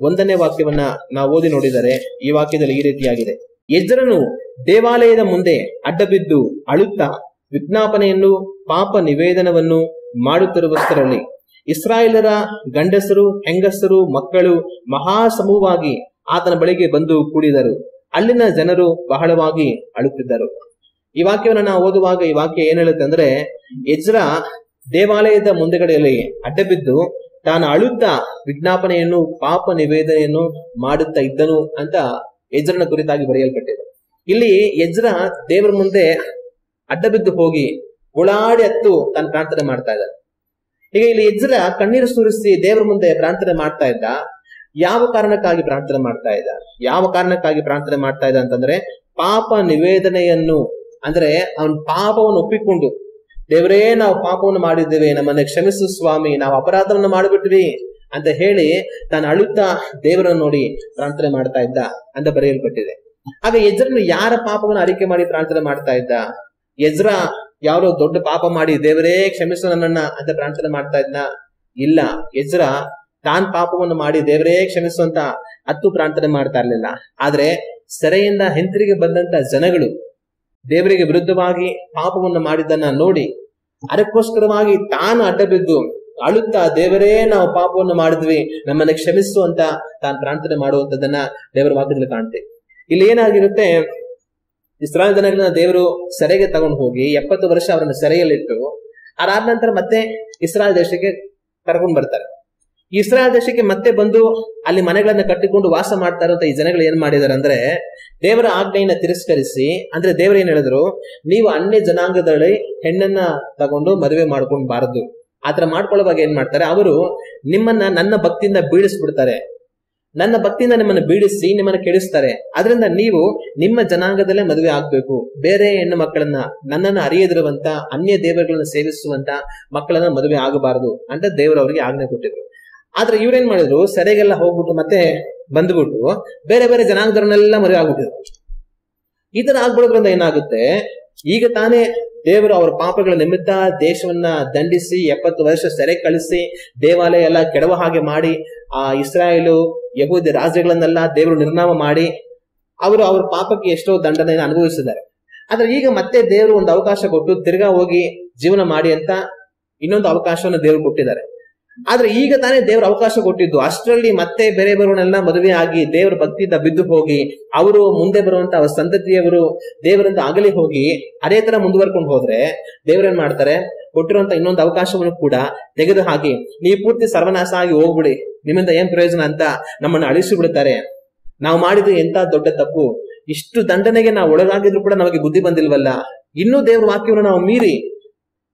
1ನೇ ವಾಕ್ಯವನ್ನ ನಾವು ಓದಿ ನೋಡಿದರೆ ಈ ವಾಕ್ಯದಲ್ಲಿ ಈ ರೀತಿಯಾಗಿದೆ. ಎಜ್ರನು ದೇವಾಲಯದ ಮುಂದೆ ಅಡ್ಡಬಿದ್ದು ಅಳುತ್ತಾ ವಿಜ್ಞಾಪನೆಯನ್ನು ಪಾಪ ನಿವೇದನವನ್ನು ಮಾಡುತ್ತಿರುವಷ್ಟರಲ್ಲಿ ಇಸ್ರಾಯೇಲರ ಗಂಡಸರು, ಹೆಂಗಸರು, ಮಕ್ಕಳು ಮಹಾಸಮೂಹವಾಗಿ ಆತನ ಬಳಿಗೆ ಬಂದು ಕೂಡಿದರು. ಅಲ್ಲಿನ ಜನರು ಬಹಳವಾಗಿ ಅಳುತ್ತಿದ್ದರು. ಈ ವಾಕ್ಯವನ್ನು ನಾವು ಓದುವಾಗ ಈ ವಾಕ್ಯ ಏನ್ ಹೇಳುತ್ತೆ ಅಂದ್ರೆ, ಎಜ್ರ ದೇವಾಲಯದ ಮುಂದೆಗಡೆಯಲ್ಲಿ ಅಡ್ಡಬಿದ್ದು ತಾನು ಅಳುತ್ತಾ ವಿಜ್ಞಾಪನೆಯನ್ನು ಪಾಪ ನಿವೇದನೆಯನ್ನು ಮಾಡುತ್ತಾ ಇದ್ದನು ಅಂತ ಎಜ್ರನ ಕುರಿತಾಗಿ ಬರೆಯಲ್ಪಟ್ಟಿದೆ. ಇಲ್ಲಿ ಎಜ್ರ ದೇವರ ಮುಂದೆ ಅಡ್ಡಬಿದ್ದು ಹೋಗಿ ಗುಳಾಡಿ ಹತ್ತು ತಾನು ಪ್ರಾರ್ಥನೆ ಮಾಡ್ತಾ ಇದ್ದಾನೆ. ಈಗ ಇಲ್ಲಿ ಎಜ್ರ ಕಣ್ಣೀರು ಸುರಿಸಿ ದೇವರ ಮುಂದೆ ಪ್ರಾರ್ಥನೆ ಮಾಡ್ತಾ ಇದ್ದ. ಯಾವ ಕಾರಣಕ್ಕಾಗಿ ಪ್ರಾರ್ಥನೆ ಮಾಡ್ತಾ ಇದ್ದ? ಯಾವ ಕಾರಣಕ್ಕಾಗಿ ಪ್ರಾರ್ಥನೆ ಮಾಡ್ತಾ ಇದ್ದ ಅಂತಂದ್ರೆ, ಪಾಪ ನಿವೇದನೆಯನ್ನು, ಅಂದ್ರೆ ಅವನ ಪಾಪವನ್ನು ಒಪ್ಪಿಕೊಂಡು, ದೇವರೇ ನಾವು ಪಾಪವನ್ನು ಮಾಡಿದ್ದೇವೆ, ನಮ್ಮನ್ನ ಕ್ಷಮಿಸು ಸ್ವಾಮಿ, ನಾವು ಅಪರಾಧವನ್ನು ಮಾಡಿಬಿಟ್ವಿ ಅಂತ ಹೇಳಿ ತಾನು ಅಳುತ್ತಾ ದೇವರನ್ನು ನೋಡಿ ಪ್ರಾರ್ಥನೆ ಮಾಡ್ತಾ ಇದ್ದ ಅಂತ ಬರೆಯಲ್ಪಟ್ಟಿದೆ. ಆಗ ಎಜ್ರನು ಯಾರ ಪಾಪವನ್ನು ಅರಿಕೆ ಮಾಡಿ ಪ್ರಾರ್ಥನೆ ಮಾಡ್ತಾ ಇದ್ದ? ಎಜ್ರ ಯಾರೋ ದೊಡ್ಡ ಪಾಪ ಮಾಡಿ ದೇವರೇ ಕ್ಷಮಿಸು ನನ್ನನ್ನ ಅಂತ ಪ್ರಾರ್ಥನೆ ಮಾಡ್ತಾ ಇದ್ನ? ಇಲ್ಲ. ಎಜ್ರ ತಾನ್ ಪಾಪವನ್ನು ಮಾಡಿ ದೇವರೇ ಕ್ಷಮಿಸು ಅಂತ ಪ್ರಾರ್ಥನೆ ಮಾಡ್ತಾ ಇರ್ಲಿಲ್ಲ. ಆದ್ರೆ ಸೆರೆಯಿಂದ ಹಿಂತಿರುಗಿ ಬಂದಂತ ಜನಗಳು ದೇವರಿಗೆ ವಿರುದ್ಧವಾಗಿ ಪಾಪವನ್ನು ಮಾಡಿದ್ದನ್ನ ನೋಡಿ ಅದಕ್ಕೋಸ್ಕರವಾಗಿ ತಾನು ಅಡ್ಡಬಿದ್ದು ಅಳುತ್ತಾ ದೇವರೇ ನಾವು ಪಾಪವನ್ನು ಮಾಡಿದ್ವಿ, ನಮ್ಮನ್ನ ಕ್ಷಮಿಸು ಅಂತ ತಾನು ಪ್ರಾರ್ಥನೆ ಮಾಡುವಂತದನ್ನ ದೇವರ ವಾಕ್ಯದಲ್ಲಿ ಕಾಣ್ತೇವೆ. ಇಲ್ಲಿ ಏನಾಗಿರುತ್ತೆ, ಇಸ್ರಾಯೇಲ್ ಜನರನ್ನ ದೇವರು ಸೆರೆಗೆ ತಗೊಂಡು ಹೋಗಿ 70 ವರ್ಷ ಅವರನ್ನ ಸೆರೆಯಲ್ಲಿಟ್ಟು ಅದಾದ ನಂತರ ಮತ್ತೆ ಇಸ್ರಾಯೇಲ್ ದೇಶಕ್ಕೆ ಕರ್ಕೊಂಡು ಬರ್ತಾರೆ. ಇಸ್ರಾಯೇಲ್ ದೇಶಕ್ಕೆ ಮತ್ತೆ ಬಂದು ಅಲ್ಲಿ ಮನೆಗಳನ್ನ ಕಟ್ಟಿಕೊಂಡು ವಾಸ ಮಾಡ್ತಾ ಇರುವಂತ ಈ ಜನಗಳು ಏನ್ ಮಾಡಿದಾರೆ ಅಂದ್ರೆ, ದೇವರ ಆಜ್ಞೆಯನ್ನ ತಿರಸ್ಕರಿಸಿ, ಅಂದ್ರೆ ದೇವರು ಏನ್ ಹೇಳಿದ್ರು, ನೀವು ಅನ್ಯ ಜನಾಂಗದಲ್ಲಿ ಹೆಣ್ಣನ್ನ ತಗೊಂಡು ಮದುವೆ ಮಾಡ್ಕೊಂಡು ಬಾರದು. ಆತರ ಮಾಡ್ಕೊಳ್ಳುವಾಗ ಏನ್ ಮಾಡ್ತಾರೆ, ಅವರು ನಿಮ್ಮನ್ನ ನನ್ನ ಭಕ್ತಿಯಿಂದ ಬೀಳಿಸ್ಬಿಡ್ತಾರೆ, ನನ್ನ ಭಕ್ತಿಯಿಂದ ನಿಮ್ಮನ್ನ ಬೀಳಿಸಿ ನಿಮ್ಮನ್ನ ಕೆಡಿಸ್ತಾರೆ. ಅದರಿಂದ ನೀವು ನಿಮ್ಮ ಜನಾಂಗದಲ್ಲೇ ಮದುವೆ ಆಗ್ಬೇಕು, ಬೇರೆ ಹೆಣ್ಣು ಮಕ್ಕಳನ್ನ, ನನ್ನನ್ನು ಅರಿಯದಿರುವಂತ ಅನ್ಯ ದೇವರುಗಳನ್ನ ಸೇವಿಸುವಂತ ಮಕ್ಕಳನ್ನ ಮದುವೆ ಆಗಬಾರದು ಅಂತ ದೇವರು ಅವರಿಗೆ ಆಜ್ಞೆ ಕೊಟ್ಟಿದ್ರು. ಆದ್ರೆ ಇವ್ರೇನ್ ಮಾಡಿದ್ರು, ಸೆರೆಗೆಲ್ಲ ಹೋಗ್ಬಿಟ್ಟು ಮತ್ತೆ ಬಂದ್ಬಿಟ್ಟು ಬೇರೆ ಬೇರೆ ಜನಾಂಗದವ್ರನ್ನೆಲ್ಲ ಮದುವೆ ಆಗ್ಬಿಟ್ಟಿದ್ರು. ಈ ತರ ಆಗ್ಬಿಡೋದ್ರಿಂದ ಏನಾಗುತ್ತೆ, ಈಗ ತಾನೇ ದೇವರು ಅವರ ಪಾಪಗಳ ನಿಮಿತ್ತ ದೇಶವನ್ನ ದಂಡಿಸಿ 70 ವರ್ಷ ಸೆರೆ ಕಳಿಸಿ ದೇವಾಲಯ ಎಲ್ಲ ಕೆಡವ ಹಾಗೆ ಮಾಡಿ ಆ ಇಸ್ರಾಯೇಲು ಯಹೂದ ರಾಜ್ಯಗಳನ್ನೆಲ್ಲ ದೇವರು ನಿರ್ನಾಮ ಮಾಡಿ ಅವರು ಅವ್ರ ಪಾಪಕ್ಕೆ ಎಷ್ಟೋ ದಂಡನೆಯನ್ನು ಅನುಭವಿಸಿದ್ದಾರೆ. ಆದ್ರೆ ಈಗ ಮತ್ತೆ ದೇವರು ಒಂದು ಅವಕಾಶ ಕೊಟ್ಟು ತಿರ್ಗಾ ಹೋಗಿ ಜೀವನ ಮಾಡಿ ಅಂತ ಇನ್ನೊಂದು ಅವಕಾಶವನ್ನು ದೇವರು ಕೊಟ್ಟಿದ್ದಾರೆ. ಆದ್ರೆ ಈಗ ತಾನೇ ದೇವ್ರ ಅವಕಾಶ ಕೊಟ್ಟಿದ್ದು, ಅಷ್ಟರಲ್ಲಿ ಮತ್ತೆ ಬೇರೆ ಬರುವನೆಲ್ಲ ಮದುವೆ ಆಗಿ ದೇವರ ಭಕ್ತಿಯಿಂದ ಬಿದ್ದು ಹೋಗಿ ಅವರು ಮುಂದೆ ಬರುವಂತ ಅವರ ಸಂತತಿಯವರು ದೇವರಿಂದ ಅಗಲಿ ಹೋಗಿ ಅದೇ ತರ ಮುಂದುವರ್ಕೊಂಡು ಹೋದ್ರೆ ದೇವ್ರೇನ್ ಮಾಡ್ತಾರೆ, ಕೊಟ್ಟಿರುವಂತ ಇನ್ನೊಂದು ಅವಕಾಶವನ್ನು ಕೂಡ ತೆಗೆದು ಹಾಕಿ ನೀವು ಪೂರ್ತಿ ಸರ್ವನಾಶ ಆಗಿ ಹೋಗ್ಬಿಡಿ, ನಿಮ್ಮಿಂದ ಏನ್ ಪ್ರಯೋಜನ ಅಂತ ನಮ್ಮನ್ನು ಅಳಿಸಿ ಬಿಡುತ್ತಾರೆ. ನಾವು ಮಾಡಿದ್ದು ಎಂತ ದೊಡ್ಡ ತಪ್ಪು, ಇಷ್ಟು ದಂಡನೆಗೆ ನಾವು ಒಳಗಾಗಿದ್ರು ಕೂಡ ನಮಗೆ ಬುದ್ಧಿ ಬಂದಿಲ್ವಲ್ಲ, ಇನ್ನೂ ದೇವ್ರ ವಾಕ್ಯವನ್ನು ನಾವು ಮೀರಿ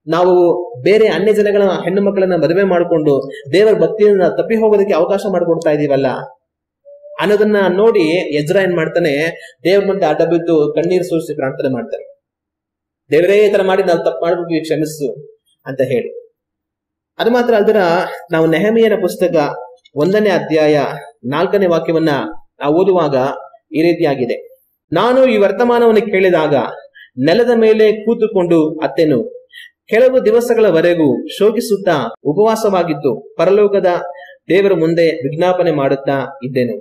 ನಾವು ಬೇರೆ ಅನ್ಯ ಜನಗಳ ಹೆಣ್ಣು ಮಕ್ಕಳನ್ನ ಮದುವೆ ಮಾಡಿಕೊಂಡು ದೇವರ ಭಕ್ತಿಯನ್ನ ತಪ್ಪಿ ಹೋಗೋದಕ್ಕೆ ಅವಕಾಶ ಮಾಡಿಕೊಡ್ತಾ ಇದೀವಲ್ಲ ಅನ್ನೋದನ್ನ ನೋಡಿ ಎಜ್ರಾ ಏನ್ ಮಾಡ್ತಾನೆ, ದೇವ್ರ ಮುಂದೆ ಅಡ್ಡ ಬಿದ್ದು ಕಣ್ಣೀರು ಸುರಿಸಿ ಪ್ರಾರ್ಥನೆ ಮಾಡ್ತಾರೆ. ದೇವರೇ ಈ ತರ ಮಾಡಿ ನಾವು ತಪ್ಪು ಮಾಡ್ಬಿಟ್ವಿ, ಕ್ಷಮಿಸು ಅಂತ ಹೇಳಿ. ಅದು ಮಾತ್ರ ಅಲ್ದಿರ ನಾವು ನೆಹೆಮೀಯನ ಪುಸ್ತಕ 1ನೇ ಅಧ್ಯಾಯ 4ನೇ ವಾಕ್ಯವನ್ನ ನಾವು ಓದುವಾಗ ಈ ರೀತಿಯಾಗಿದೆ. ನಾನು ಈ ವರ್ತಮಾನವನ್ನು ಕೇಳಿದಾಗ ನೆಲದ ಮೇಲೆ ಕೂತುಕೊಂಡು ಅತ್ತೆನು, ಕೆಲವು ದಿವಸಗಳವರೆಗೂ ಶೋಕಿಸುತ್ತಾ ಉಪವಾಸವಾಗಿದ್ದು ಪರಲೋಕದ ದೇವರ ಮುಂದೆ ವಿಜ್ಞಾಪನೆ ಮಾಡುತ್ತಾ ಇದ್ದೇನೆ.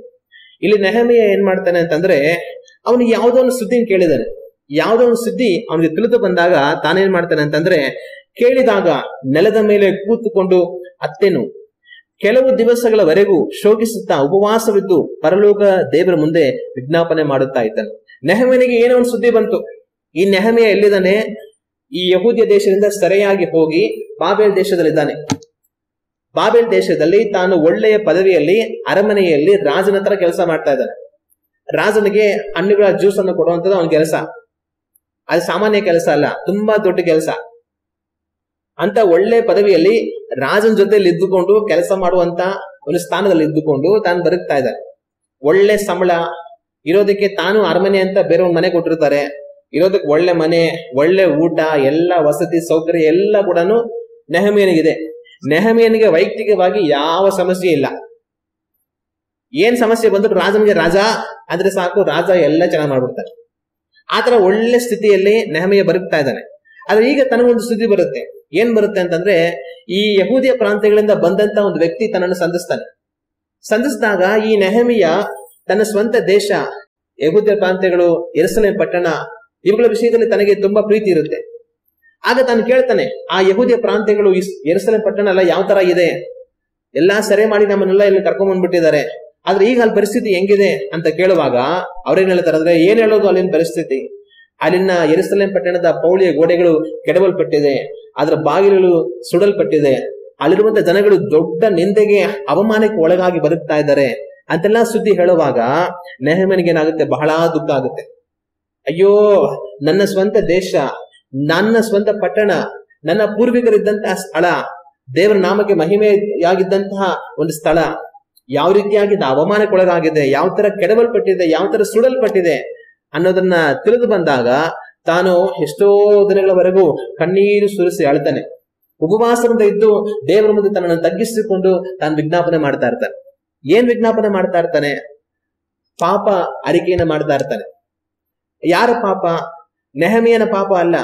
ಇಲ್ಲಿ ನೆಹೆಮೀಯ ಏನ್ ಮಾಡ್ತಾನೆ ಅಂತಂದ್ರೆ, ಅವನಿಗೆ ಯಾವುದೋ ಒಂದು ಸುದ್ದಿ ಕೇಳಿದಾನೆ. ಯಾವುದೋ ಒಂದು ಸುದ್ದಿ ಅವನಿಗೆ ತಿಳಿದು ಬಂದಾಗ ತಾನೇನ್ ಮಾಡ್ತಾನೆ ಅಂತಂದ್ರೆ, ಕೇಳಿದಾಗ ನೆಲದ ಮೇಲೆ ಕೂತುಕೊಂಡು ಅತ್ತೆನು, ಕೆಲವು ದಿವಸಗಳವರೆಗೂ ಶೋಕಿಸುತ್ತಾ ಉಪವಾಸವಿದ್ದು ಪರಲೋಕ ದೇವರ ಮುಂದೆ ವಿಜ್ಞಾಪನೆ ಮಾಡುತ್ತಾ ಇದ್ದಾನೆ. ನೆಹೆಮೀಯನಿಗೆ ಏನೋ ಒಂದು ಸುದ್ದಿ ಬಂತು. ಈ ನೆಹೆಮೀಯ ಎಲ್ಲಿದ್ದಾನೆ? ಈ ಯಹೂದ್ಯ ದೇಶದಿಂದ ಸೆರೆಯಾಗಿ ಹೋಗಿ ಬಾಬೆಲ್ ದೇಶದಲ್ಲಿದ್ದಾನೆ. ಬಾಬೆಲ್ ದೇಶದಲ್ಲಿ ತಾನು ಒಳ್ಳೆಯ ಪದವಿಯಲ್ಲಿ ಅರಮನೆಯಲ್ಲಿ ರಾಜನ ಹತ್ರ ಕೆಲಸ ಮಾಡ್ತಾ ಇದ್ದಾನೆ. ರಾಜನಿಗೆ ಹಣ್ಣುಗಳ ಜ್ಯೂಸ್ ಅನ್ನು ಕೊಡುವಂಥದ್ದು ಅವನ ಕೆಲಸ. ಅದು ಸಾಮಾನ್ಯ ಕೆಲಸ ಅಲ್ಲ, ತುಂಬಾ ದೊಡ್ಡ ಕೆಲಸ. ಅಂತ ಒಳ್ಳೆ ಪದವಿಯಲ್ಲಿ ರಾಜನ ಜೊತೆಲಿ ಇದ್ದುಕೊಂಡು ಕೆಲಸ ಮಾಡುವಂತ ಒಂದು ಸ್ಥಾನದಲ್ಲಿ ಇದ್ದುಕೊಂಡು ತಾನು ಬದುಕ್ತಾ ಇದ್ದಾನೆ. ಒಳ್ಳೆ ಸಂಬಳ ಇರೋದಕ್ಕೆ, ತಾನು ಅರಮನೆ ಅಂತ ಬೇರೆ ಒಂದು ಮನೆ ಕೊಟ್ಟಿರ್ತಾರೆ, ಇರೋದಕ್ಕೆ ಒಳ್ಳೆ ಮನೆ, ಒಳ್ಳೆ ಊಟ, ಎಲ್ಲ ವಸತಿ ಸೌಕರ್ಯ ಎಲ್ಲ ಕೂಡ ನೆಹೆಮೀಯನಿಗಿದೆ. ನೆಹೆಮೀಯನಿಗೆ ವೈಯಕ್ತಿಕವಾಗಿ ಯಾವ ಸಮಸ್ಯೆ ಇಲ್ಲ. ಏನ್ ಸಮಸ್ಯೆ ಬಂದ್ರು ರಾಜನಿಗೆ ರಾಜ ಆದ್ರೆ ಸಾಕು, ರಾಜ ಎಲ್ಲ ಚೆನ್ನಾಗಿ ಮಾಡ್ಬಿಡ್ತಾರೆ. ಆತರ ಒಳ್ಳೆ ಸ್ಥಿತಿಯಲ್ಲಿ ನೆಹೆಮೀಯ ಬದುಕ್ತಾ ಇದ್ದಾನೆ. ಆದ್ರೆ ಈಗ ತನಗೊಂದು ಸುದ್ದಿ ಬರುತ್ತೆ. ಏನ್ ಬರುತ್ತೆ ಅಂತಂದ್ರೆ, ಈ ಯಹೂದಿಯ ಪ್ರಾಂತ್ಯಗಳಿಂದ ಬಂದಂತ ಒಂದು ವ್ಯಕ್ತಿ ತನ್ನನ್ನು ಸಂಧಿಸ್ತಾನೆ. ಸಂಧಿಸಿದಾಗ ಈ ನೆಹೆಮೀಯ ತನ್ನ ಸ್ವಂತ ದೇಶ ಯಹೂದ್ಯ ಪ್ರಾಂತ್ಯಗಳು, ಯೆರೂಸಲೇಮ್ ಪಟ್ಟಣ, ಇವುಗಳ ವಿಷಯದಲ್ಲಿ ತನಗೆ ತುಂಬಾ ಪ್ರೀತಿ ಇರುತ್ತೆ. ಆಗ ತಾನು ಕೇಳ್ತಾನೆ, ಆ ಯಹೂದ್ಯ ಪ್ರಾಂತ್ಯಗಳು ಯೆರೂಸಲೇಮ್ ಪಟ್ಟಣ ಎಲ್ಲ ಯಾವ ತರ ಇದೆ, ಎಲ್ಲಾ ಸೆರೆ ಮಾಡಿ ನಮ್ಮನ್ನೆಲ್ಲ ಇಲ್ಲಿ ಕರ್ಕೊಂಡ್ ಬಂದ್ಬಿಟ್ಟಿದ್ದಾರೆ, ಆದ್ರೆ ಈಗ ಅಲ್ಲಿ ಪರಿಸ್ಥಿತಿ ಹೆಂಗಿದೆ ಅಂತ ಕೇಳುವಾಗ ಅವ್ರೇನ್ ಹೇಳ್ತಾರೆ ಅಂದ್ರೆ, ಏನ್ ಹೇಳೋದು ಅಲ್ಲಿನ ಪರಿಸ್ಥಿತಿ, ಅಲ್ಲಿನ ಯೆರೂಸಲೇಮ್ ಪಟ್ಟಣದ ಪೌಳಿಯ ಗೋಡೆಗಳು ಕೆಡವಲ್ಪಟ್ಟಿದೆ, ಅದರ ಬಾಗಿಲುಗಳು ಸುಡಲ್ಪಟ್ಟಿದೆ, ಅಲ್ಲಿರುವಂತ ಜನಗಳು ದೊಡ್ಡ ನಿಂದೆಗೆ ಅವಮಾನಕ್ಕೆ ಒಳಗಾಗಿ ಬದುಕ್ತಾ ಇದ್ದಾರೆ ಅಂತೆಲ್ಲ ಸುದ್ದಿ ಹೇಳುವಾಗ ನೆಹೆಮೀಯನಿಗೆ ಏನಾಗುತ್ತೆ, ಬಹಳ ದುಃಖ ಆಗುತ್ತೆ. ಅಯ್ಯೋ, ನನ್ನ ಸ್ವಂತ ದೇಶ, ನನ್ನ ಸ್ವಂತ ಪಟ್ಟಣ, ನನ್ನ ಪೂರ್ವಿಕರಿದ್ದಂತಹ ಸ್ಥಳ, ದೇವರ ನಾಮಕ್ಕೆ ಮಹಿಮೆಯಾಗಿದ್ದಂತಹ ಒಂದು ಸ್ಥಳ ಯಾವ ರೀತಿಯಾಗಿ ಅವಮಾನಕ್ಕೊಳಗಾಗಿದೆ, ಯಾವ ತರ ಕೆಡವಲ್ಪಟ್ಟಿದೆ, ಯಾವ ತರ ಸುಡಲ್ಪಟ್ಟಿದೆ ಅನ್ನೋದನ್ನ ತಿಳಿದು ಬಂದಾಗ ತಾನು ಎಷ್ಟೋ ದಿನಗಳವರೆಗೂ ಕಣ್ಣೀರು ಸುರಿಸಿ ಅಳ್ತಾನೆ. ಉಪವಾಸದಿಂದ ಇದ್ದು ದೇವರ ಮುಂದೆ ತನ್ನನ್ನು ತಗ್ಗಿಸಿಕೊಂಡು ತಾನು ವಿಜ್ಞಾಪನೆ ಮಾಡ್ತಾ ಇರ್ತಾನೆ. ಏನ್ ವಿಜ್ಞಾಪನೆ ಮಾಡ್ತಾ ಇರ್ತಾನೆ? ಪಾಪ ಅರಿಕೆಯನ್ನು ಮಾಡ್ತಾ ಇರ್ತಾನೆ. ಯಾರ ಪಾಪ? ನೆಹೆಮೀಯನ ಪಾಪ ಅಲ್ಲ,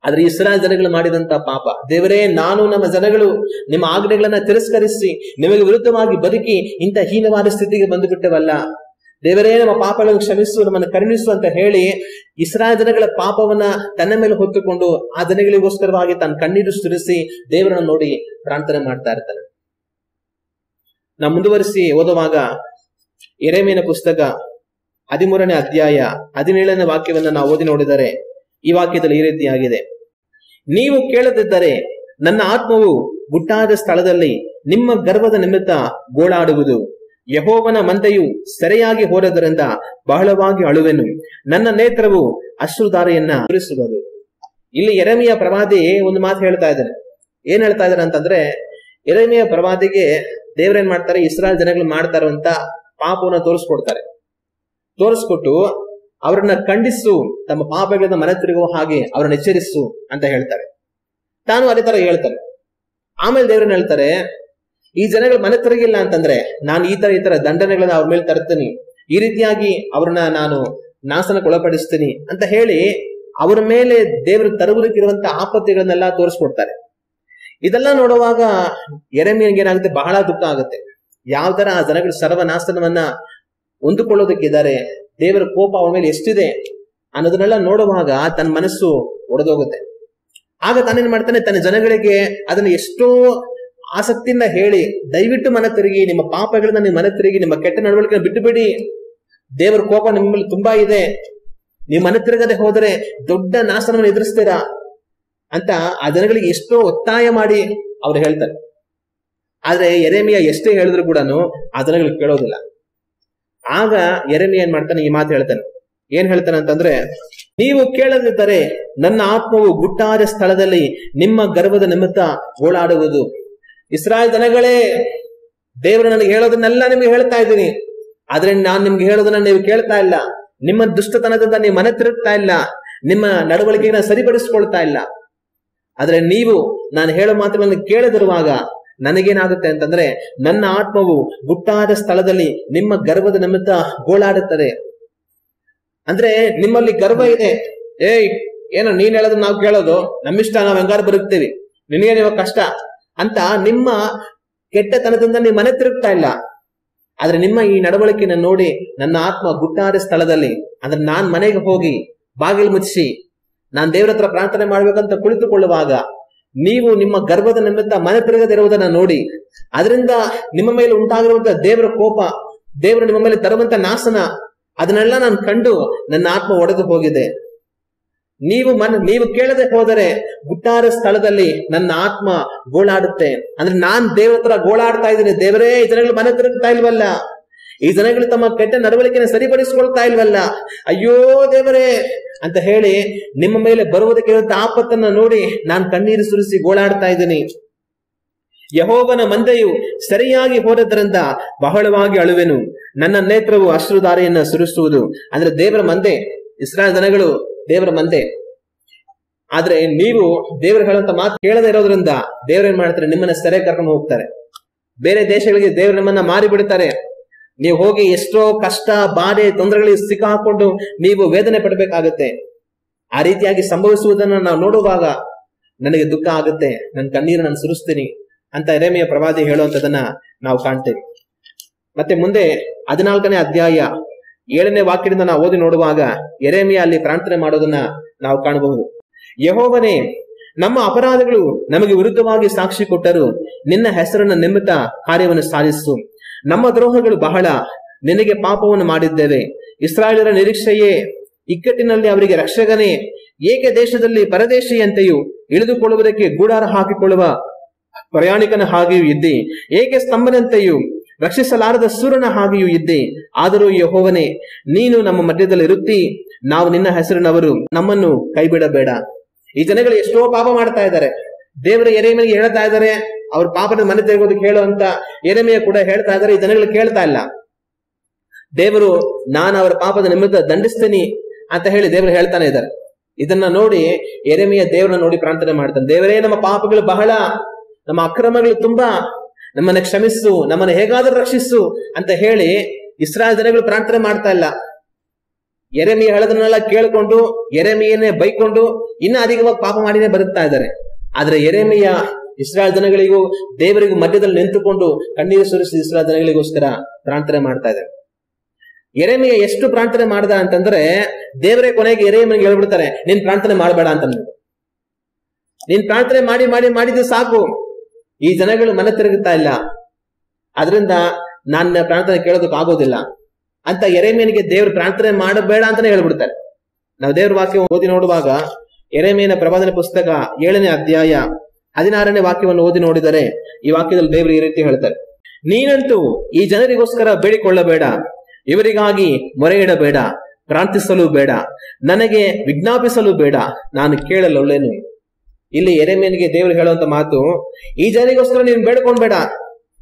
ಆದ್ರೆ ಇಸ್ರಾಯೇಲ್ ಜನಗಳು ಮಾಡಿದಂತ ಪಾಪ. ದೇವರೇ, ನಾನು ನಮ್ಮ ಜನಗಳು ನಿಮ್ಮ ಆಜ್ಞೆಗಳನ್ನ ತಿರಸ್ಕರಿಸಿ ನಿಮಗೆ ವಿರುದ್ಧವಾಗಿ ಬದುಕಿ ಇಂಥ ಹೀನವಾದ ಸ್ಥಿತಿಗೆ ಬಂದು ಬಿಟ್ಟವಲ್ಲ. ದೇವರೇ, ನಮ್ಮ ಪಾಪಗಳನ್ನು ಕ್ಷಮಿಸು, ನಮ್ಮನ್ನು ಕರುಣಿಸು ಅಂತ ಹೇಳಿ ಇಸ್ರಾಯೇಲ್ ಜನಗಳ ಪಾಪವನ್ನ ತನ್ನ ಮೇಲೆ ಹೊತ್ತುಕೊಂಡು ಆ ಜನಗಳಿಗೋಸ್ಕರವಾಗಿ ತಾನು ಕಣ್ಣೀರು ಸುರಿಸಿ ದೇವರನ್ನು ನೋಡಿ ಪ್ರಾರ್ಥನೆ ಮಾಡ್ತಾ ಇರ್ತಾನೆ. ನಾವು ಮುಂದುವರಿಸಿ ಓದುವಾಗ ಯೆರೆಮೀಯನ ಪುಸ್ತಕ 13ನೇ ಅಧ್ಯಾಯ 17ನೇ ವಾಕ್ಯವನ್ನ ನಾವು ಓದಿ ನೋಡಿದರೆ ಈ ವಾಕ್ಯದಲ್ಲಿ ಈ ರೀತಿಯಾಗಿದೆ: ನೀವು ಕೇಳದಿದ್ದರೆ ನನ್ನ ಆತ್ಮವು ಗುಟ್ಟಾದ ಸ್ಥಳದಲ್ಲಿ ನಿಮ್ಮ ಗರ್ವದ ನಿಮಿತ್ತ ಗೋಳಾಡುವುದು. ಯೆಹೋವನ ಮಂದೆಯು ಸೆರೆಯಾಗಿ ಹೋದದರಿಂದ ಬಹಳವಾಗಿ ಅಳುವೆನು, ನನ್ನ ನೇತ್ರವು ಅಶ್ರುಧಾರೆಯನ್ನ ಸುರಿಸುವುದು. ಇಲ್ಲಿ ಯೆರೆಮೀಯ ಪ್ರವಾದಿ ಒಂದು ಮಾತು ಹೇಳ್ತಾ ಇದ್ದಾನೆ. ಏನ್ ಹೇಳ್ತಾ ಇದ್ದಾರೆ ಅಂತಂದ್ರೆ, ಯೆರೆಮೀಯ ಪ್ರವಾದಿಗೆ ದೇವರೇನ್ ಮಾಡ್ತಾರೆ, ಇಸ್ರಾಯೇಲ್ ಜನಗಳು ಮಾಡ್ತಾ ಇರುವಂತ ಪಾಪವನ್ನ ತೋರಿಸ್ಕೊಟ್ಟು ಅವರನ್ನ ಖಂಡಿಸು, ತಮ್ಮ ಪಾಪಗಳಿಂದ ಮನೆ ತಿರುಗುವ ಹಾಗೆ ಅವರನ್ನ ಎಚ್ಚರಿಸು ಅಂತ ಹೇಳ್ತಾರೆ. ತಾನು ಅದೇ ತರ ಹೇಳ್ತಾರೆ. ಆಮೇಲೆ ದೇವ್ರನ್ನ ಹೇಳ್ತಾರೆ, ಈ ಜನಗಳು ಮನೆ ತಿರುಗಿಲ್ಲ ಅಂತಂದ್ರೆ ನಾನು ಈ ತರ ದಂಡನೆಗಳನ್ನ ಅವ್ರ ಮೇಲೆ ತರ್ತೀನಿ, ಈ ರೀತಿಯಾಗಿ ಅವ್ರನ್ನ ನಾನು ನಾಶನಕ್ಕೊಳಪಡಿಸ್ತೀನಿ ಅಂತ ಹೇಳಿ ಅವರ ಮೇಲೆ ದೇವರು ತರುವುದಕ್ಕಿರುವಂತಹ ಆಪತ್ತಿಗಳನ್ನೆಲ್ಲ ತೋರಿಸ್ಕೊಡ್ತಾರೆ. ಇದೆಲ್ಲ ನೋಡುವಾಗ ಯೆರೆಮೀಯನಿಗೆ ಏನಾಗುತ್ತೆ, ಬಹಳ ದುಃಖ ಆಗುತ್ತೆ. ಯಾವ ತರ ಆ ಜನಗಳು ಸರ್ವನಾಶನವನ್ನ ಹೊಂದಿಕೊಳ್ಳೋದಕ್ಕಿದ್ದಾರೆ, ದೇವರ ಕೋಪ ಅವನ ಮೇಲೆ ಎಷ್ಟಿದೆ ಅನ್ನೋದನ್ನೆಲ್ಲ ನೋಡುವಾಗ ತನ್ನ ಮನಸ್ಸು ಒಡೆದೋಗುತ್ತೆ. ಆಗ ತಾನೇನ್ ಮಾಡ್ತಾನೆ, ತನ್ನ ಜನಗಳಿಗೆ ಅದನ್ನ ಎಷ್ಟೋ ಆಸಕ್ತಿಯಿಂದ ಹೇಳಿ, ದಯವಿಟ್ಟು ಮನ ತಿರುಗಿ, ನಿಮ್ಮ ಪಾಪಗಳನ್ನ ನೀವು ಮನ ತಿರುಗಿ, ನಿಮ್ಮ ಕೆಟ್ಟ ನಡವಳಿಕೆ ಬಿಟ್ಟು ಬಿಡಿ, ದೇವರ ಕೋಪ ನಿಮ್ಮ ಮೇಲೆ ತುಂಬಾ ಇದೆ, ನೀವು ಮನ ತಿರುಗದೆ ಹೋದರೆ ದೊಡ್ಡ ನಾಶನವನ್ನು ಎದುರಿಸ್ತೀರಾ ಅಂತ ಆ ಜನಗಳಿಗೆ ಎಷ್ಟೋ ಒತ್ತಾಯ ಮಾಡಿ ಅವ್ರು ಹೇಳ್ತಾರೆ. ಆದ್ರೆ ಯೆರೆಮೀಯ ಎಷ್ಟೇ ಹೇಳಿದ್ರು ಕೂಡ ಆ ಜನಗಳಿಗೆ ಕೇಳೋದಿಲ್ಲ. ಆಗ ಯೆರೆಮೀಯ ಏನ್ ಮಾಡ್ತಾನೆ, ಈ ಮಾತು ಹೇಳ್ತಾನೆ. ಏನ್ ಹೇಳ್ತಾನೆ ಅಂತಂದ್ರೆ, ನೀವು ಕೇಳದಿದ್ದರೆ ನನ್ನ ಆತ್ಮವು ಗುಟ್ಟಾದ ಸ್ಥಳದಲ್ಲಿ ನಿಮ್ಮ ಗರ್ವದ ನಿಮಿತ್ತ ಓಡಾಡುವುದು. ಇಸ್ರಾಯೇಲ್ ಜನಗಳೇ, ದೇವರು ನನಗೆ ಹೇಳೋದನ್ನೆಲ್ಲ ನಿಮ್ಗೆ ಹೇಳ್ತಾ ಇದ್ದೀನಿ, ಆದ್ರೆ ನಾನ್ ನಿಮ್ಗೆ ಹೇಳೋದನ್ನ ನೀವು ಕೇಳ್ತಾ ಇಲ್ಲ. ನಿಮ್ಮ ದುಷ್ಟತನದಿಂದ ನೀವು ಮನೆ ತಿರುಗ್ತಾ ಇಲ್ಲ, ನಿಮ್ಮ ನಡವಳಿಕೆನ ಸರಿಪಡಿಸ್ಕೊಳ್ತಾ ಇಲ್ಲ. ಆದ್ರೆ ನೀವು ನಾನು ಹೇಳೋ ಮಾತುಗಳನ್ನು ಕೇಳದಿರುವಾಗ ನನಗೇನಾಗುತ್ತೆ ಅಂತಂದ್ರೆ, ನನ್ನ ಆತ್ಮವು ಗುಟ್ಟಾದ ಸ್ಥಳದಲ್ಲಿ ನಿಮ್ಮ ಗರ್ವದ ನಿಮಿತ್ತ ಗೋಳಾಡುತ್ತದೆ. ಅಂದ್ರೆ ನಿಮ್ಮಲ್ಲಿ ಗರ್ವ ಇದೆ, ಏನೋ ನೀನ್ ಹೇಳೋದನ್ನ ನಾವು ಕೇಳೋದು, ನಮ್ಮಿಷ್ಟ, ನಾವ್ ಹೆಂಗಾರು ಬರುತ್ತೀವಿ, ನಿನಗೆ ನೀವು ಕಷ್ಟ ಅಂತ ನಿಮ್ಮ ಕೆಟ್ಟತನದಿಂದ ನೀವು ಮನೆ ತಿರುಗ್ತಾ ಇಲ್ಲ. ಆದ್ರೆ ನಿಮ್ಮ ಈ ನಡವಳಿಕೆನ ನೋಡಿ ನನ್ನ ಆತ್ಮ ಗುಟ್ಟಾದ ಸ್ಥಳದಲ್ಲಿ, ಅಂದ್ರೆ ನಾನ್ ಮನೆಗೆ ಹೋಗಿ ಬಾಗಿಲು ಮುಚ್ಚಿಸಿ ನಾನ್ ದೇವರ ಹತ್ರ ಪ್ರಾರ್ಥನೆ ಮಾಡ್ಬೇಕಂತ ಕುಳಿತುಕೊಳ್ಳುವಾಗ ನೀವು ನಿಮ್ಮ ಗರ್ಭದ ನಿಮಿತ್ತ ಮನೆ ತಿರುಗದಿರುವುದನ್ನ ನೋಡಿ, ಅದರಿಂದ ನಿಮ್ಮ ಮೇಲೆ ಉಂಟಾಗಿರುವಂತಹ ದೇವರ ಕೋಪ, ದೇವರು ನಿಮ್ಮ ಮೇಲೆ ತರುವಂತ ನಾಶನ, ಅದನ್ನೆಲ್ಲ ನಾನು ಕಂಡು ನನ್ನ ಆತ್ಮ ಒಡೆದು ಹೋಗಿದೆ. ನೀವು ಕೇಳದೆ ಹೋದರೆ ಗುಟ್ಟಾದ ಸ್ಥಳದಲ್ಲಿ ನನ್ನ ಆತ್ಮ ಗೋಳಾಡುತ್ತೆ. ಅಂದ್ರೆ ನಾನ್ ದೇವರ ಹತ್ರ ಗೋಳಾಡ್ತಾ ಇದ್ದೀನಿ, ದೇವರೇ ಈ ಜನಗಳು ಮನೆ ತಿರುಗ್ತಾ ಇಲ್ವಲ್ಲ, ಈ ಜನಗಳು ತಮ್ಮ ಕೆಟ್ಟ ನಡವಳಿಕೆನ ಸರಿಪಡಿಸಿಕೊಳ್ತಾ ಇಲ್ವಲ್ಲ, ಅಯ್ಯೋ ದೇವರೇ ಅಂತ ಹೇಳಿ ನಿಮ್ಮ ಮೇಲೆ ಬರುವುದಕ್ಕೆ ಆಪತ್ತನ್ನ ನೋಡಿ ನಾನು ಕಣ್ಣೀರು ಸುರಿಸಿ ಗೋಳಾಡ್ತಾ ಇದ್ದೀನಿ. ಯೆಹೋವನ ಮಂದೆಯು ಸರಿಯಾಗಿ ಹೋದದ್ರಿಂದ ಬಹಳವಾಗಿ ಅಳುವೆನು, ನನ್ನ ನೇತ್ರವು ಅಶ್ರುಧಾರೆಯನ್ನ ಸುರಿಸುವುದು. ಅಂದ್ರೆ ದೇವರ ಮಂದೆ, ಇಸ್ರಾಯೇಲ್ ಜನಗಳು ದೇವರ ಮಂದೆ. ಆದ್ರೆ ನೀವು ದೇವರು ಹೇಳುವಂತ ಮಾತು ಕೇಳದೆ ಇರೋದ್ರಿಂದ ದೇವ್ರ ಏನ್ ಮಾಡ್ತಾರೆ, ನಿಮ್ಮನ್ನ ಸೆರೆ ಕರ್ಕೊಂಡು ಹೋಗ್ತಾರೆ. ಬೇರೆ ದೇಶಗಳಿಗೆ ದೇವರು ನಿಮ್ಮನ್ನ ಮಾರಿ ಬಿಡ್ತಾರೆ. ನೀವು ಹೋಗಿ ಎಷ್ಟೋ ಕಷ್ಟ, ಬಾಧೆ, ತೊಂದರೆಗಳಿಗೆ ಸಿಕ್ಕಾಕೊಂಡು ನೀವು ವೇದನೆ ಪಡಬೇಕಾಗತ್ತೆ. ಆ ರೀತಿಯಾಗಿ ಸಂಭವಿಸುವುದನ್ನು ನಾವು ನೋಡುವಾಗ ನನಗೆ ದುಃಖ ಆಗುತ್ತೆ, ನನ್ನ ಕಣ್ಣೀರು ನಾನು ಸುರಿಸ್ತೀನಿ ಅಂತ ಯೆರೆಮೀಯ ಪ್ರವಾದಿ ಹೇಳುವಂತದನ್ನ ನಾವು ಕಾಣ್ತೇವೆ. ಮತ್ತೆ ಮುಂದೆ 14ನೇ ಅಧ್ಯಾಯ 7ನೇ ವಾಕ್ಯದಿಂದ ನಾವು ಓದಿ ನೋಡುವಾಗ ಯೆರೆಮೀಯ ಅಲ್ಲಿ ಪ್ರಾರ್ಥನೆ ಮಾಡೋದನ್ನ ನಾವು ಕಾಣಬಹುದು. ಯೆಹೋವನೇ, ನಮ್ಮ ಅಪರಾಧಗಳು ನಮಗೆ ವಿರುದ್ಧವಾಗಿ ಸಾಕ್ಷಿ ಕೊಟ್ಟರು, ನಿನ್ನ ಹೆಸರನ್ನ ನಿಮಿತ್ತ ಕಾರ್ಯವನ್ನು ಸಾಧಿಸು. ನಮ್ಮ ದ್ರೋಹಗಳು ಬಹಳ, ನಿನಗೆ ಪಾಪವನ್ನು ಮಾಡಿದ್ದೇವೆ. ಇಸ್ರಾಯೇಲರ ನಿರೀಕ್ಷೆಯೇ, ಇಕ್ಕಟ್ಟಿನಲ್ಲಿ ಅವರಿಗೆ ರಕ್ಷಕನೇ, ಏಕೆ ದೇಶದಲ್ಲಿ ಪರದೇಶಿಯಂತೆಯೂ ಇಳಿದುಕೊಳ್ಳುವುದಕ್ಕೆ ಗೂಡಾರ ಹಾಕಿಕೊಳ್ಳುವ ಪ್ರಯಾಣಿಕನ ಹಾಗೆಯೂ ಇದ್ದೆ, ಏಕೆ ಸ್ತಂಭನಂತೆಯೂ ರಕ್ಷಿಸಲಾರದ ಸೂರನ ಹಾಗೆಯೂ ಇದ್ದೆ. ಆದರೂ ಯೆಹೋವನೇ, ನೀನು ನಮ್ಮ ಮಧ್ಯದಲ್ಲಿ ಇರುತ್ತಿ, ನಾವು ನಿನ್ನ ಹೆಸರಿನವರು, ನಮ್ಮನ್ನು ಕೈಬಿಡಬೇಡ. ಈ ಜನಗಳು ಎಷ್ಟೋ ಪಾಪ ಮಾಡ್ತಾ ಇದ್ದಾರೆ. ದೇವರ ಯೆರೆಮೀಯನಿಗೆ ಹೇಳ್ತಾ ಇದ್ದಾರೆ, ಅವ್ರ ಪಾಪದ ಮನೆ ತೆಗೆಯೋದಕ್ಕೆ ಹೇಳುವಂತ ಯೆರೆಮೀಯ ಕೂಡ ಹೇಳ್ತಾ ಇದ್ದಾರೆ. ಈ ಜನಗಳು ಕೇಳ್ತಾ ಇಲ್ಲ. ದೇವರು ನಾನು ಅವರ ಪಾಪದ ನಿಮಿತ್ತ ದಂಡಿಸ್ತೀನಿ ಅಂತ ಹೇಳಿ ದೇವರು ಹೇಳ್ತಾನೆ ಇದ್ದಾರೆ. ಇದನ್ನ ನೋಡಿ ಯೆರೆಮೀಯ ದೇವರನ್ನ ನೋಡಿ ಪ್ರಾರ್ಥನೆ ಮಾಡ್ತಾನೆ, ದೇವರೇ ನಮ್ಮ ಪಾಪಗಳು ಬಹಳ, ನಮ್ಮ ಅಕ್ರಮಗಳು ತುಂಬಾ, ನಮ್ಮನ್ನ ಕ್ಷಮಿಸು, ನಮ್ಮನ್ನ ಹೇಗಾದ್ರೂ ರಕ್ಷಿಸು ಅಂತ ಹೇಳಿ ಇಸ್ರಾಯೇಲ್ ಜನಗಳು ಪ್ರಾರ್ಥನೆ ಮಾಡ್ತಾ ಇಲ್ಲ. ಯೆರೆಮೀಯ ಹೇಳೋದನ್ನೆಲ್ಲ ಕೇಳ್ಕೊಂಡು ಯೆರೆಮೀಯನ್ನೇ ಬೈಕೊಂಡು ಇನ್ನ ಅಧಿಕವಾಗಿ ಪಾಪ ಮಾಡಿನೇ ಬದುಕ್ತಾ ಇದ್ದಾರೆ. ಆದ್ರೆ ಯೆರೆಮೀಯ ಇಸ್ರಾಯೇಲ್ ಜನಗಳಿಗೂ ದೇವರಿಗೂ ಮಧ್ಯದಲ್ಲಿ ನಿಂತುಕೊಂಡು ಕಣ್ಣೀರು ಸುರಿಸಿ ಇಸ್ರಾಯೇಲ್ ಜನಗಳಿಗೋಸ್ಕರ ಪ್ರಾರ್ಥನೆ ಮಾಡ್ತಾ ಇದ್ದಾರೆ. ಯೆರೆಮೀಯ ಎಷ್ಟು ಪ್ರಾರ್ಥನೆ ಮಾಡ್ದ ಅಂತಂದ್ರೆ ದೇವರೇ ಕೊನೆಗೆ ಯೆರೆಮೀಯನಿಗೆ ಹೇಳ್ಬಿಡ್ತಾರೆ, ನೀನ್ ಪ್ರಾರ್ಥನೆ ಮಾಡಬೇಡ ಅಂತ. ನೀನ್ ಪ್ರಾರ್ಥನೆ ಮಾಡಿ ಮಾಡಿ ಮಾಡಿದ್ದು ಸಾಕು, ಈ ಜನಗಳು ಮನೆ ತಿರುಗುತ್ತಾ ಇಲ್ಲ, ಅದರಿಂದ ನನ್ನ ಪ್ರಾರ್ಥನೆ ಕೇಳೋದಕ್ಕೆ ಆಗೋದಿಲ್ಲ ಅಂತ ಯೆರೆಮೀಯನಿಗೆ ದೇವ್ರ ಪ್ರಾರ್ಥನೆ ಮಾಡಬೇಡ ಅಂತಾನೆ ಹೇಳ್ಬಿಡ್ತಾರೆ. ನಾವು ದೇವ್ರ ವಾಕ್ಯ ಓದಿ ನೋಡುವಾಗ ಯೆರೆಮೀಯನ ಪ್ರವಾದನೆ ಪುಸ್ತಕ 7ನೇ ಅಧ್ಯಾಯ 16ನೇ ವಾಕ್ಯವನ್ನು ಓದಿ ನೋಡಿದರೆ ಈ ವಾಕ್ಯದಲ್ಲಿ ದೇವರು ಈ ರೀತಿ ಹೇಳ್ತಾರೆ, ನೀನಂತೂ ಈ ಜನರಿಗೋಸ್ಕರ ಬೇಡಿಕೊಳ್ಳಬೇಡ, ಇವರಿಗಾಗಿ ಮೊರೆ ಇಡಬೇಡ, ಪ್ರಾರ್ಥಿಸಲು ಬೇಡ, ನನಗೆ ವಿಜ್ಞಾಪಿಸಲು ಬೇಡ, ನಾನು ಕೇಳಲೊಲ್ಲೆನು. ಇಲ್ಲಿ ಯೆರೆಮೀಯನಿಗೆ ದೇವರು ಹೇಳುವಂತ ಮಾತು, ಈ ಜನರಿಗೋಸ್ಕರ ನೀನು ಬೇಡ್ಕೊಂಡ್ಬೇಡ,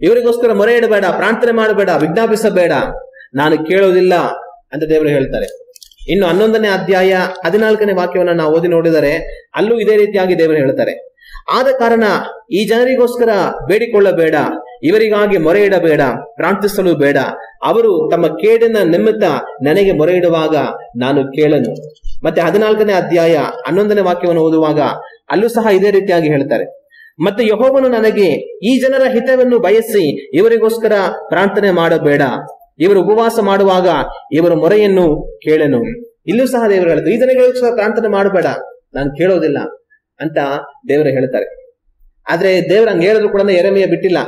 ಇವರಿಗೋಸ್ಕರ ಮೊರೆ ಇಡಬೇಡ, ಪ್ರಾರ್ಥನೆ ಮಾಡಬೇಡ, ವಿಜ್ಞಾಪಿಸಬೇಡ, ನಾನು ಕೇಳೋದಿಲ್ಲ ಅಂತ ದೇವರು ಹೇಳ್ತಾರೆ. ಇನ್ನು 11ನೇ ಅಧ್ಯಾಯ 14ನೇ ವಾಕ್ಯವನ್ನ ನಾವು ಓದಿ ನೋಡಿದರೆ ಅಲ್ಲೂ ಇದೇ ರೀತಿಯಾಗಿ ದೇವರು ಹೇಳ್ತಾರೆ, ಆದ ಕಾರಣ ಈ ಜನರಿಗೋಸ್ಕರ ಬೇಡಿಕೊಳ್ಳಬೇಡ, ಇವರಿಗಾಗಿ ಮೊರೆ ಇಡಬೇಡ, ಪ್ರಾರ್ಥಿಸಲು ಬೇಡ. ಅವರು ತಮ್ಮ ಕೇಡಿನ ನಿಮಿತ್ತ ನನಗೆ ಮೊರೆ ಇಡುವಾಗ ನಾನು ಕೇಳನು. ಮತ್ತೆ 14ನೇ ಅಧ್ಯಾಯ 11ನೇ ವಾಕ್ಯವನ್ನು ಓದುವಾಗ ಅಲ್ಲೂ ಸಹ ಇದೇ ರೀತಿಯಾಗಿ ಹೇಳ್ತಾರೆ. ಮತ್ತೆ ಯೆಹೋವನು ನನಗೆ, ಈ ಜನರ ಹಿತವನ್ನು ಬಯಸಿ ಇವರಿಗೋಸ್ಕರ ಪ್ರಾರ್ಥನೆ ಮಾಡಬೇಡ, ಇವರು ಉಪವಾಸ ಮಾಡುವಾಗ ಇವರ ಮೊರೆಯನ್ನು ಕೇಳನು. ಇಲ್ಲೂ ಸಹ ದೇವರು ಹೇಳಿದ್ರು, ಈ ಜನಗಳಿಗೋಸ್ಕರ ಪ್ರಾರ್ಥನೆ ಮಾಡಬೇಡ, ನಾನು ಕೇಳೋದಿಲ್ಲ ಅಂತ ದೇವರು ಹೇಳ್ತಾರೆ. ಆದ್ರೆ ದೇವ್ರ ಹಂಗ ಹೇಳಿದ್ರು ಕೂಡ ಯೆರೆಮೀಯ ಬಿಟ್ಟಿಲ್ಲ.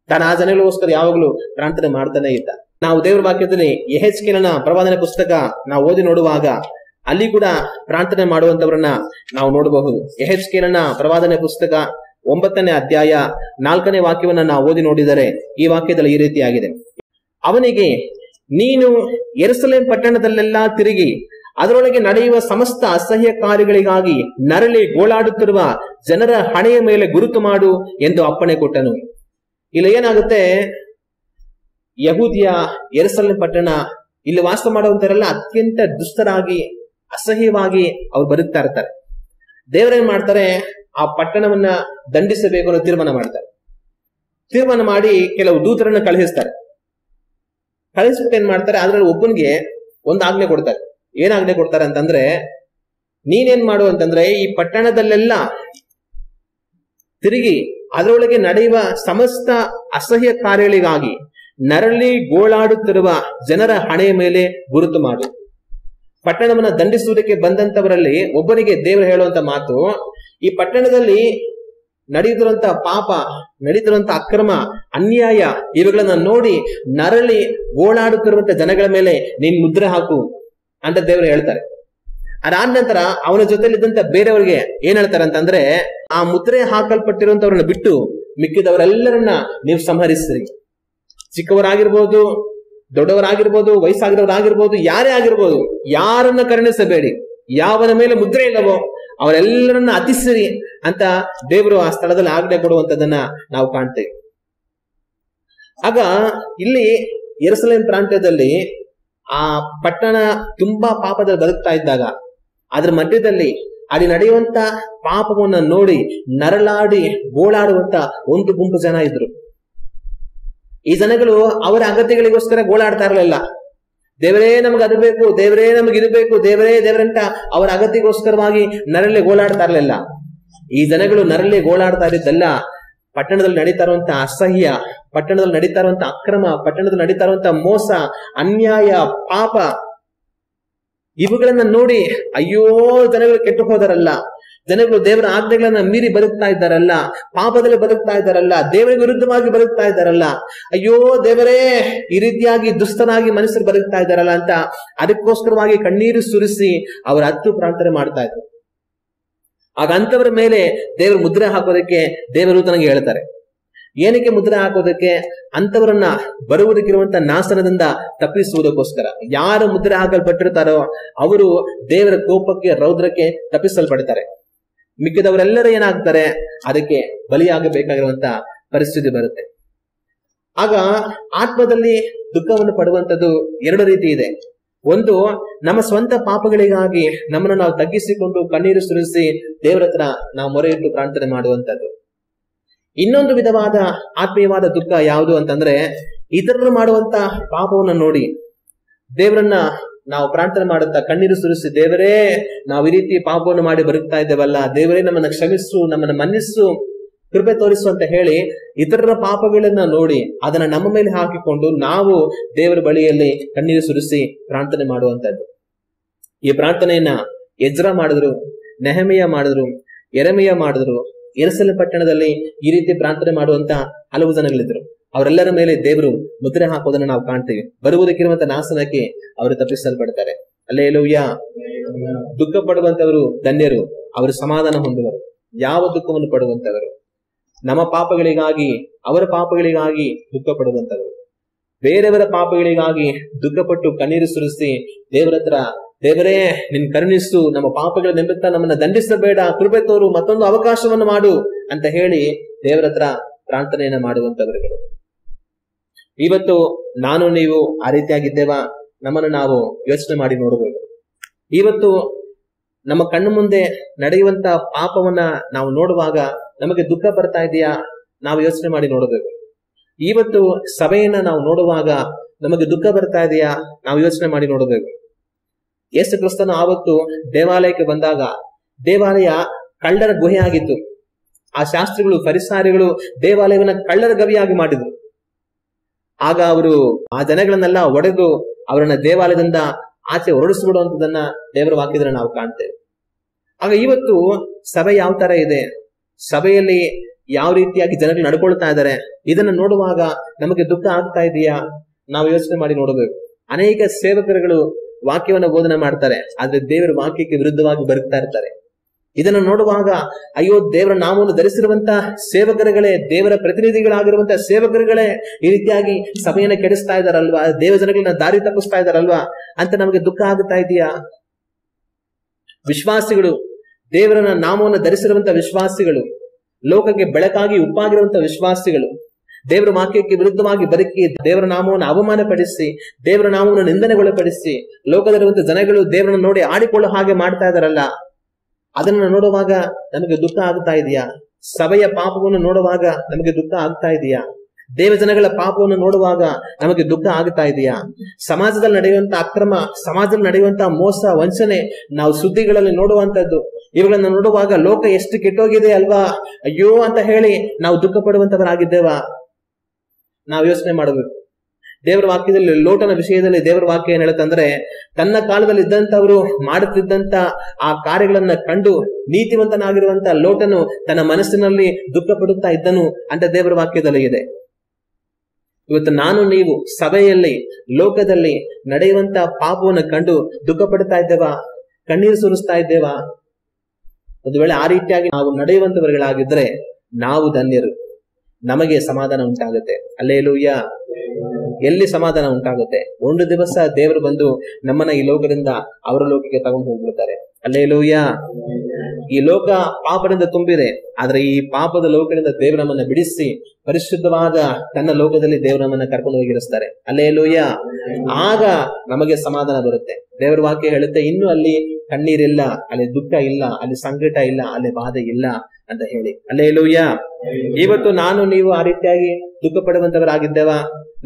ತಾನು ಆ ಜನಗಳಿಗೋಸ್ಕರ ಯಾವಾಗಲೂ ಪ್ರಾರ್ಥನೆ ಮಾಡ್ತಾನೆ ಇದ್ದ. ನಾವು ದೇವರ ವಾಕ್ಯದಲ್ಲಿ ಯೆಹೆಜ್ಕೇಲನ ಪ್ರವಾದನೆ ಪುಸ್ತಕ ನಾವು ಓದಿ ನೋಡುವಾಗ ಅಲ್ಲಿ ಕೂಡ ಪ್ರಾರ್ಥನೆ ಮಾಡುವಂತವರನ್ನ ನಾವು ನೋಡಬಹುದು. ಯೆಹೆಜ್ಕೇಲನ ಪ್ರವಾದನೆ ಪುಸ್ತಕ 9ನೇ ಅಧ್ಯಾಯ 4ನೇ ವಾಕ್ಯವನ್ನ ನಾವು ಓದಿ ನೋಡಿದರೆ ಈ ವಾಕ್ಯದಲ್ಲಿ ಈ ರೀತಿಯಾಗಿದೆ. ಅವನಿಗೆ, ನೀನು ಯೆರೂಸಲೇಮ್ ಪಟ್ಟಣದಲ್ಲೆಲ್ಲಾ ತಿರುಗಿ ಅದರೊಳಗೆ ನಡೆಯುವ ಸಮಸ್ತ ಅಸಹ್ಯ ಕಾರ್ಯಗಳಿಗಾಗಿ ನರಳಿ ಗೋಳಾಡುತ್ತಿರುವ ಜನರ ಹಣೆಯ ಮೇಲೆ ಗುರುತು ಮಾಡು ಎಂದು ಅಪ್ಪಣೆ ಕೊಟ್ಟನು. ಇಲ್ಲಿ ಏನಾಗುತ್ತೆ, ಯಹೂದಿಯ ಯೆರೂಸಲೇಮ್ ಪಟ್ಟಣ, ಇಲ್ಲಿ ವಾಸ ಮಾಡುವಂತರೆಲ್ಲ ಅತ್ಯಂತ ದುಷ್ಟರಾಗಿ ಅಸಹ್ಯವಾಗಿ ಅವ್ರು ಬದುಕ್ತಾ ಇರ್ತಾರೆ. ದೇವರೇನ್ ಮಾಡ್ತಾರೆ, ಆ ಪಟ್ಟಣವನ್ನ ದಂಡಿಸಬೇಕು ಅನ್ನೋ ತೀರ್ಮಾನ ಮಾಡ್ತಾರೆ. ತೀರ್ಮಾನ ಮಾಡಿ ಕೆಲವು ದೂತರನ್ನ ಕಳುಹಿಸ್ತಾರೆ. ಕಳಿಸ್ಬಿಟ್ಟು ಏನ್ ಮಾಡ್ತಾರೆ, ಅದ್ರಲ್ಲಿ ಒಬ್ಬನಿಗೆ ಒಂದು ಆಜ್ಞೆ ಕೊಡ್ತಾರೆ. ಏನ್ ಆಜ್ಞೆ ಕೊಡ್ತಾರೆ ಅಂತಂದ್ರೆ, ನೀನೇನ್ ಮಾಡು ಅಂತಂದ್ರೆ, ಈ ಪಟ್ಟಣದಲ್ಲೆಲ್ಲ ತಿರುಗಿ ಅದರೊಳಗೆ ನಡೆಯುವ ಸಮಸ್ತ ಅಸಹ್ಯ ಕಾರ್ಯಗಳಿಗಾಗಿ ನರಳಿ ಗೋಳಾಡುತ್ತಿರುವ ಜನರ ಹಣೆಯ ಮೇಲೆ ಗುರುತು ಮಾಡು. ಪಟ್ಟಣವನ್ನ ದಂಡಿಸುವುದಕ್ಕೆ ಬಂದಂತವರಲ್ಲಿ ಒಬ್ಬನಿಗೆ ದೇವರು ಹೇಳುವಂತ ಮಾತು, ಈ ಪಟ್ಟಣದಲ್ಲಿ ನಡೆಯುತ್ತಿರುವಂತ ಪಾಪ, ನಡೀತಿರುವಂತ ಅಕ್ರಮ, ಅನ್ಯಾಯ ಇವುಗಳನ್ನ ನೋಡಿ ನರಳಿ ಗೋಳಾಡುತ್ತಿರುವಂತ ಜನಗಳ ಮೇಲೆ ನೀನ್ ಮುದ್ರೆ ಹಾಕು ಅಂತ ದೇವರು ಹೇಳ್ತಾರೆ. ಅದಾದ ನಂತರ ಅವನ ಜೊತೆಲಿದ್ದಂತ ಬೇರೆಯವರಿಗೆ ಏನ್ ಹೇಳ್ತಾರೆ ಅಂತಂದ್ರೆ, ಆ ಮುದ್ರೆ ಹಾಕಲ್ಪಟ್ಟಿರುವಂತವ್ರನ್ನ ಬಿಟ್ಟು ಮಿಕ್ಕಿದವರೆಲ್ಲರನ್ನ ನೀವು ಸಂಹರಿಸ್ರಿ. ಚಿಕ್ಕವರಾಗಿರ್ಬೋದು, ದೊಡ್ಡವರಾಗಿರ್ಬೋದು, ವಯಸ್ಸಾಗಿರೋರಾಗಿರ್ಬೋದು, ಯಾರೇ ಆಗಿರ್ಬೋದು, ಯಾರನ್ನ ಕರುಣಿಸಬೇಡಿ. ಯಾವನ ಮೇಲೆ ಮುದ್ರೆ ಇಲ್ಲವೋ ಅವರೆಲ್ಲರನ್ನ ಹತಿಸಿರಿ ಅಂತ ದೇವರು ಆ ಸ್ಥಳದಲ್ಲಿ ಆಜ್ಞೆ ಕೊಡುವಂತದನ್ನ ನಾವು ಕಾಣ್ತೇವೆ. ಆಗ ಇಲ್ಲಿ ಯೆರೂಸಲೇಮ್ ಪ್ರಾಂತ್ಯದಲ್ಲಿ ಆ ಪಟ್ಟಣ ತುಂಬಾ ಪಾಪದಲ್ಲಿ ಬದುಕ್ತಾ ಇದ್ದಾಗ ಅದ್ರ ಮಧ್ಯದಲ್ಲಿ ಅಲ್ಲಿ ನಡೆಯುವಂತ ಪಾಪವನ್ನ ನೋಡಿ ನರಳಾಡಿ ಗೋಳಾಡುವಂತ ಒಂದು ಗುಂಪು ಜನ ಇದ್ರು. ಈ ಜನಗಳು ಅವರ ಅಗತ್ಯಗಳಿಗೋಸ್ಕರ ಗೋಳಾಡ್ತಾ ಇರಲಿಲ್ಲ. ದೇವರೇ ನಮ್ಗೆ ಅದು ಬೇಕು, ದೇವರೇ ನಮ್ಗೆ ಇದು ಬೇಕು, ದೇವರಂತ ಅವರ ಅಗತ್ಯಗೋಸ್ಕರವಾಗಿ ನರಳಿ ಗೋಳಾಡ್ತಾ ಇರಲಿಲ್ಲ. ಈ ಜನಗಳು ನರಳಿ ಗೋಳಾಡ್ತಾ ಇದ್ದಲ್ಲ, ಪಟ್ಟಣದಲ್ಲಿ ನಡೀತಾ ಇರುವಂತ ಅಸಹ್ಯ, ಪಟ್ಟಣದಲ್ಲಿ ನಡೀತಾ ಇರುವಂತ ಅಕ್ರಮ, ಪಟ್ಟಣದಲ್ಲಿ ನಡೀತಾ ಇರುವಂತ ಮೋಸ, ಅನ್ಯಾಯ, ಪಾಪ ಇವುಗಳನ್ನ ನೋಡಿ ಅಯ್ಯೋ ಜನಗಳು ಕೆಟ್ಟು ಹೋದರಲ್ಲ, ಜನಗಳು ದೇವರ ಆಜ್ಞೆಗಳನ್ನ ಮೀರಿ ಬದುಕ್ತಾ ಇದ್ದಾರಲ್ಲ, ಪಾಪದಲ್ಲಿ ಬದುಕ್ತಾ ಇದ್ದಾರಲ್ಲ, ದೇವರ ವಿರುದ್ಧವಾಗಿ ಬದುಕ್ತಾ ಇದ್ದಾರಲ್ಲ, ಅಯ್ಯೋ ದೇವರೇ ಈ ರೀತಿಯಾಗಿ ದುಷ್ಟನಾಗಿ ಮನುಷ್ಯರು ಬದುಕ್ತಾ ಇದ್ದಾರಲ್ಲ ಅಂತ ಅದಕ್ಕೋಸ್ಕರವಾಗಿ ಕಣ್ಣೀರು ಸುರಿಸಿ ಅವರ ಹತ್ತು ಪ್ರಾರ್ಥನೆ ಮಾಡ್ತಾ ಇದ್ರು. ಆಗ ಅಂತವರ ಮೇಲೆ ದೇವರು ಮುದ್ರೆ ಹಾಕೋದಕ್ಕೆ ದೇವರು ತನಗೆ ಹೇಳ್ತಾರೆ. ಏನಕ್ಕೆ ಮುದ್ರೆ ಹಾಕೋದಕ್ಕೆ? ಅಂತವರನ್ನ ಬರುವುದಕ್ಕಿರುವಂತ ನಾಶನದಿಂದ ತಪ್ಪಿಸುವುದಕ್ಕೋಸ್ಕರ. ಯಾರು ಮುದ್ರೆ ಹಾಕಲ್ಪಟ್ಟಿರ್ತಾರೋ ಅವರು ದೇವರ ಕೋಪಕ್ಕೆ, ರೌದ್ರಕ್ಕೆ ತಪ್ಪಿಸಲ್ಪಡ್ತಾರೆ. ಮಿಕ್ಕಿದವರೆಲ್ಲರೂ ಏನಾಗ್ತಾರೆ, ಅದಕ್ಕೆ ಬಲಿಯಾಗಬೇಕಾಗಿರುವಂತ ಪರಿಸ್ಥಿತಿ ಬರುತ್ತೆ. ಆಗ ಆತ್ಮದಲ್ಲಿ ದುಃಖವನ್ನು ಪಡುವಂತದ್ದು ಎರಡು ರೀತಿ ಇದೆ. ಒಂದು, ನಮ್ಮ ಸ್ವಂತ ಪಾಪಗಳಿಗಾಗಿ ನಮ್ಮನ್ನು ನಾವು ತಗ್ಗಿಸಿಕೊಂಡು ಕಣ್ಣೀರು ಸುರಿಸಿ ದೇವರ ಹತ್ರ ನಾವು ಮೊರೆ ಇಟ್ಟು ಪ್ರಾರ್ಥನೆ ಮಾಡುವಂತದ್ದು. ಇನ್ನೊಂದು ವಿಧವಾದ ಆತ್ಮೀಯವಾದ ದುಃಖ ಯಾವುದು ಅಂತಂದ್ರೆ, ಇತರರು ಮಾಡುವಂತ ಪಾಪವನ್ನು ನೋಡಿ ದೇವರನ್ನ ನಾವು ಪ್ರಾರ್ಥನೆ ಮಾಡುತ್ತಾ ಕಣ್ಣೀರು ಸುರಿಸಿ, ದೇವರೇ ನಾವು ಈ ರೀತಿ ಪಾಪವನ್ನು ಮಾಡಿ ಬರುತ್ತಾ ಇದ್ದೇವಲ್ಲ, ದೇವರೇ ನಮ್ಮನ್ನ ಕ್ಷಮಿಸು, ನಮ್ಮನ್ನ ಮನ್ನಿಸು, ಕೃಪೆ ತೋರಿಸು ಅಂತ ಹೇಳಿ ಇತರರ ಪಾಪಗಳನ್ನ ನೋಡಿ ಅದನ್ನ ನಮ್ಮ ಮೇಲೆ ಹಾಕಿಕೊಂಡು ನಾವು ದೇವರ ಬಳಿಯಲ್ಲಿ ಕಣ್ಣೀರು ಸುರಿಸಿ ಪ್ರಾರ್ಥನೆ ಮಾಡುವಂತದ್ದು. ಈ ಪ್ರಾರ್ಥನೆಯನ್ನ ಎಜ್ರ ಮಾಡಿದ್ರು, ನೆಹೆಮೀಯ ಮಾಡಿದ್ರು, ಯೆರೆಮೀಯ ಮಾಡಿದ್ರು. ಯೆರೂಸಲೇಮ್ ಪಟ್ಟಣದಲ್ಲಿ ಈ ರೀತಿ ಪ್ರಾರ್ಥನೆ ಮಾಡುವಂತ ಹಲವು ಜನಗಳಿದ್ರು. ಅವರೆಲ್ಲರ ಮೇಲೆ ದೇವರು ಮುದ್ರೆ ಹಾಕೋದನ್ನ ನಾವು ಕಾಣ್ತೇವೆ. ಬರುವುದಕ್ಕಿರುವಂತ ನಾಶನಕ್ಕೆ ಅವರು ತಪ್ಪಿಸಲ್ಪಡ್ತಾರೆ. ಹಲ್ಲೆಲೂಯಾ. ದುಃಖ ಪಡುವಂತವರು ಧನ್ಯರು, ಅವರು ಸಮಾಧಾನ ಹೊಂದುವರು. ಯಾವ ದುಃಖವನ್ನು ಪಡುವಂತವರು? ನಮ್ಮ ಪಾಪಗಳಿಗಾಗಿ, ಅವರ ಪಾಪಗಳಿಗಾಗಿ ದುಃಖ ಪಡುವಂತವರು. ಬೇರೆಯವರ ಪಾಪಗಳಿಗಾಗಿ ದುಃಖಪಟ್ಟು ಕಣ್ಣೀರು ಸುರಿಸಿ ದೇವರ ಹತ್ರ, ದೇವರೇ ನಿನ್ ಕರುಣಿಸು, ನಮ್ಮ ಪಾಪಗಳ ನಿಮಿತ್ತ ನಮ್ಮನ್ನ ದಂಡಿಸಬೇಡ, ಕೃಪೆ ತೋರು, ಮತ್ತೊಂದು ಅವಕಾಶವನ್ನು ಮಾಡು ಅಂತ ಹೇಳಿ ದೇವರ ಹತ್ರ ಪ್ರಾರ್ಥನೆಯನ್ನ ಮಾಡುವಂತವರುಗಳು. ಇವತ್ತು ನಾನು ನೀವು ಆ ರೀತಿಯಾಗಿದ್ದೇವಾ? ನಮ್ಮನ್ನು ನಾವು ಯೋಚನೆ ಮಾಡಿ ನೋಡಬೇಕು. ಇವತ್ತು ನಮ್ಮ ಕಣ್ಣು ಮುಂದೆ ನಡೆಯುವಂತ ಪಾಪವನ್ನ ನಾವು ನೋಡುವಾಗ ನಮಗೆ ದುಃಖ ಬರ್ತಾ ಇದೆಯಾ? ನಾವು ಯೋಚನೆ ಮಾಡಿ ನೋಡಬೇಕು. ಇವತ್ತು ಸಭೆಯನ್ನ ನಾವು ನೋಡುವಾಗ ನಮಗೆ ದುಃಖ ಬರ್ತಾ ಇದೆಯಾ? ನಾವು ಯೋಚನೆ ಮಾಡಿ ನೋಡಬೇಕು. ಯೇಸು ಕ್ರಿಸ್ತನು ಆವತ್ತು ದೇವಾಲಯಕ್ಕೆ ಬಂದಾಗ ದೇವಾಲಯ ಕಳ್ಳರ ಗುಹೆ ಆಗಿತ್ತು. ಆ ಶಾಸ್ತ್ರಿಗಳು, ಫರಿಸಾರಿಗಳು ದೇವಾಲಯವನ್ನ ಕಳ್ಳರ ಗವಿಯಾಗಿ ಮಾಡಿದ್ರು. ಆಗ ಅವರು ಆ ಜನಗಳನ್ನೆಲ್ಲ ಒಡೆದು ಅವರನ್ನ ದೇವಾಲಯದಿಂದ ಆಚೆ ಹೊರಡಿಸ್ಬಿಡುವಂತದನ್ನ ದೇವರ ವಾಕ್ಯದಲ್ಲಿ ನಾವು ಕಾಣ್ತೇವೆ. ಆಗ ಇವತ್ತು ಸಭೆ ಯಾವ ತರ ಇದೆ, ಸಭೆಯಲ್ಲಿ ಯಾವ ರೀತಿಯಾಗಿ ಜನಗಳು ನಡ್ಕೊಳ್ತಾ ಇದ್ದಾರೆ, ಇದನ್ನ ನೋಡುವಾಗ ನಮಗೆ ದುಃಖ ಆಗ್ತಾ ಇದೆಯಾ? ನಾವು ಯೋಚನೆ ಮಾಡಿ ನೋಡಬೇಕು. ಅನೇಕ ಸೇವಕರುಗಳು ವಾಕ್ಯವನ್ನ ಬೋಧನೆ ಮಾಡ್ತಾರೆ, ಆದ್ರೆ ದೇವರ ವಾಕ್ಯಕ್ಕೆ ವಿರುದ್ಧವಾಗಿ ಬರುತ್ತಾ ಇರ್ತಾರೆ. ಇದನ್ನು ನೋಡುವಾಗ ಅಯ್ಯೋ, ದೇವರ ನಾಮವನ್ನು ಧರಿಸಿರುವಂತ ಸೇವಕರುಗಳೇ, ದೇವರ ಪ್ರತಿನಿಧಿಗಳಾಗಿರುವಂತಹ ಸೇವಕರುಗಳೇ ಈ ರೀತಿಯಾಗಿ ಸಭೆಯನ್ನ ಕೆಡಿಸ್ತಾ ಇದಾರಲ್ವಾ, ದೇವ ಜನಗಳನ್ನ ದಾರಿ ತಪ್ಪಿಸ್ತಾ ಇದಾರಲ್ವಾ ಅಂತ ನಮಗೆ ದುಃಖ ಆಗುತ್ತಾ ಇದೆಯಾ? ವಿಶ್ವಾಸಿಗಳು, ದೇವರನ್ನ ನಾಮವನ್ನು ಧರಿಸಿರುವಂತಹ ವಿಶ್ವಾಸಿಗಳು, ಲೋಕಕ್ಕೆ ಬೆಳಕಾಗಿ ಉಪ್ಪಾಗಿರುವಂತಹ ವಿಶ್ವಾಸಿಗಳು ದೇವರ ವಾಕ್ಯಕ್ಕೆ ವಿರುದ್ಧವಾಗಿ ಬದುಕಿ ದೇವರ ನಾಮವನ್ನು ಅವಮಾನಪಡಿಸಿ, ದೇವರ ನಾಮವನ್ನು ನಿಂದನೆಗೊಳಪಡಿಸಿ ಲೋಕದಲ್ಲಿರುವಂತಹ ಜನಗಳು ದೇವರನ್ನು ನೋಡಿ ಆಡಿಕೊಳ್ಳೋ ಹಾಗೆ ಮಾಡ್ತಾ ಇದಾರಲ್ಲ, ಅದನ್ನ ನೋಡುವಾಗ ನಮಗೆ ದುಃಖ ಆಗ್ತಾ ಇದೆಯಾ? ಸಭೆಯ ಪಾಪವನ್ನು ನೋಡುವಾಗ ನಮಗೆ ದುಃಖ ಆಗ್ತಾ ಇದೆಯಾ? ದೇವ ಜನಗಳ ಪಾಪವನ್ನು ನೋಡುವಾಗ ನಮಗೆ ದುಃಖ ಆಗ್ತಾ ಇದೆಯಾ? ಸಮಾಜದಲ್ಲಿ ನಡೆಯುವಂತ ಅಕ್ರಮ, ಸಮಾಜದಲ್ಲಿ ನಡೆಯುವಂತ ಮೋಸ, ವಂಚನೆ ನಾವು ಸುದ್ದಿಗಳಲ್ಲಿ ನೋಡುವಂತದ್ದು, ಇವುಗಳನ್ನ ನೋಡುವಾಗ ಲೋಕ ಎಷ್ಟು ಕೆಟ್ಟೋಗಿದೆ ಅಲ್ವಾ, ಅಯ್ಯೋ ಅಂತ ಹೇಳಿ ನಾವು ದುಃಖ ಪಡುವಂತವರಾಗಿದ್ದೇವಾ? ನಾವು ಯೋಚನೆ ಮಾಡಬೇಕು. ದೇವರ ವಾಕ್ಯದಲ್ಲಿ ಲೋಟನ ವಿಷಯದಲ್ಲಿ ದೇವರ ವಾಕ್ಯ ಏನ್ ಹೇಳುತ್ತಂದ್ರೆ, ತನ್ನ ಕಾಲದಲ್ಲಿ ಇದ್ದಂತವರು ಮಾಡುತ್ತಿದ್ದಂತ ಆ ಕಾರ್ಯಗಳನ್ನ ಕಂಡು ನೀತಿವಂತನಾಗಿರುವಂತ ಲೋಟನು ತನ್ನ ಮನಸ್ಸಿನಲ್ಲಿ ದುಃಖ ಪಡುತ್ತಾ ಇದ್ದನು ಅಂತ ದೇವರ ವಾಕ್ಯದಲ್ಲಿ ಇದೆ. ಇವತ್ತು ನಾನು ನೀವು ಸಭೆಯಲ್ಲಿ, ಲೋಕದಲ್ಲಿ ನಡೆಯುವಂತ ಪಾಪವನ್ನು ಕಂಡು ದುಃಖ ಪಡ್ತಾ ಇದ್ದೇವಾ? ಕಣ್ಣೀರು ಸುರಿಸ್ತಾ ಇದ್ದೇವಾ? ಒಂದು ವೇಳೆ ಆ ರೀತಿಯಾಗಿ ನಾವು ನಡೆಯುವಂತವರುಗಳಾಗಿದ್ರೆ ನಾವು ಧನ್ಯರು, ನಮಗೆ ಸಮಾಧಾನ ಉಂಟಾಗುತ್ತೆ. ಹಲ್ಲೆಲೂಯ. ಎಲ್ಲಿ ಸಮಾಧಾನ ಉಂಟಾಗುತ್ತೆ? ಒಂದು ದಿವಸ ದೇವರು ಬಂದು ನಮ್ಮನ್ನ ಈ ಲೋಕದಿಂದ ಅವರ ಲೋಕಕ್ಕೆ ತಗೊಂಡು ಹೋಗ್ಬಿಡ್ತಾರೆ. ಹಲ್ಲೆಲೂಯ. ಈ ಲೋಕ ಪಾಪದಿಂದ ತುಂಬಿದೆ, ಆದ್ರೆ ಈ ಪಾಪದ ಲೋಕದಿಂದ ದೇವರು ನಮ್ಮನ್ನ ಬಿಡಿಸಿ ಪರಿಶುದ್ಧವಾದ ತನ್ನ ಲೋಕದಲ್ಲಿ ದೇವರು ನಮ್ಮನ್ನ ಕರ್ಕೊಂಡು ಹೋಗಿರಿಸ್ತಾರೆ. ಹಲ್ಲೆಲೂಯ. ಆಗ ನಮಗೆ ಸಮಾಧಾನ ಬರುತ್ತೆ. ದೇವರ ವಾಕ್ಯ ಹೇಳುತ್ತೆ, ಇನ್ನು ಅಲ್ಲಿ ಕಣ್ಣೀರಿಲ್ಲ, ಅಲ್ಲಿ ದುಃಖ ಇಲ್ಲ, ಅಲ್ಲಿ ಸಂಕಟ ಇಲ್ಲ, ಅಲ್ಲಿ ಬಾಧೆ ಇಲ್ಲ ಅಂತ ಹೇಳಿ. ಹಲ್ಲೆಲೂಯ. ಇವತ್ತು ನಾನು ನೀವು ಆ ರೀತಿಯಾಗಿ ದುಃಖ ಪಡುವಂತವರಾಗಿದ್ದೇವಾ?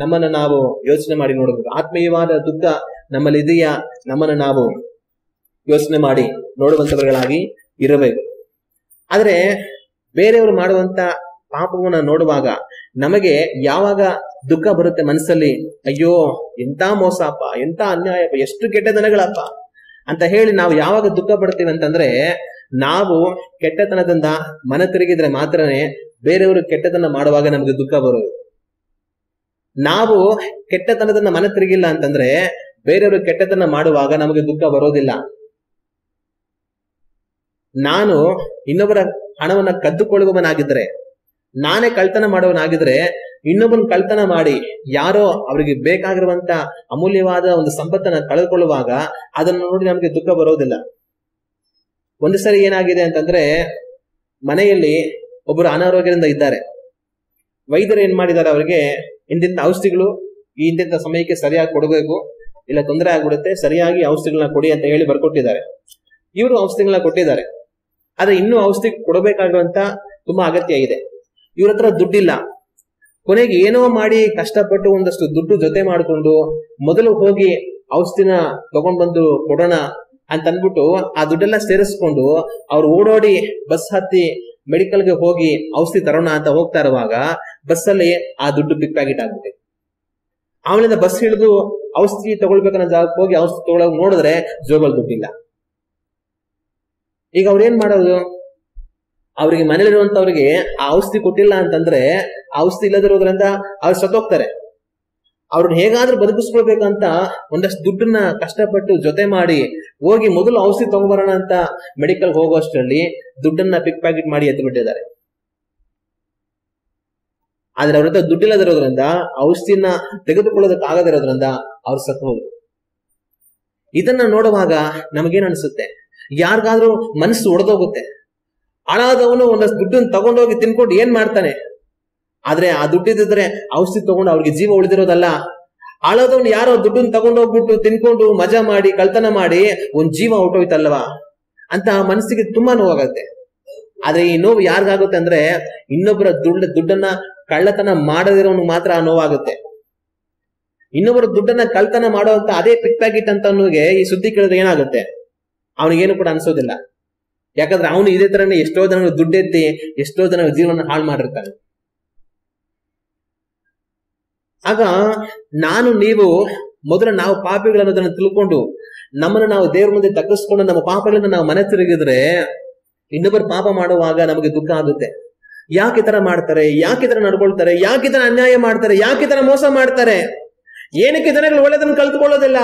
ನಮ್ಮನ್ನ ನಾವು ಯೋಚನೆ ಮಾಡಿ ನೋಡಬೇಕು. ಆತ್ಮೀಯವಾದ ದುಃಖ ನಮ್ಮಲ್ಲಿ ಇದೆಯಾ? ನಮ್ಮನ್ನ ನಾವು ಯೋಚನೆ ಮಾಡಿ ನೋಡುವಂತವರುಗಳಾಗಿ ಇರಬೇಕು. ಆದ್ರೆ ಬೇರೆಯವರು ಮಾಡುವಂತ ಪಾಪವನ್ನ ನೋಡುವಾಗ ನಮಗೆ ಯಾವಾಗ ದುಃಖ ಬರುತ್ತೆ ಮನಸ್ಸಲ್ಲಿ, ಅಯ್ಯೋ ಎಂತ ಮೋಸಪ್ಪ, ಎಂತ ಅನ್ಯಾಯಪ್ಪ, ಎಷ್ಟು ಕೆಟ್ಟತನಗಳಪ್ಪ ಅಂತ ಹೇಳಿ ನಾವು ಯಾವಾಗ ದುಃಖ ಪಡ್ತೀವಿ ಅಂತಂದ್ರೆ, ನಾವು ಕೆಟ್ಟತನದಿಂದ ಮನ ತಿರುಗಿದ್ರೆ ಮಾತ್ರನೇ ಬೇರೆಯವರು ಕೆಟ್ಟತನ ಮಾಡುವಾಗ ನಮಗೆ ದುಃಖ ಬರೋದು. ನಾವು ಕೆಟ್ಟತನದಿಂದ ಮನ ತಿರುಗಿಲ್ಲ ಅಂತಂದ್ರೆ ಬೇರೆಯವರು ಕೆಟ್ಟತನ ಮಾಡುವಾಗ ನಮಗೆ ದುಃಖ ಬರೋದಿಲ್ಲ. ನಾನು ಇನ್ನೊಬ್ಬರ ಹಣವನ್ನ ಕದ್ದುಕೊಳ್ಳುವವನಾಗಿದ್ರೆ, ನಾನೇ ಕಳ್ತನ ಮಾಡುವವನಾಗಿದ್ರೆ, ಇನ್ನೊಬ್ಬನ ಕಳ್ತನ ಮಾಡಿ ಯಾರೋ ಅವರಿಗೆ ಬೇಕಾಗಿರುವಂತ ಅಮೂಲ್ಯವಾದ ಒಂದು ಸಂಪತ್ತನ್ನ ಕಳೆದುಕೊಳ್ಳುವಾಗ ಅದನ್ನು ನೋಡಿ ನಮಗೆ ದುಃಖ ಬರೋದಿಲ್ಲ. ಒಂದು ಸರಿ ಏನಾಗಿದೆ ಅಂತಂದ್ರೆ, ಮನೆಯಲ್ಲಿ ಒಬ್ಬರು ಅನಾರೋಗ್ಯದಿಂದ ಇದ್ದಾರೆ. ವೈದ್ಯರು ಏನ್ ಮಾಡಿದ್ದಾರೆ, ಅವರಿಗೆ ಇಂತಿಂತ ಔಷಧಿಗಳು ಈ ಇಂತಿಂತ ಸಮಯಕ್ಕೆ ಸರಿಯಾಗಿ ಕೊಡಬೇಕು, ಇಲ್ಲ ತೊಂದರೆ ಆಗ್ಬಿಡುತ್ತೆ, ಸರಿಯಾಗಿ ಔಷಧಿಗಳನ್ನ ಕೊಡಿ ಅಂತ ಹೇಳಿ ಬರ್ಕೊಟ್ಟಿದ್ದಾರೆ. ಇವರು ಔಷಧಿಗಳನ್ನ ಕೊಟ್ಟಿದ್ದಾರೆ, ಆದ್ರೆ ಇನ್ನೂ ಔಷಧಿ ಕೊಡಬೇಕಾಗಿರುವಂತ ತುಂಬಾ ಅಗತ್ಯ ಇದೆ. ಇವ್ರ ಹತ್ರ ದುಡ್ಡಿಲ್ಲ. ಕೊನೆಗೆ ಏನೋ ಮಾಡಿ ಕಷ್ಟಪಟ್ಟು ಒಂದಷ್ಟು ದುಡ್ಡು ಜೊತೆ ಮಾಡಿಕೊಂಡು ಮೊದಲು ಹೋಗಿ ಔಷಧಿನ ತಗೊಂಡ್ ಬಂದು ಕೊಡೋಣ ಅಂತ ಅಂದ್ಬಿಟ್ಟು ಆ ದುಡ್ಡೆಲ್ಲ ಸೇರಿಸ್ಕೊಂಡು ಅವ್ರು ಓಡೋಡಿ ಬಸ್ ಹತ್ತಿ ಮೆಡಿಕಲ್ಗೆ ಹೋಗಿ ಔಷಧಿ ತರೋಣ ಅಂತ ಹೋಗ್ತಾ ಇರುವಾಗ ಬಸ್ಸಲ್ಲಿ ಆ ದುಡ್ಡು ಪಿಕ್ ಪ್ಯಾಕೆಟ್ ಆಗ್ಬಿಟ್ಟೆ. ಆಮೇಲಿಂದ ಬಸ್ ಹಿಡಿದು ಔಷಧಿ ತಗೊಳ್ಬೇಕನ್ನ ಜಾಗಕ್ಕೆ ಹೋಗಿ ಔಷಧಿ ತಗೊಳಕ್ ನೋಡಿದ್ರೆ ಜೋಬಲ್ ದುಡ್ಡಿಲ್ಲ. ಈಗ ಅವ್ರೇನ್ ಮಾಡೋದು? ಅವ್ರಿಗೆ ಮನೇಲಿರುವಂತವ್ರಿಗೆ ಆ ಔಷಧಿ ಕೊಟ್ಟಿಲ್ಲ ಅಂತಂದ್ರೆ, ಔಷಧಿ ಇಲ್ಲದಿರೋದ್ರಿಂದ ಅವ್ರು ಸತ್ತೋಗ್ತಾರೆ. ಅವ್ರನ್ನ ಹೇಗಾದ್ರೂ ಬದುಕಿಸ್ಕೊಳ್ಬೇಕಂತ ಒಂದಷ್ಟು ದುಡ್ಡನ್ನ ಕಷ್ಟಪಟ್ಟು ಜೊತೆ ಮಾಡಿ ಹೋಗಿ ಮೊದಲು ಔಷಧಿ ತಗೊಂಡ್ಬರೋಣ ಅಂತ ಮೆಡಿಕಲ್ ಹೋಗೋಷ್ಟರಲ್ಲಿ ದುಡ್ಡನ್ನ ಪಿಕ್ ಪ್ಯಾಕೆಟ್ ಮಾಡಿ ಎತ್ತು ಬಿಟ್ಟಿದ್ದಾರೆ. ಆದ್ರೆ ಅವ್ರ ಹತ್ರ ದುಡ್ಡಿಲ್ಲದಿರೋದ್ರಿಂದ, ಔಷಧಿನ ತೆಗೆದುಕೊಳ್ಳೋದಕ್ಕಾಗದಿರೋದ್ರಿಂದ ಅವ್ರು ಸತ್ತು ಹೋದ್ರು. ಇದನ್ನ ನೋಡುವಾಗ ನಮಗೇನ್ ಅನ್ಸುತ್ತೆ? ಯಾರಿಗಾದ್ರೂ ಮನಸ್ಸು ಒಡೆದೋಗುತ್ತೆ. ಹಾಳಾದವನು ಒಂದಷ್ಟು ದುಡ್ಡನ್ನು ತಗೊಂಡೋಗಿ ತಿನ್ಕೊಂಡು ಏನ್ ಮಾಡ್ತಾನೆ? ಆದ್ರೆ ಆ ದುಡ್ಡಿದ್ರೆ ಔಷಧಿ ತಗೊಂಡು ಅವ್ರಿಗೆ ಜೀವ ಉಳಿದಿರೋದಲ್ಲ. ಹಾಳಾದವನು ಯಾರೋ ದುಡ್ಡನ್ನು ತಗೊಂಡೋಗ್ಬಿಟ್ಟು ತಿನ್ಕೊಂಡು ಮಜಾ ಮಾಡಿ ಕಳ್ತನ ಮಾಡಿ ಒಂದ್ ಜೀವ ಹೊಟ್ಟೋಯ್ತಲ್ವಾ? ಅಂತ ಮನಸ್ಸಿಗೆ ತುಂಬಾ ನೋವಾಗುತ್ತೆ. ಆದ್ರೆ ಈ ನೋವು ಯಾರಿಗಾಗುತ್ತೆ ಅಂದ್ರೆ ಇನ್ನೊಬ್ಬರ ದುಡ್ಡನ್ನ ಕಳ್ಳತನ ಮಾಡದಿರೋನು ಮಾತ್ರ ಆ ನೋವಾಗುತ್ತೆ. ಇನ್ನೊಬ್ಬರ ದುಡ್ಡನ್ನ ಕಳ್ಳತನ ಮಾಡುವಂತ ಅದೇ ಪಿಕ್ ಪ್ಯಾಕೆಟ್ ಅಂತ ಅನ್ನೋಗೆ ಈ ಸುದ್ದಿ ಕೇಳಿದ್ರೆ ಏನಾಗುತ್ತೆ? ಅವನಿಗೇನು ಕೂಡ ಅನ್ಸೋದಿಲ್ಲ. ಯಾಕಂದ್ರೆ ಅವನು ಇದೇ ತರನೇ ಎಷ್ಟೋ ಜನ ದುಡ್ಡೆತ್ತಿ ಎಷ್ಟೋ ಜನ ಜೀವನ ಹಾಳು ಮಾಡಿರ್ತಾನೆ. ಆಗ ನೀವು ಮೊದಲು ನಾವು ಪಾಪಿಗಳನ್ನೋದನ್ನ ತಿಳ್ಕೊಂಡು ನಮ್ಮನ್ನು ನಾವು ದೇವ್ರ ಮುಂದೆ ತಗ್ಗಿಸ್ಕೊಂಡು ನಮ್ಮ ಪಾಪಗಳನ್ನ ನಾವು ಮನೆ ತಿರುಗಿದ್ರೆ ಇನ್ನೊಬ್ಬರು ಪಾಪ ಮಾಡುವಾಗ ನಮಗೆ ದುಃಖ ಆಗುತ್ತೆ. ಯಾಕೆ ಈ ತರ ಮಾಡ್ತಾರೆ, ಯಾಕೆ ಈ ತರ ನಡ್ಕೊಳ್ತಾರೆ, ಯಾಕೆ ಈ ತರ ಅನ್ಯಾಯ ಮಾಡ್ತಾರೆ, ಯಾಕೆ ಈ ತರ ಮೋಸ ಮಾಡ್ತಾರೆ, ಏನಕ್ಕೆ ಜನಗಳು ಒಳ್ಳೆದನ್ನು ಕಲ್ತ್ಕೊಳ್ಳೋದಿಲ್ಲ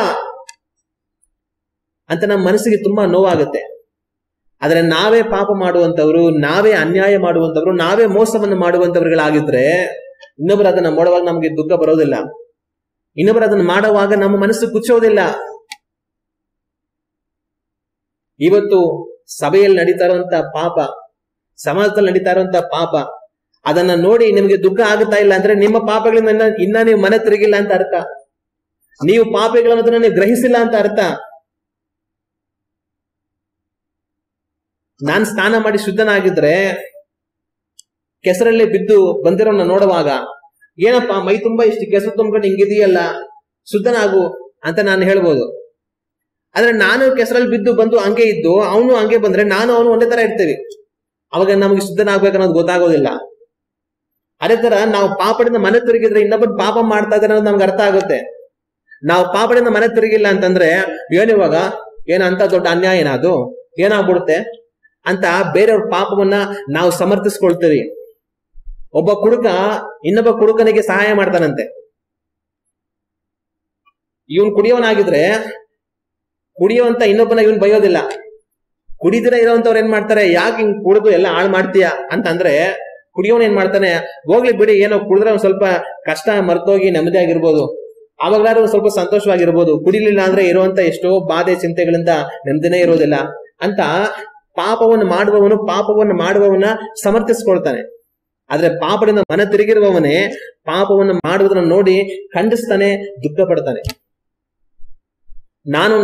ಅಂತ ನಮ್ಮ ಮನಸ್ಸಿಗೆ ತುಂಬಾ ನೋವಾಗುತ್ತೆ. ಆದ್ರೆ ನಾವೇ ಪಾಪ ಮಾಡುವಂತವ್ರು, ನಾವೇ ಅನ್ಯಾಯ ಮಾಡುವಂತವ್ರು, ನಾವೇ ಮೋಸವನ್ನು ಮಾಡುವಂತವ್ರುಗಳಾಗಿದ್ರೆ ಇನ್ನೊಬ್ಬರು ಅದನ್ನ ಮಾಡುವಾಗ ನಮಗೆ ದುಃಖ ಬರೋದಿಲ್ಲ. ಇನ್ನೊಬ್ಬರು ಅದನ್ನ ಮಾಡುವಾಗ ನಮ್ಮ ಮನಸ್ಸು ಕುಚ್ಚೋದಿಲ್ಲ. ಇವತ್ತು ಸಭೆಯಲ್ಲಿ ನಡೀತಾ ಇರುವಂತ ಪಾಪ, ಸಮಾಜದಲ್ಲಿ ನಡೀತಾ ಇರುವಂತ ಪಾಪ, ಅದನ್ನ ನೋಡಿ ನಿಮಗೆ ದುಃಖ ಆಗುತ್ತಾ ಇಲ್ಲ ಅಂದ್ರೆ ನಿಮ್ಮ ಪಾಪಗಳಿಂದ ಇನ್ನ ನೀವು ಮನೆ ತಿರುಗಿಲ್ಲ ಅಂತ ಅರ್ಥ. ನೀವು ಪಾಪಗಳನ್ನ ನೀವು ಗ್ರಹಿಸಿಲ್ಲ ಅಂತ ಅರ್ಥ. ನಾನ್ ಸ್ನಾನ ಮಾಡಿ ಶುದ್ಧನಾಗಿದ್ರೆ ಕೆಸರಲ್ಲಿ ಬಿದ್ದು ಬಂದಿರೋನ್ನ ನೋಡುವಾಗ ಏನಪ್ಪ ಮೈ ತುಂಬಾ ಇಷ್ಟು ಕೆಸರು ತುಂಬ್ಕೊಂಡು ಹಿಂಗಿದೆಯಲ್ಲ, ಶುದ್ಧನಾಗು ಅಂತ ನಾನು ಹೇಳ್ಬೋದು. ಆದ್ರೆ ನಾನು ಕೆಸರಲ್ಲಿ ಬಿದ್ದು ಬಂದು ಹಂಗೆ ಇದ್ದು ಅವನು ಹಂಗೆ ಬಂದ್ರೆ ನಾನು ಅವನು ಒಂದೇ ತರ ಇರ್ತೀವಿ. ಅವಾಗ ನಮಗೆ ಶುದ್ಧನಾಗ್ಬೇಕನ್ನೋದು ಗೊತ್ತಾಗೋದಿಲ್ಲ. ಅದೇ ತರ ನಾವು ಪಾಪದಿಂದ ಮನೆ ತಿರುಗಿದ್ರೆ ಇನ್ನೊಬ್ಬರು ಪಾಪ ಮಾಡ್ತಾ ಇದ್ದಾರೆ ಅನ್ನೋದು ನಮ್ಗೆ ಅರ್ಥ ಆಗುತ್ತೆ. ನಾವು ಪಾಪದಿಂದ ಮನೆ ತಿರುಗಿಲ್ಲ ಅಂತಂದ್ರೆ ಏನಿವಾಗ ಏನಂತ ದೊಡ್ಡ ಅನ್ಯಾಯ ಏನಾದು ಏನಾಗ್ಬಿಡುತ್ತೆ ಅಂತ ಬೇರೆಯವ್ರ ಪಾಪವನ್ನ ನಾವು ಸಮರ್ಥಿಸ್ಕೊಳ್ತೀವಿ. ಒಬ್ಬ ಕುಡುಕ ಇನ್ನೊಬ್ಬ ಕುಡುಕನಿಗೆ ಸಹಾಯ ಮಾಡ್ತಾನಂತೆ. ಇವನ್ ಕುಡಿಯೋನಾಗಿದ್ರೆ ಕುಡಿಯುವಂತ ಇನ್ನೊಬ್ಬನ ಇವನ್ ಬೈಯೋದಿಲ್ಲ. ಕುಡಿದಿರ ಇರೋಂಥವ್ರು ಏನ್ ಮಾಡ್ತಾರೆ, ಯಾಕೆ ಹಿಂಗ್ ಕುಡಿದು ಎಲ್ಲ ಹಾಳು ಮಾಡ್ತೀಯಾ ಅಂತಂದ್ರೆ ಕುಡಿಯೋನ್ ಏನ್ ಮಾಡ್ತಾನೆ, ಹೋಗ್ಲಿ ಬಿಡಿ, ಏನೋ ಕುಡಿದ್ರೆ ಒಂದ್ ಸ್ವಲ್ಪ ಕಷ್ಟ ಮರ್ತೋಗಿ ನೆಮ್ಮದಿಯಾಗಿರ್ಬೋದು, ಅವಾಗ್ಲಾದ್ರೂ ಒಂದ್ ಸ್ವಲ್ಪ ಸಂತೋಷವಾಗಿರ್ಬೋದು, ಕುಡಿಲಿಲ್ಲ ಅಂದ್ರೆ ಇರುವಂತ ಎಷ್ಟೋ ಬಾಧೆ ಚಿಂತೆಗಳಿಂದ ನೆಮ್ಮದಿನೇ ಇರೋದಿಲ್ಲ ಅಂತ ಪಾಪವನ್ನು ಮಾಡುವವನ ಸಮರ್ಥಿಸ್ಕೊಳ್ತಾನೆ. ಆದ್ರೆ ಪಾಪದಿಂದ ಮನ ತಿರುಗಿರುವವನೇ ಪಾಪವನ್ನು ಮಾಡುವುದನ್ನು ನೋಡಿ ಖಂಡಿಸ್ತಾನೆ, ದುಃಖ ಪಡ್ತಾನೆ.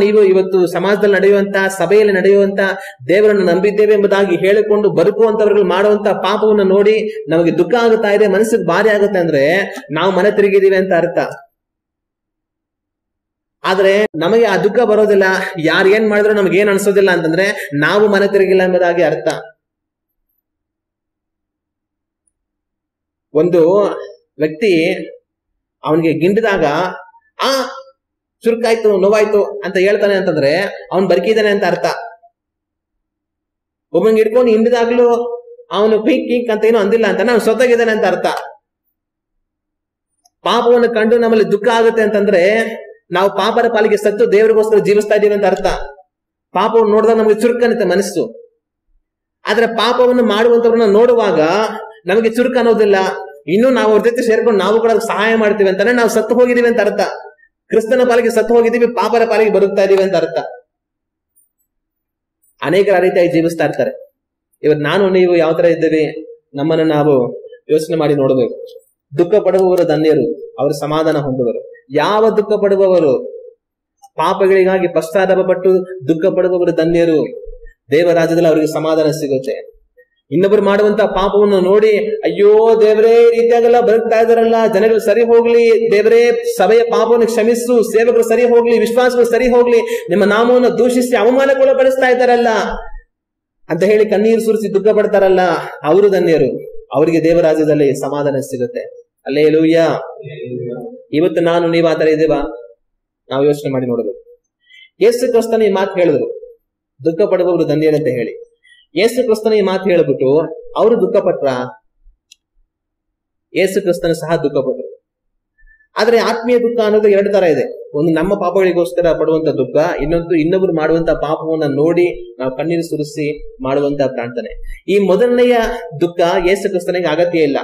ನೀವು ಇವತ್ತು ಸಮಾಜದಲ್ಲಿ ನಡೆಯುವಂತ, ಸಭೆಯಲ್ಲಿ ನಡೆಯುವಂತ ದೇವರನ್ನು ನಂಬಿದ್ದೇವೆ ಎಂಬುದಾಗಿ ಹೇಳಿಕೊಂಡು ಬದುಕುವಂತವ್ರಿಗೆ ಮಾಡುವಂತ ಪಾಪವನ್ನು ನೋಡಿ ನಮಗೆ ದುಃಖ ಆಗುತ್ತಾ ಇದೆ, ಮನಸ್ಸಿಗೆ ಭಾರಿ ಆಗುತ್ತೆ ಅಂದ್ರೆ ನಾವು ಮನೆ ತಿರುಗಿದೀವಿ ಅಂತ ಅರ್ಥ. ಆದ್ರೆ ನಮಗೆ ಆ ದುಃಖ ಬರೋದಿಲ್ಲ, ಯಾರು ಏನ್ ಮಾಡಿದ್ರು ನಮ್ಗೆ ಏನ್ ಅನ್ಸೋದಿಲ್ಲ ಅಂತಂದ್ರೆ ನಾವು ಮನೆ ತಿರುಗಿಲ್ಲ ಎಂಬುದಾಗಿ ಅರ್ಥ. ಒಂದು ವ್ಯಕ್ತಿ ಅವನಿಗೆ ಗಿಂಡಿದಾಗ ಚುರುಕಾಯ್ತು, ನೋವಾಯ್ತು ಅಂತ ಹೇಳ್ತಾನೆ ಅಂತಂದ್ರೆ ಅವನ್ ಬದುಕಿದ್ದಾನೆ ಅಂತ ಅರ್ಥ. ಒಬ್ಬನಿಗೆ ಹಿಡ್ಕೊಂಡು ಹಿಂಡಿದಾಗ್ಲೂ ಅವನು ಪಿಂಕ್ ಪಿಂಕ್ ಅಂತ ಏನೋ ಅಂದಿಲ್ಲ ಅಂತಾನೆ ಅವ್ನು ಸೊತ್ತಾಗಿದ್ದಾನೆ ಅಂತ ಅರ್ಥ. ಪಾಪವನ್ನು ಕಂಡು ನಮ್ಮಲ್ಲಿ ದುಃಖ ಆಗುತ್ತೆ ಅಂತಂದ್ರೆ ನಾವು ಪಾಪದ ಪಾಲಿಗೆ ಸತ್ತು ದೇವರಿಗೋಸ್ಕರ ಜೀವಿಸ್ತಾ ಇದೀವಿ ಅಂತ ಅರ್ಥ. ಪಾಪವನ್ನು ನೋಡಿದಾಗ ನಮಗೆ ಚುರುಕನ್ನುತ್ತೆ ಮನಸ್ಸು. ಆದ್ರೆ ಪಾಪವನ್ನು ಮಾಡುವಂತವ್ರನ್ನ ನೋಡುವಾಗ ನಮಗೆ ಚುರುಕು ಅನ್ನೋದಿಲ್ಲ. ಇನ್ನು ನಾವು ಅವ್ರ ಜೊತೆ ಸೇರ್ಕೊಂಡು ನಾವು ಕೂಡ ಸಹಾಯ ಮಾಡ್ತೀವಿ ಅಂತಾನೆ ನಾವು ಸತ್ತು ಹೋಗಿದೀವಿ ಅಂತ ಅರ್ಥ. ಕ್ರಿಸ್ತನ ಪಾಲಿಗೆ ಸತ್ತು ಹೋಗಿದ್ದೀವಿ, ಪಾಪದ ಪಾಲಿಗೆ ಬದುಕ್ತಾ ಇದೀವಿ ಅಂತ ಅರ್ಥ. ಅನೇಕರ ರೀತಿಯಾಗಿ ಜೀವಿಸ್ತಾ ಇರ್ತಾರೆ. ಇವತ್ತು ನೀವು ಯಾವ ತರ ಇದ್ದೇವೆ ನಮ್ಮನ್ನು ನಾವು ಯೋಚನೆ ಮಾಡಿ ನೋಡಬೇಕು. ದುಃಖ ಪಡುವವರು ಧನ್ಯರು, ಅವರು ಸಮಾಧಾನ ಹೊಂದುವರು. ಯಾವ ದುಃಖ ಪಡುವವರು? ಪಾಪಗಳಿಗಾಗಿ ಪಶ್ಚಾತ್ತಾಪ ಪಟ್ಟು ದುಃಖ ಪಡುವವರು ಧನ್ಯರು, ದೇವರಾಜ್ಯದಲ್ಲಿ ಅವರಿಗೆ ಸಮಾಧಾನ ಸಿಗುತ್ತೆ. ಇನ್ನೊಬ್ರು ಮಾಡುವಂತ ಪಾಪವನ್ನು ನೋಡಿ ಅಯ್ಯೋ ದೇವರೇ, ಈ ರೀತಿಯಾಗೆಲ್ಲ ಬದುಕ್ತಾ ಇದಾರಲ್ಲ, ಜನಗಳು ಸರಿ ಹೋಗ್ಲಿ ದೇವರೇ, ಸಭೆಯ ಪಾಪವನ್ನು ಕ್ಷಮಿಸು, ಸೇವಕರು ಸರಿ ಹೋಗ್ಲಿ, ವಿಶ್ವಾಸಗಳು ಸರಿ ಹೋಗ್ಲಿ, ನಿಮ್ಮ ನಾಮವನ್ನು ದೂಷಿಸಿ ಅವಮಾನಗೊಳಪಡಿಸ್ತಾ ಇದ್ದಾರಲ್ಲ ಅಂತ ಹೇಳಿ ಕಣ್ಣೀರು ಸುರಿಸಿ ದುಃಖ ಪಡ್ತಾರಲ್ಲ, ಅವರು ಧನ್ಯರು, ಅವರಿಗೆ ದೇವರಾಜ್ಯದಲ್ಲಿ ಸಮಾಧಾನ ಸಿಗುತ್ತೆ. ಹಲ್ಲೆಲೂಯ. ಇವತ್ತು ನೀವು ಆ ತರ ಇದ್ದೇವಾ? ನಾವು ಯೋಚನೆ ಮಾಡಿ ನೋಡಬೇಕು. ಯೇಸು ಕ್ರಿಸ್ತನ ಈ ಮಾತು ಹೇಳಿದ್ರು, ದುಃಖ ಪಡುವವರು ಧನ್ಯರಂತ ಹೇಳಿ. ಯೇಸು ಕ್ರಿಸ್ತನ ಈ ಮಾತು ಹೇಳ್ಬಿಟ್ಟು ಅವರು ದುಃಖ ಪಟ್ರ? ಯೇಸು ಕ್ರಿಸ್ತನ ಸಹ ದುಃಖ ಪಟ್ರು. ಆದ್ರೆ ಆತ್ಮೀಯ ದುಃಖ ಅನ್ನೋದು ಎರಡು ತರ ಇದೆ. ಒಂದು ನಮ್ಮ ಪಾಪಗಳಿಗೋಸ್ಕರ ಪಡುವಂತ ದುಃಖ, ಇನ್ನೊಂದು ಇನ್ನೊಬ್ರು ಮಾಡುವಂತ ಪಾಪವನ್ನ ನೋಡಿ ನಾವು ಕಣ್ಣೀರು ಸುರಿಸಿ ಮಾಡುವಂತ ಪ್ರಾರ್ಥನೆ. ಈ ಮೊದಲನೆಯ ದುಃಖ ಯೇಸು ಕ್ರಿಸ್ತನಿಗೆ ಅಗತ್ಯ ಇಲ್ಲ.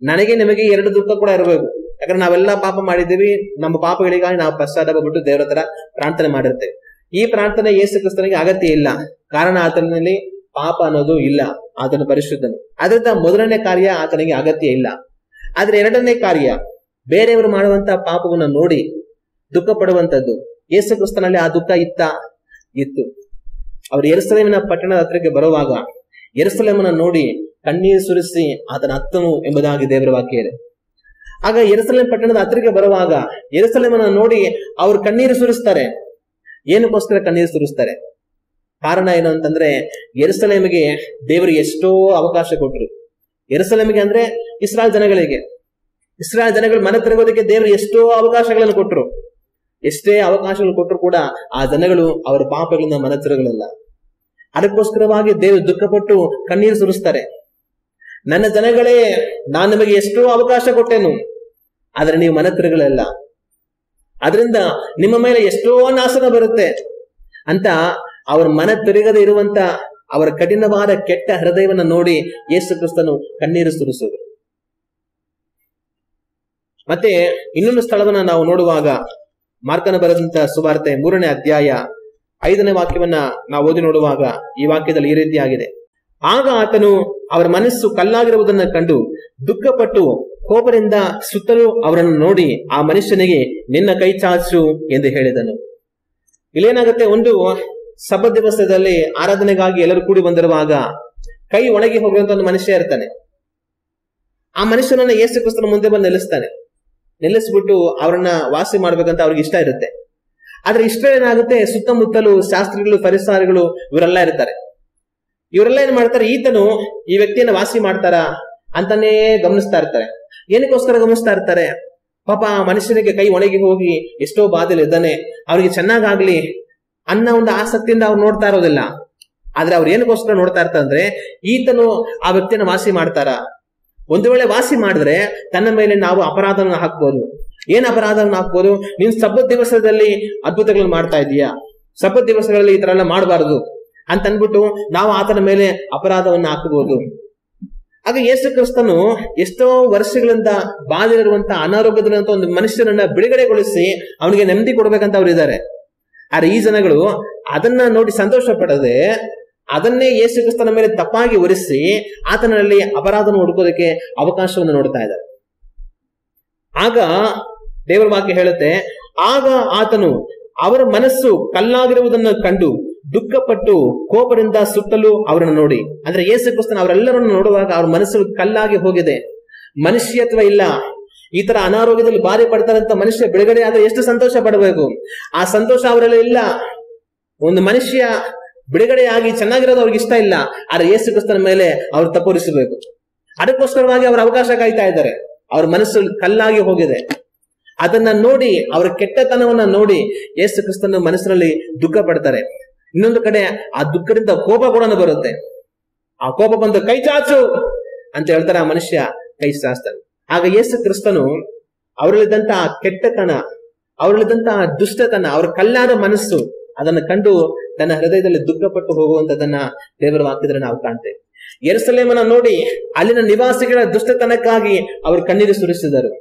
ನನಗೆ ನಿಮಗೆ ಎರಡು ದುಃಖ ಕೂಡ ಇರಬೇಕು. ಯಾಕಂದ್ರೆ ನಾವೆಲ್ಲ ಪಾಪ ಮಾಡಿದ್ದೀವಿ, ನಮ್ಮ ಪಾಪಗಳಿಗಾಗಿ ನಾವು ಪಶ್ಚಾತ್ತಾಪ ಬಿಟ್ಟು ದೇವರ ಹತ್ರ ಪ್ರಾರ್ಥನೆ ಮಾಡಿರ್ತೇವೆ. ಈ ಪ್ರಾರ್ಥನೆ ಯೇಸು ಕ್ರಿಸ್ತನಿಗೆ ಅಗತ್ಯ ಇಲ್ಲ, ಕಾರಣ ಆತನಲ್ಲಿ ಪಾಪ ಅನ್ನೋದು ಇಲ್ಲ, ಆತನು ಪರಿಶುದ್ಧನು. ಅದರಿಂದ ಮೊದಲನೇ ಕಾರ್ಯ ಆತನಿಗೆ ಅಗತ್ಯ ಇಲ್ಲ. ಆದ್ರೆ ಎರಡನೇ ಕಾರ್ಯ, ಬೇರೆಯವರು ಮಾಡುವಂತ ಪಾಪವನ್ನ ನೋಡಿ ದುಃಖ ಪಡುವಂತದ್ದು, ಯೇಸು ಕ್ರಿಸ್ತನಲ್ಲಿ ಆ ದುಃಖ ಇತ್ತು. ಅವರು ಯೆರೂಸಲೇಮಿನ ಪಟ್ಟಣದ ಹತ್ತಿರಕ್ಕೆ ಬರುವಾಗ ಯೆರೂಸಲೇಮನ್ನ ನೋಡಿ ಕಣ್ಣೀರು ಸುರಿಸಿ ಆತನ ಅತ್ತನು ಎಂಬುದಾಗಿ ದೇವರ ವಾಕ್ಯ ಇದೆ. ಆಗ ಯೆರೂಸಲೇಮ್ ಪಟ್ಟಣದ ಹತ್ತಿರಕ್ಕೆ ಬರುವಾಗ ಯೆರೂಸಲೇಮನ್ನ ನೋಡಿ ಅವರು ಕಣ್ಣೀರು ಸುರಿಸ್ತಾರೆ. ಏನಕ್ಕೋಸ್ಕರ ಕಣ್ಣೀರು ಸುರಿಸ್ತಾರೆ? ಕಾರಣ ಏನು ಅಂತಂದ್ರೆ, ಯೆರೂಸಲೇಮಿಗೆ ದೇವರು ಎಷ್ಟೋ ಅವಕಾಶ ಕೊಟ್ಟರು. ಯೆರೂಸಲೇಮಿಗೆ ಅಂದ್ರೆ ಇಸ್ರಾಯೇಲ್ ಜನಗಳು ಮನ ತಿರುಗೋದಕ್ಕೆ ದೇವರು ಎಷ್ಟೋ ಅವಕಾಶಗಳನ್ನು ಕೊಟ್ಟರು. ಎಷ್ಟೇ ಅವಕಾಶಗಳು ಕೊಟ್ಟರು ಕೂಡ ಆ ಜನಗಳು ಅವರ ಪಾಪಗಳಿಂದ ಮನ ತಿರುಗಲಿಲ್ಲ. ಅದಕ್ಕೋಸ್ಕರವಾಗಿ ದೇವರು ದುಃಖಪಟ್ಟು ಕಣ್ಣೀರು ಸುರಿಸ್ತಾರೆ. ನನ್ನ ಜನಗಳೇ, ನಾನು ನಿಮಗೆ ಎಷ್ಟೋ ಅವಕಾಶ ಕೊಟ್ಟೆನು, ಆದ್ರೆ ನೀವು ಮನ ತಿರುಗಲಿಲ್ಲ, ಅದರಿಂದ ನಿಮ್ಮ ಮೇಲೆ ಎಷ್ಟೋ ನಾಶನ ಬರುತ್ತೆ ಅಂತ ಅವರ ಮನ ತಿರುಗದೆ ಇರುವಂತ ಅವರ ಕಠಿಣವಾದ ಕೆಟ್ಟ ಹೃದಯವನ್ನು ನೋಡಿ ಯೇಸು ಕ್ರಿಸ್ತನು ಕಣ್ಣೀರು ಸುರಿಸುವುದು. ಮತ್ತೆ ಇನ್ನೊಂದು ಸ್ಥಳವನ್ನ ನಾವು ನೋಡುವಾಗ, ಮಾರ್ಕನ ಬರೆದಂತ ಸುವಾರ್ತೆ 3ನೇ ಅಧ್ಯಾಯ 5ನೇ ವಾಕ್ಯವನ್ನ ನಾವು ಓದಿ ನೋಡುವಾಗ ಈ ವಾಕ್ಯದಲ್ಲಿ ಈ ರೀತಿಯಾಗಿದೆ: ಆಗ ಆತನು ಅವರ ಮನಸ್ಸು ಕಲ್ಲಾಗಿರುವುದನ್ನು ಕಂಡು ದುಃಖಪಟ್ಟು ಕೋಪದಿಂದ ಸುತ್ತಲೂ ಅವರನ್ನು ನೋಡಿ ಆ ಮನುಷ್ಯನಿಗೆ, ನಿನ್ನ ಕೈ ಚಾಚು ಎಂದು ಹೇಳಿದನು. ಇಲ್ಲೇನಾಗುತ್ತೆ, ಒಂದು ಸಬ್ಬತ್ ದಿವಸದಲ್ಲಿ ಆರಾಧನೆಗಾಗಿ ಎಲ್ಲರೂ ಕೂಡಿ ಬಂದಿರುವಾಗ ಕೈ ಒಣಗಿ ಹೋಗುವಂತ ಒಂದು ಮನುಷ್ಯ ಇರ್ತಾನೆ. ಆ ಮನುಷ್ಯನನ್ನ ಯೇಸು ಕ್ರಿಸ್ತನ ಮುಂದೆ ಬಂದು ನಿಲ್ಲಿಸ್ಬಿಟ್ಟು ಅವರನ್ನ ವಾಸಿ ಮಾಡ್ಬೇಕಂತ ಅವ್ರಿಗೆ ಇಷ್ಟ ಇರುತ್ತೆ. ಆದ್ರೆ ಇಷ್ಟ ಏನಾಗುತ್ತೆ, ಸುತ್ತಮುತ್ತಲು ಶಾಸ್ತ್ರಿಗಳು, ಫರಿಸಾರಿಗಳು ಇವರೆಲ್ಲ ಇರ್ತಾರೆ. ಇವರೆಲ್ಲ ಏನ್ ಮಾಡ್ತಾರೆ, ಈತನು ಈ ವ್ಯಕ್ತಿಯನ್ನ ವಾಸಿ ಮಾಡ್ತಾರ ಅಂತಾನೇ ಗಮನಿಸ್ತಾ ಇರ್ತಾರೆ. ಏನಕ್ಕೋಸ್ಕರ ಗಮನಿಸ್ತಾ ಇರ್ತಾರೆ? ಪಾಪ ಆ ಮನುಷ್ಯನಿಗೆ ಕೈ ಒಣಗಿ ಹೋಗಿ ಎಷ್ಟೋ ಬಾಧೆಲಿ ಇದ್ದಾನೆ, ಅವನಿಗೆ ಚೆನ್ನಾಗಾಗ್ಲಿ ಅನ್ನೋ ಒಂದು ಆಸಕ್ತಿಯಿಂದ ಅವ್ರು ನೋಡ್ತಾ ಇರೋದಿಲ್ಲ. ಆದ್ರೆ ಅವ್ರು ಏನಕ್ಕೋಸ್ಕರ ನೋಡ್ತಾ ಇರ್ತಾರೆ ಅಂದ್ರೆ, ಈತನು ಆ ವ್ಯಕ್ತಿಯನ್ನ ವಾಸಿ ಮಾಡ್ತಾರ. ಒಂದು ವೇಳೆ ವಾಸಿ ಮಾಡಿದ್ರೆ ತನ್ನ ಮೇಲೆ ನಾವು ಅಪರಾಧವನ್ನು ಹಾಕ್ಬೋದು. ಏನ್ ಅಪರಾಧವನ್ನು ಹಾಕ್ಬೋದು? ನೀನ್ ಸಬ್ಬತ್ ದಿವಸದಲ್ಲಿ ಅದ್ಭುತಗಳನ್ನು ಮಾಡ್ತಾ ಇದೀಯಾ, ಸಬ್ಬತ್ ದಿವಸಗಳಲ್ಲಿ ಈ ತರ ಎಲ್ಲ ಮಾಡಬಾರದು ಅಂತ ಅನ್ಬಿಟ್ಟು ನಾವು ಆತನ ಮೇಲೆ ಅಪರಾಧವನ್ನ ಹಾಕಬಹುದು. ಆಗ ಯೇಸು ಕ್ರಿಸ್ತನು ಎಷ್ಟೋ ವರ್ಷಗಳಿಂದ ಬಾಧಿರುವಂತ ಅನಾರೋಗ್ಯದಂತ ಒಂದು ಮನುಷ್ಯನನ್ನ ಬಿಡುಗಡೆಗೊಳಿಸಿ ಅವನಿಗೆ ನೆಮ್ಮದಿ ಕೊಡ್ಬೇಕಂತ ಅವ್ರು ಇದ್ದಾರೆ. ಆದ್ರೆ ಈ ಜನಗಳು ಅದನ್ನ ನೋಡಿ ಸಂತೋಷ ಪಡದೆ ಅದನ್ನೇ ಯೇಸು ಕ್ರಿಸ್ತನ ಮೇಲೆ ತಪ್ಪಾಗಿ ಹೊರಿಸಿ ಆತನಲ್ಲಿ ಅಪರಾಧನ ಹುಡುಕೋದಕ್ಕೆ ಅವಕಾಶವನ್ನು ನೋಡ್ತಾ ಇದ್ದಾರೆ. ಆಗ ದೇವರ ವಾಕ್ಯ ಹೇಳುತ್ತೆ, ಆಗ ಆತನು ಅವರ ಮನಸ್ಸು ಕಲ್ಲಾಗಿರುವುದನ್ನು ಕಂಡು ದುಃಖಪಟ್ಟು ಕೋಪದಿಂದ ಸುತ್ತಲೂ ಅವರನ್ನು ನೋಡಿ, ಅಂದ್ರೆ ಯೇಸು ಕ್ರಿಸ್ತನ ಅವರೆಲ್ಲರನ್ನು ನೋಡುವಾಗ ಅವ್ರ ಮನಸ್ಸು ಕಲ್ಲಾಗಿ ಹೋಗಿದೆ, ಮನುಷ್ಯತ್ವ ಇಲ್ಲ. ಈ ತರ ಅನಾರೋಗ್ಯದಲ್ಲಿ ಬಾಧೆ ಪಡ್ತಾರಂತ ಮನುಷ್ಯ ಬಿಡುಗಡೆ ಆದ್ರೆ ಎಷ್ಟು ಸಂತೋಷ ಪಡಬೇಕು, ಆ ಸಂತೋಷ ಅವರಲ್ಲಿ ಇಲ್ಲ. ಒಂದು ಮನುಷ್ಯ ಬಿಡುಗಡೆಯಾಗಿ ಚೆನ್ನಾಗಿರೋದು ಅವ್ರಿಗೆ ಇಷ್ಟ ಇಲ್ಲ, ಆದ್ರೆ ಯೇಸು ಕ್ರಿಸ್ತನ ಮೇಲೆ ಅವ್ರು ತಪ್ಪೊರಿಸಬೇಕು. ಅದಕ್ಕೋಸ್ಕರವಾಗಿ ಅವ್ರ ಅವಕಾಶ ಕಾಯ್ತಾ ಇದ್ದಾರೆ. ಅವ್ರ ಮನಸ್ಸು ಕಲ್ಲಾಗಿ ಹೋಗಿದೆ. ಅದನ್ನ ನೋಡಿ, ಅವರ ಕೆಟ್ಟತನವನ್ನ ನೋಡಿ ಯೇಸು ಕ್ರಿಸ್ತನ ಮನಸ್ಸಿನಲ್ಲಿ ದುಃಖ ಪಡ್ತಾರೆ. ಇನ್ನೊಂದು ಕಡೆ ಆ ದುಃಖದಿಂದ ಕೋಪ ಕೂಡ ಬರುತ್ತೆ. ಆ ಕೋಪ ಬಂದು ಕೈ ಚಾಚು ಅಂತ ಹೇಳ್ತಾರೆ, ಆ ಮನುಷ್ಯ ಕೈ ಚಾಚ್ತಾನೆ. ಆಗ ಯೇಸು ಕ್ರಿಸ್ತನು ಅವರಲ್ಲಿದ್ದಂತಹ ಕೆಟ್ಟತನ, ಅವರಲ್ಲಿದ್ದಂತಹ ದುಷ್ಟತನ, ಅವರ ಕಲ್ಲಾದ ಮನಸ್ಸು ಅದನ್ನು ಕಂಡು ತನ್ನ ಹೃದಯದಲ್ಲಿ ದುಃಖಪಟ್ಟು ಹೋಗುವಂತದನ್ನ ದೇವರ ವಾಕ್ಯದಲ್ಲಿ ನಾವು ಕಾಣ್ತೇವೆ. ಯೆರೂಸಲೇಮನ್ನ ನೋಡಿ ಅಲ್ಲಿನ ನಿವಾಸಿಗಳ ದುಷ್ಟತನಕ್ಕಾಗಿ ಅವರು ಕಣ್ಣೀರು ಸುರಿಸಿದರು.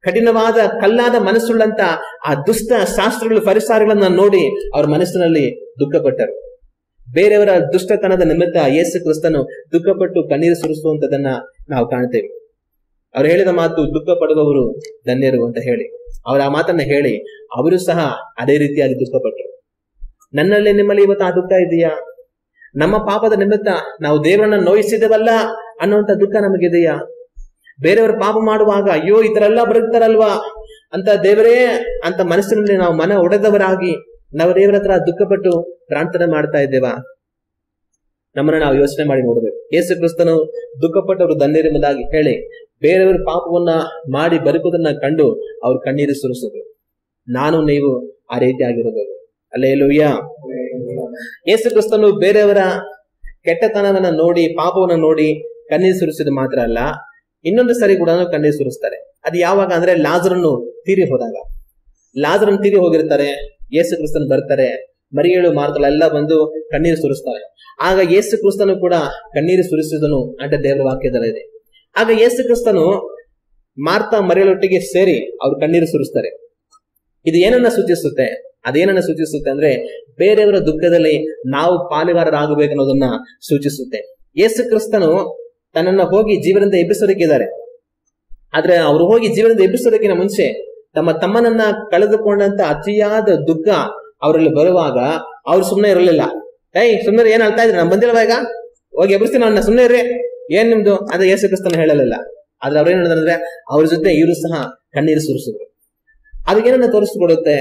ಕಠಿಣವಾದ ಕಲ್ಲಾದ ಮನಸ್ಸುಳ್ಳಂತ ಆ ದುಷ್ಟ ಶಾಸ್ತ್ರಗಳು, ಫರಿಸಾರಿಗಳನ್ನ ನೋಡಿ ಅವ್ರ ಮನಸ್ಸಿನಲ್ಲಿ ದುಃಖಪಟ್ಟರು. ಬೇರೆಯವರ ದುಷ್ಟತನದ ನಿಮಿತ್ತ ಯೇಸು ಕ್ರಿಸ್ತನು ದುಃಖಪಟ್ಟು ಕಣ್ಣೀರು ಸುರಿಸುವಂತದನ್ನ ನಾವು ಕಾಣ್ತೇವೆ. ಅವ್ರು ಹೇಳಿದ ಮಾತು, ದುಃಖ ಪಡುವವರು ಧನ್ಯರು ಅಂತ ಹೇಳಿ, ಅವ್ರ ಆ ಮಾತನ್ನ ಹೇಳಿ ಅವರು ಸಹ ಅದೇ ರೀತಿಯಾಗಿ ದುಃಖಪಟ್ಟರು. ನನ್ನಲ್ಲಿ ನಿಮ್ಮಲ್ಲಿ ಇವತ್ತು ಆ ದುಃಖ ಇದೆಯಾ? ನಮ್ಮ ಪಾಪದ ನಿಮಿತ್ತ ನಾವು ದೇವರನ್ನ ನೋಯಿಸಿದವಲ್ಲ ಅನ್ನುವಂತ ದುಃಖ ನಮಗಿದೆಯಾ? ಬೇರೆಯವರು ಪಾಪ ಮಾಡುವಾಗ ಅಯ್ಯೋ ಈ ತರ ಎಲ್ಲ ಬರುತ್ತಾರಲ್ವಾ ಅಂತ ದೇವರೇ ಅಂತ ಮನಸ್ಸಿನಲ್ಲಿ ನಾವು ಮನ ಒಡೆದವರಾಗಿ ನಾವು ದೇವರ ಹತ್ರ ದುಃಖಪಟ್ಟು ಪ್ರಾರ್ಥನೆ ಮಾಡ್ತಾ ಇದ್ದೇವಾ? ನಮ್ಮನ್ನ ನಾವು ಯೋಚನೆ ಮಾಡಿ ನೋಡ್ಬೇಕು. ಯೇಸು ಕ್ರಿಸ್ತನು ದುಃಖಪಟ್ಟವರು ಧನ್ಯರೆಂಬುದಾಗಿ ಹೇಳಿ ಬೇರೆಯವರು ಪಾಪವನ್ನ ಮಾಡಿ ಬದುಕುವುದನ್ನ ಕಂಡು ಅವ್ರು ಕಣ್ಣೀರು ಸುರಿಸೋದು. ನಾನು ನೀವು ಆ ರೀತಿ ಆಗಿರಬೇಕು. ಹಲ್ಲೆಲೂಯ. ಯೇಸು ಕ್ರಿಸ್ತನು ಬೇರೆಯವರ ಕೆಟ್ಟತನವನ್ನ ನೋಡಿ, ಪಾಪವನ್ನ ನೋಡಿ ಕಣ್ಣೀರು ಸುರಿಸಿದ ಮಾತ್ರ ಅಲ್ಲ, ಇನ್ನೊಂದು ಸರಿ ಕೂಡ ಕಣ್ಣೀರು ಸುರಿಸ್ತಾರೆ. ಅದು ಯಾವಾಗ ಅಂದ್ರೆ ಲಾಜರನ್ನು ತೀರಿ ಹೋದಾಗ. ಲಾಜರನ್ನು ತೀರಿ ಹೋಗಿರ್ತಾರೆ, ಯೇಸು ಕ್ರಿಸ್ತನ್ ಬರ್ತಾರೆ, ಮರಿಯಳು ಮಾರ್ತಳೆಲ್ಲ ಬಂದು ಕಣ್ಣೀರು ಸುರಿಸ್ತಾರೆ. ಆಗ ಯೇಸು ಕ್ರಿಸ್ತನು ಕೂಡ ಕಣ್ಣೀರು ಸುರಿಸಿದನು ಅಂತ ದೇವರ ವಾಕ್ಯದಲ್ಲಿದೆ. ಆಗ ಯೇಸು ಕ್ರಿಸ್ತನು ಮಾರ್ತಾ ಮರಿಯಳೊಟ್ಟಿಗೆ ಸೇರಿ ಅವ್ರು ಕಣ್ಣೀರು ಸುರಿಸ್ತಾರೆ. ಇದು ಏನನ್ನ ಸೂಚಿಸುತ್ತೆ? ಅದೇನನ್ನ ಸೂಚಿಸುತ್ತೆ ಅಂದ್ರೆ ಬೇರೆಯವರ ದುಃಖದಲ್ಲಿ ನಾವು ಪಾಲುಗಾರರಾಗಬೇಕನ್ನೋದನ್ನ ಸೂಚಿಸುತ್ತೆ. ಯೇಸು ಕ್ರಿಸ್ತನು ತನ್ನನ್ನ ಹೋಗಿ ಜೀವನದಿಂದ ಎಬ್ಬಿಸೋದಕ್ಕಿದ್ದಾರೆ. ಆದ್ರೆ ಅವರು ಹೋಗಿ ಜೀವನದಿಂದ ಎಬ್ಬಿಸೋದಕ್ಕಿಂತ ಮುಂಚೆ ತಮ್ಮ ತಮ್ಮನನ್ನ ಕಳೆದುಕೊಂಡಂತ ಅತಿಯಾದ ದುಃಖ ಅವರಲ್ಲಿ ಬರುವಾಗ ಅವ್ರು ಸುಮ್ಮನೆ ಇರಲಿಲ್ಲ. ಸುಮ್ಮನೆ ಏನ್ ಅಳ್ತಾ ಇದ್ರಿ, ನಾನು ಬಂದಿಲ್ವಾ ಈಗ, ಹೋಗಿ ಎಬ್ಬಿಸ್ತೀನಿ ಅವನ್ನ, ಸುಮ್ಮನೆ ಇರ್ರಿ, ಏನ್ ನಿಮ್ದು ಅಂತ ಯೇಸು ಕ್ರಿಸ್ತನ ಹೇಳಲಿಲ್ಲ. ಆದ್ರೆ ಅವ್ರೇನ್ ಹೇಳಿದ್ರೆ ಅವ್ರ ಜೊತೆ ಇವರು ಸಹ ಕಣ್ಣೀರು ಸುರಿಸಿದ್ರು. ಅದಕ್ಕೇನನ್ನ ತೋರಿಸ್ಕೊಡುತ್ತೆ,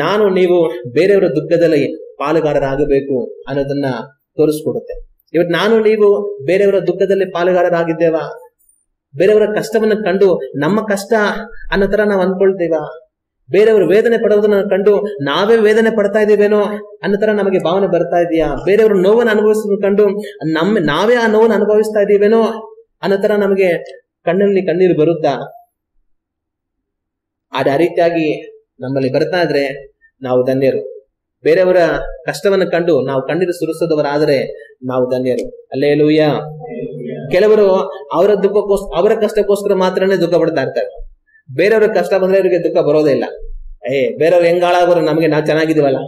ನಾನು ನೀವು ಬೇರೆಯವರ ದುಃಖದಲ್ಲಿ ಪಾಲುಗಾರರಾಗಬೇಕು ಅನ್ನೋದನ್ನ ತೋರಿಸ್ಕೊಡುತ್ತೆ. ಇವತ್ತು ನಾನು ನೀವು ಬೇರೆಯವರ ದುಃಖದಲ್ಲಿ ಪಾಲುಗಾರರಾಗಿದ್ದೇವಾ? ಬೇರೆಯವರ ಕಷ್ಟವನ್ನ ಕಂಡು ನಮ್ಮ ಕಷ್ಟ ಅನ್ನೋ ತರ ನಾವು ಅನ್ಕೊಳ್ತೀವ? ಬೇರೆಯವರು ವೇದನೆ ಪಡೋದನ್ನ ಕಂಡು ನಾವೇ ವೇದನೆ ಪಡ್ತಾ ಇದೀವೇನೋ ಅನ್ನೋ ತರ ನಮಗೆ ಭಾವನೆ ಬರ್ತಾ ಇದೆಯಾ? ಬೇರೆಯವರು ನೋವನ್ನು ಅನುಭವಿಸೋದನ್ನ ಕಂಡು ನಾವೇ ಆ ನೋವನ್ನು ಅನುಭವಿಸ್ತಾ ಇದೀವೇನೋ ಅನ್ನೋ ತರ ನಮಗೆ ಕಣ್ಣಲ್ಲಿ ಕಣ್ಣೀರು ಬರುತ್ತಾ? ಅದೇ ರೀತಿಯಾಗಿ ನಮ್ಮಲ್ಲಿ ಬರ್ತಾ ಇದ್ರೆ ನಾವು ಧನ್ಯರು. ಬೇರೆಯವರ ಕಷ್ಟವನ್ನು ಕಂಡು ನಾವು ಕಣ್ಣೀರು ಸುರಿಸೋದವರಾದರೆ ನಾವು ಧನ್ಯರು. ಹಲ್ಲೆಲೂಯ. ಕೆಲವರು ಅವರ ಕಷ್ಟಕ್ಕೋಸ್ಕರ ಮಾತ್ರನೇ ದುಃಖ ಪಡ್ತಾ ಇರ್ತಾರೆ. ಬೇರೆಯವ್ರ ಕಷ್ಟ ಬಂದ್ರೆ ಇವರಿಗೆ ದುಃಖ ಬರೋದೇ ಇಲ್ಲ. ಬೇರೆಯವ್ರು ಹೆಂಗ್ ಹಾಳಾಗೋರು, ನಮಗೆ ನಾವು ಚೆನ್ನಾಗಿದೀವಲ್ಲ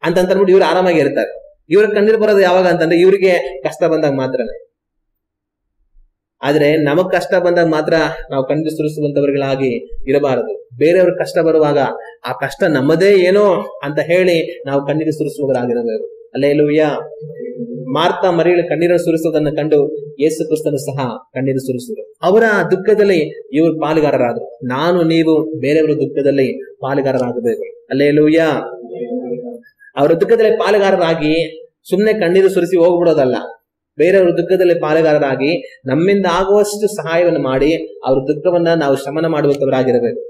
ಅಂತಂದ್ಬಿಟ್ಟು ಇವ್ರು ಆರಾಮಾಗಿ ಇರ್ತಾರೆ. ಇವ್ರ ಕಣ್ಣೀರು ಬರೋದು ಯಾವಾಗ ಅಂತಂದ್ರೆ ಇವರಿಗೆ ಕಷ್ಟ ಬಂದಾಗ ಮಾತ್ರನೇ. ಆದ್ರೆ ನಮಗ್ ಕಷ್ಟ ಬಂದಾಗ ಮಾತ್ರ ನಾವು ಕಣ್ಣೀರು ಸುರಿಸುವಂತವர்களಾಗಿ ಇರಬಾರದು. ಬೇರೆಯವ್ರ ಕಷ್ಟ ಬರುವಾಗ ಆ ಕಷ್ಟ ನಮ್ಮದೇ ಏನೋ ಅಂತ ಹೇಳಿ ನಾವು ಕಣ್ಣೀರು ಸುರಿಸುವವರಾಗಿರಬೇಕು. ಹಲ್ಲೆಲೂಯ. ಮಾರ್ತಾ ಮರಿಯಳು ಕಣ್ಣೀರನ್ನು ಸುರಿಸೋದನ್ನು ಕಂಡು ಯೇಸು ಕ್ರಿಸ್ತನು ಸಹ ಕಣ್ಣೀರು ಸುರಿಸಿದರು. ಅವರ ದುಃಖದಲ್ಲಿ ಇವರು ಪಾಲುಗಾರರಾದರು. ನಾನು ನೀವು ಬೇರೆಯವರ ದುಃಖದಲ್ಲಿ ಪಾಲುಗಾರರಾಗಬೇಕು. ಹಲ್ಲೆಲೂಯ. ಅವರ ದುಃಖದಲ್ಲಿ ಪಾಲುಗಾರರಾಗಿ ಸುಮ್ಮನೆ ಕಣ್ಣೀರು ಸುರಿಸಿ ಹೋಗ್ಬಿಡೋದಲ್ಲ. ಬೇರೆಯವರ ದುಃಖದಲ್ಲಿ ಪಾಲುಗಾರರಾಗಿ ನಮ್ಮಿಂದ ಆಗುವಷ್ಟು ಸಹಾಯವನ್ನು ಮಾಡಿ ಅವ್ರ ದುಃಖವನ್ನ ನಾವು ಶಮನ ಮಾಡುವಂತವರಾಗಿರಬೇಕು.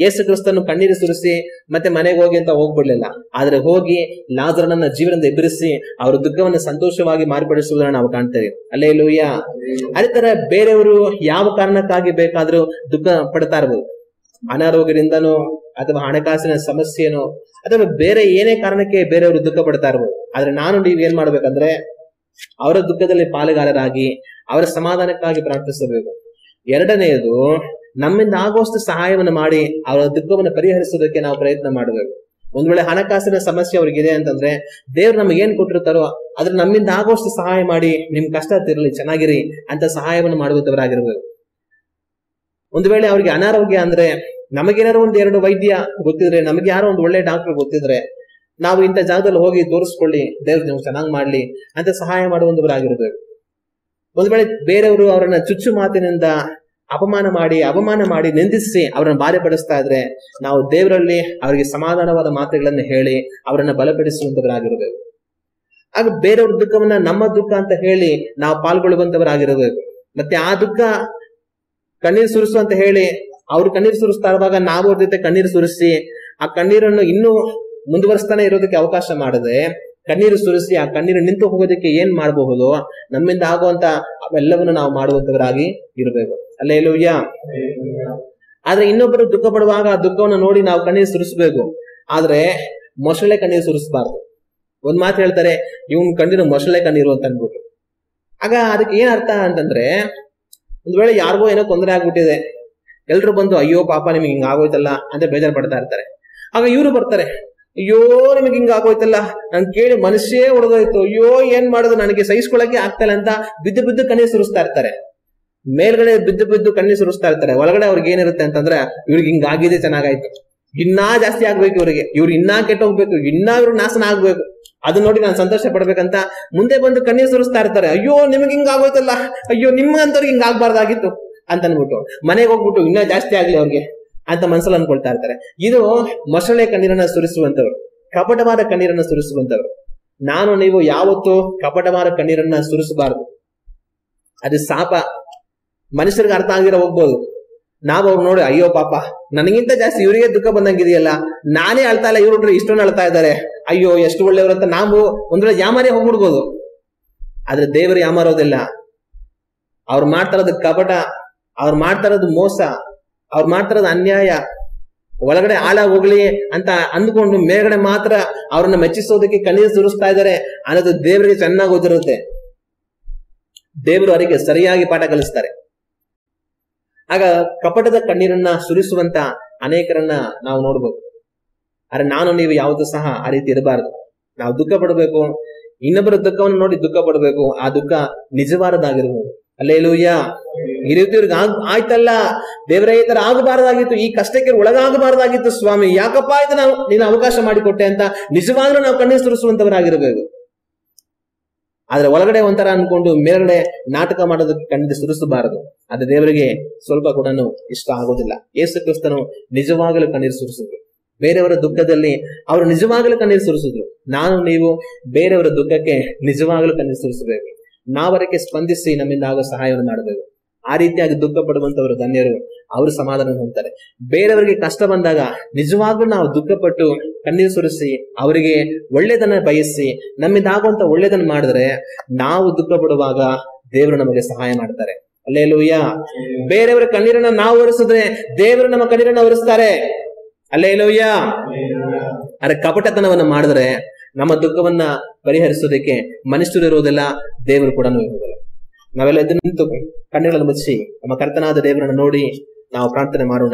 ಯೇಸು ಕ್ರಿಸ್ತನು ಕಣ್ಣೀರು ಸುರಿಸಿ ಮತ್ತೆ ಮನೆಗೆ ಹೋಗಿ ಅಂತ ಹೋಗ್ಬಿಡ್ಲಿಲ್ಲ. ಆದ್ರೆ ಹೋಗಿ ಲಾಜರನನ್ನ ಜೀವನದಿಂದ ಎಬ್ಬರಿಸಿ ಅವರ ದುಃಖವನ್ನು ಸಂತೋಷವಾಗಿ ಮಾರ್ಪಡಿಸುವುದನ್ನು ನಾವು ಕಾಣ್ತೇವೆ. ಹಲ್ಲೆಲೂಯ. ಅದೇ ತರ ಬೇರೆಯವರು ಯಾವ ಕಾರಣಕ್ಕಾಗಿ ಬೇಕಾದ್ರೂ ದುಃಖ ಪಡ್ತಾ ಇರ್ಬೋದು. ಅನಾರೋಗ್ಯದಿಂದನೋ ಅಥವಾ ಹಣಕಾಸಿನ ಸಮಸ್ಯೆನೋ ಅಥವಾ ಬೇರೆ ಏನೇ ಕಾರಣಕ್ಕೆ ಬೇರೆಯವರು ದುಃಖ ಪಡ್ತಾ ಇರ್ಬೋದು. ಆದ್ರೆ ನಾನು ನೀವು ಏನ್ ಮಾಡ್ಬೇಕಂದ್ರೆ ಅವರ ದುಃಖದಲ್ಲಿ ಪಾಲುಗಾರರಾಗಿ ಅವರ ಸಮಾಧಾನಕ್ಕಾಗಿ ಪ್ರಾರ್ಥಿಸಬೇಕು. ಎರಡನೆಯದು, ನಮ್ಮಿಂದ ಆಗುವಷ್ಟು ಸಹಾಯವನ್ನು ಮಾಡಿ ಅವರ ದುಃಖವನ್ನು ಪರಿಹರಿಸೋದಕ್ಕೆ ನಾವು ಪ್ರಯತ್ನ ಮಾಡಬೇಕು. ಒಂದ್ ವೇಳೆ ಹಣಕಾಸಿನ ಸಮಸ್ಯೆ ಅವ್ರಿಗಿದೆ ಅಂತಂದ್ರೆ ದೇವ್ರು ನಮಗೆ ಏನ್ ಕೊಟ್ಟಿರ್ತಾರೋ ಅದ್ರ ನಮ್ಮಿಂದ ಆಗುವಷ್ಟು ಸಹಾಯ ಮಾಡಿ ನಿಮ್ ಕಷ್ಟ ತಿರ್ಲಿ, ಚೆನ್ನಾಗಿರಿ ಅಂತ ಸಹಾಯವನ್ನು ಮಾಡುವಂತವರಾಗಿರ್ಬೇಕು. ಒಂದು ವೇಳೆ ಅವ್ರಿಗೆ ಅನಾರೋಗ್ಯ ಅಂದ್ರೆ ನಮಗೇನಾರು ಒಂದ್ ಎರಡು ವೈದ್ಯ ಗೊತ್ತಿದ್ರೆ, ನಮಗೆ ಯಾರೋ ಒಂದು ಒಳ್ಳೆ ಡಾಕ್ಟರ್ ಗೊತ್ತಿದ್ರೆ ನಾವು ಇಂಥ ಜಾಗದಲ್ಲಿ ಹೋಗಿ ತೋರಿಸ್ಕೊಳ್ಳಿ, ದೇವ್ರು ನೀವು ಚೆನ್ನಾಗಿ ಮಾಡ್ಲಿ ಅಂತ ಸಹಾಯ ಮಾಡುವಂತವರಾಗಿರ್ಬೇಕು. ಒಂದ್ ವೇಳೆ ಬೇರೆಯವರು ಅವರನ್ನ ಚುಚ್ಚು ಮಾತಿನಿಂದ ಅವಮಾನ ಮಾಡಿ ನಿಂದಿಸಿ ಅವರನ್ನ ಬಾಧೆಪಡಿಸ್ತಾ ಇದ್ರೆ ನಾವು ದೇವರಲ್ಲಿ ಅವರಿಗೆ ಸಮಾಧಾನವಾದ ಮಾತುಗಳನ್ನು ಹೇಳಿ ಅವರನ್ನ ಬಲಪಡಿಸುವಂತವರಾಗಿರಬೇಕು. ಆಗ ಬೇರೆಯವ್ರ ದುಃಖವನ್ನ ನಮ್ಮ ದುಃಖ ಅಂತ ಹೇಳಿ ನಾವು ಪಾಲ್ಗೊಳ್ಳುವಂತವರಾಗಿರಬೇಕು. ಮತ್ತೆ ಆ ದುಃಖ ಕಣ್ಣೀರು ಸುರಿಸು ಅಂತ ಹೇಳಿ ಅವ್ರು ಕಣ್ಣೀರು ಸುರಿಸ್ತಾ ಇರುವಾಗ ನಾವು ಅವ್ರ ಜೊತೆ ಕಣ್ಣೀರು ಸುರಿಸಿ ಆ ಕಣ್ಣೀರನ್ನು ಇನ್ನೂ ಮುಂದುವರಿಸ್ತಾನೆ ಇರೋದಕ್ಕೆ ಅವಕಾಶ ಮಾಡದೆ ಕಣ್ಣೀರು ಸುರಿಸಿ ಆ ಕಣ್ಣೀರು ನಿಂತು ಹೋಗೋದಕ್ಕೆ ಏನ್ ಮಾಡಬಹುದು, ನಮ್ಮಿಂದ ಆಗುವಂತ ಅವೆಲ್ಲವನ್ನು ನಾವು ಮಾಡುವಂತವರಾಗಿ ಇರಬೇಕು. ಹಲ್ಲೆಲೂಯ. ಆದ್ರೆ ಇನ್ನೊಬ್ಬರು ದುಃಖ ಪಡುವಾಗ ಆ ದುಃಖವನ್ನು ನೋಡಿ ನಾವು ಕಣ್ಣೀರು ಸುರಿಸಬೇಕು. ಆದ್ರೆ ಮೊಸಳೆ ಕಣ್ಣೀರು ಸುರಿಸಬಾರ್ದು. ಒಂದ್ ಮಾತು ಹೇಳ್ತಾರೆ, ಇವನ್ ಕಣ್ಣೀರು ಮೊಸಳೆ ಕಣ್ಣೀರು ಅಂತ ಅನ್ಬಿಟ್ಟು. ಆಗ ಅದಕ್ಕೆ ಏನ್ ಅರ್ಥ ಅಂತಂದ್ರೆ, ಒಂದ್ ವೇಳೆ ಯಾರಿಗೋ ಏನೋ ತೊಂದರೆ ಆಗ್ಬಿಟ್ಟಿದೆ, ಎಲ್ರು ಬಂದು ಅಯ್ಯೋ ಪಾಪ ನಿಮ್ಗೆ ಹಿಂಗ ಆಗೋಯ್ತಲ್ಲ ಅಂತ ಬೇಜಾರು ಪಡ್ತಾ ಇರ್ತಾರೆ. ಆಗ ಇವ್ರು ಬರ್ತಾರೆ, ಅಯ್ಯೋ ನಿಮಗೆ ಹಿಂಗ ಆಗೋಯ್ತಲ್ಲ, ನನ್ ಕೇಳಿ ಮನಸ್ಸೇ ಹೊಡೆದೋಯ್ತು, ಅಯ್ಯೋ ಏನ್ ಮಾಡೋದು ನನಗೆ ಸಹಿಸ್ಕೊಳಕ್ಕೆ ಆಗ್ತಲ್ಲ ಅಂತ ಬಿದ್ದು ಕಣ್ಣೀರು ಸುರಿಸ್ತಾ ಇರ್ತಾರೆ. ಮೇಲ್ಗಡೆ ಬಿದ್ದು ಕಣ್ಣೀರು ಸುರಿಸ್ತಾ ಇರ್ತಾರೆ. ಒಳಗಡೆ ಅವ್ರಿಗೆ ಏನಿರುತ್ತೆ ಅಂತಂದ್ರೆ ಇವ್ರಿಗೆ ಹಿಂಗ ಆಗಿದೆ, ಚೆನ್ನಾಗಾಯ್ತು, ಇನ್ನಾ ಜಾಸ್ತಿ ಆಗ್ಬೇಕು, ಇವ್ರು ಇನ್ನಾ ಕೆಟ್ಟೋಗ್ಬೇಕು, ಇನ್ನಾ ಇವ್ರು ನಾಶನ ಆಗ್ಬೇಕು, ಅದನ್ನ ನೋಡಿ ನಾನು ಸಂತೋಷ ಪಡ್ಬೇಕಂತ ಮುಂದೆ ಬಂದು ಕಣ್ಣೀರು ಸುರಿಸ್ತಾ ಇರ್ತಾರೆ. ಅಯ್ಯೋ ನಿಮ್ಗೆ ಹಿಂಗ ಆಗೋಯ್ತಲ್ಲ, ಅಯ್ಯೋ ನಿಮ್ಗಂತವ್ರಿಗೆ ಹಿಂಗ ಆಗ್ಬಾರ್ದಾಗಿತ್ತು ಅಂತ ಅನ್ಬಿಟ್ಟು ಮನೆಗೆ ಹೋಗ್ಬಿಟ್ಟು ಇನ್ನೂ ಜಾಸ್ತಿ ಆಗ್ಲಿ ಅವ್ರಿಗೆ ಅಂತ ಮನಸ್ಸಲ್ಲಿ ಅನ್ಕೊಳ್ತಾ ಇರ್ತಾರೆ. ಇದು ಮೊಸಳೆ ಕಣ್ಣೀರನ್ನ ಸುರಿಸುವಂತವ್ರು, ಕಪಟವಾದ ಕಣ್ಣೀರನ್ನ ಸುರಿಸುವಂತವ್ರು. ನಾನು ನೀವು ಯಾವತ್ತೂ ಕಪಟವಾದ ಕಣ್ಣೀರನ್ನ ಸುರಿಸಬಾರದು. ಅದು ಶಾಪ. ಮನುಷ್ಯರಿಗೆ ಅರ್ಥ ಆಗಿರೋ ಹೋಗ್ಬೋದು. ನಾವು ಅವ್ರು ನೋಡಿ ಅಯ್ಯೋ ಪಾಪ ನನಗಿಂತ ಜಾಸ್ತಿ ಇವರಿಗೆ ದುಃಖ ಬಂದಂಗಿದೆಯಲ್ಲ, ನಾನೇ ಅಳ್ತಾ ಇಲ್ಲ, ಇವ್ರು ಇಷ್ಟೊಂದು ಅಳ್ತಾ ಇದ್ದಾರೆ, ಅಯ್ಯೋ ಎಷ್ಟು ಒಳ್ಳೆಯವರು ಅಂತ ನಾವು ಒಂದ್ ವೇಳೆ ಯಾಮಾರೇ ಹೋಗ್ಬಿಡ್ಬೋದು. ಆದ್ರೆ ದೇವರು ಯಾಮಾರೋದಿಲ್ಲ. ಅವ್ರು ಮಾಡ್ತಾ ಇರೋದು ಕಪಟ, ಅವ್ರು ಮಾಡ್ತಾ ಇರೋದು ಮೋಸ, ಅವ್ರು ಮಾಡ್ತಾ ಇರೋದು ಅನ್ಯಾಯ. ಒಳಗಡೆ ಹಾಳಾಗಿ ಹೋಗ್ಲಿ ಅಂತ ಅಂದ್ಕೊಂಡು ಮೇಲ್ಗಡೆ ಮಾತ್ರ ಅವ್ರನ್ನ ಮೆಚ್ಚಿಸೋದಕ್ಕೆ ಕಣ್ಣೀರು ಸುರಿಸ್ತಾ ಇದ್ದಾರೆ ಅನ್ನೋದು ದೇವರಿಗೆ ಚೆನ್ನಾಗಿ ಗೊತ್ತಿರುತ್ತೆ. ದೇವರು ಅವರಿಗೆ ಸರಿಯಾಗಿ ಪಾಠ ಕಲಿಸ್ತಾರೆ. ಆಗ ಕಪಟದ ಕಣ್ಣೀರನ್ನ ಸುರಿಸುವಂತ ಅನೇಕರನ್ನ ನಾವು ನೋಡ್ಬೇಕು. ಆದ್ರೆ ನಾನು ನೀವು ಯಾವತ್ತೂ ಸಹ ಆ ರೀತಿ ಇರಬಾರದು. ನಾವು ದುಃಖ ಪಡಬೇಕು, ಇನ್ನೊಬ್ಬರ ದುಃಖವನ್ನು ನೋಡಿ ದುಃಖ ಪಡಬೇಕು. ಆ ದುಃಖ ನಿಜವಾದದಾಗಿರ್ಬೋದು. ಹಲ್ಲೆಲೂಯ. ಈ ರೀತಿ ಇವ್ರಿಗೆ ಆಯ್ತಲ್ಲ ದೇವರೇ, ಈ ತರ ಆಗಬಾರ್ದಾಗಿತ್ತು, ಈ ಕಷ್ಟಕ್ಕೆ ಒಳಗಾಗಬಾರ್ದಾಗಿತ್ತು ಸ್ವಾಮಿ, ಯಾಕಪ್ಪ ಇದು ನೀನು ಅವಕಾಶ ಮಾಡಿಕೊಟ್ಟೆ ಅಂತ ನಿಜವಾಗ್ಲೂ ನಾವು ಕಣ್ಣೀರು ಸುರಿಸುವಂತವರಾಗಿರ್ಬೇಕು. ಆದ್ರೆ ಒಳಗಡೆ ಒಂಥರ ಅನ್ಕೊಂಡು ಮೇಲ್ಗಡೆ ನಾಟಕ ಮಾಡೋದಕ್ಕೆ ಕಣ್ಣೀರು ಸುರಿಸಬಾರದು. ಅದು ದೇವರಿಗೆ ಸ್ವಲ್ಪ ಕೂಡ ಇಷ್ಟ ಆಗೋದಿಲ್ಲ. ಯೇಸು ಕ್ರಿಸ್ತನು ನಿಜವಾಗಲೂ ಕಣ್ಣೀರು ಸುರಿಸಿದ್ರು. ಬೇರೆಯವರ ದುಃಖದಲ್ಲಿ ಅವರು ನಿಜವಾಗಲೂ ಕಣ್ಣೀರು ಸುರಿಸಿದ್ರು. ನಾನು ನೀವು ಬೇರೆಯವರ ದುಃಖಕ್ಕೆ ನಿಜವಾಗಲೂ ಕಣ್ಣೀರು ಸುರಿಸಬೇಕು. ನಾವದಕ್ಕೆ ಸ್ಪಂದಿಸಿ ನಮ್ಮಿಂದ ಆಗೋ ಸಹಾಯವನ್ನು ಮಾಡಬೇಕು. ಆ ರೀತಿಯಾಗಿ ದುಃಖ ಪಡುವಂತವರು ಧನ್ಯರು, ಅವರು ಸಮಾಧಾನ ಹೊಂದ್ತಾರೆ. ಬೇರೆಯವರಿಗೆ ಕಷ್ಟ ಬಂದಾಗ ನಿಜವಾಗ್ಲೂ ನಾವು ದುಃಖಪಟ್ಟು ಕಣ್ಣೀರು ಸುರಿಸಿ ಅವರಿಗೆ ಒಳ್ಳೆದನ್ನ ಬಯಸಿ ನಮ್ಮಿಂದ ಆಗುವಂತ ಒಳ್ಳೆದನ್ನ ಮಾಡಿದ್ರೆ ನಾವು ದುಃಖ ಪಡುವಾಗ ದೇವರು ನಮಗೆ ಸಹಾಯ ಮಾಡ್ತಾರೆ. ಹಲ್ಲೆಲೂಯಾ. ಬೇರೆಯವರ ಕಣ್ಣೀರನ್ನ ನಾವು ಒರೆಸಿದ್ರೆ ದೇವರು ನಮ್ಮ ಕಣ್ಣೀರನ್ನ ಒರೆಸ್ತಾರೆ. ಹಲ್ಲೆಲೂಯಾ. ಅರೆ ಕಪಟತನವನ್ನ ಮಾಡಿದ್ರೆ ನಮ್ಮ ದುಃಖವನ್ನ ಪರಿಹರಿಸೋದಕ್ಕೆ ಮನುಷ್ಯರು ಇರುವುದಿಲ್ಲ, ದೇವರು ಕೂಡ ಇರುವುದಿಲ್ಲ. ನಾವೆಲ್ಲ ಎದ್ದು ನಿಂತು ಕಣ್ಣುಗಳನ್ನು ಮುಚ್ಚಿ ನಮ್ಮ ಕರ್ತನಾದ ದೇವರನ್ನು ನೋಡಿ ನಾವು ಪ್ರಾರ್ಥನೆ ಮಾಡೋಣ.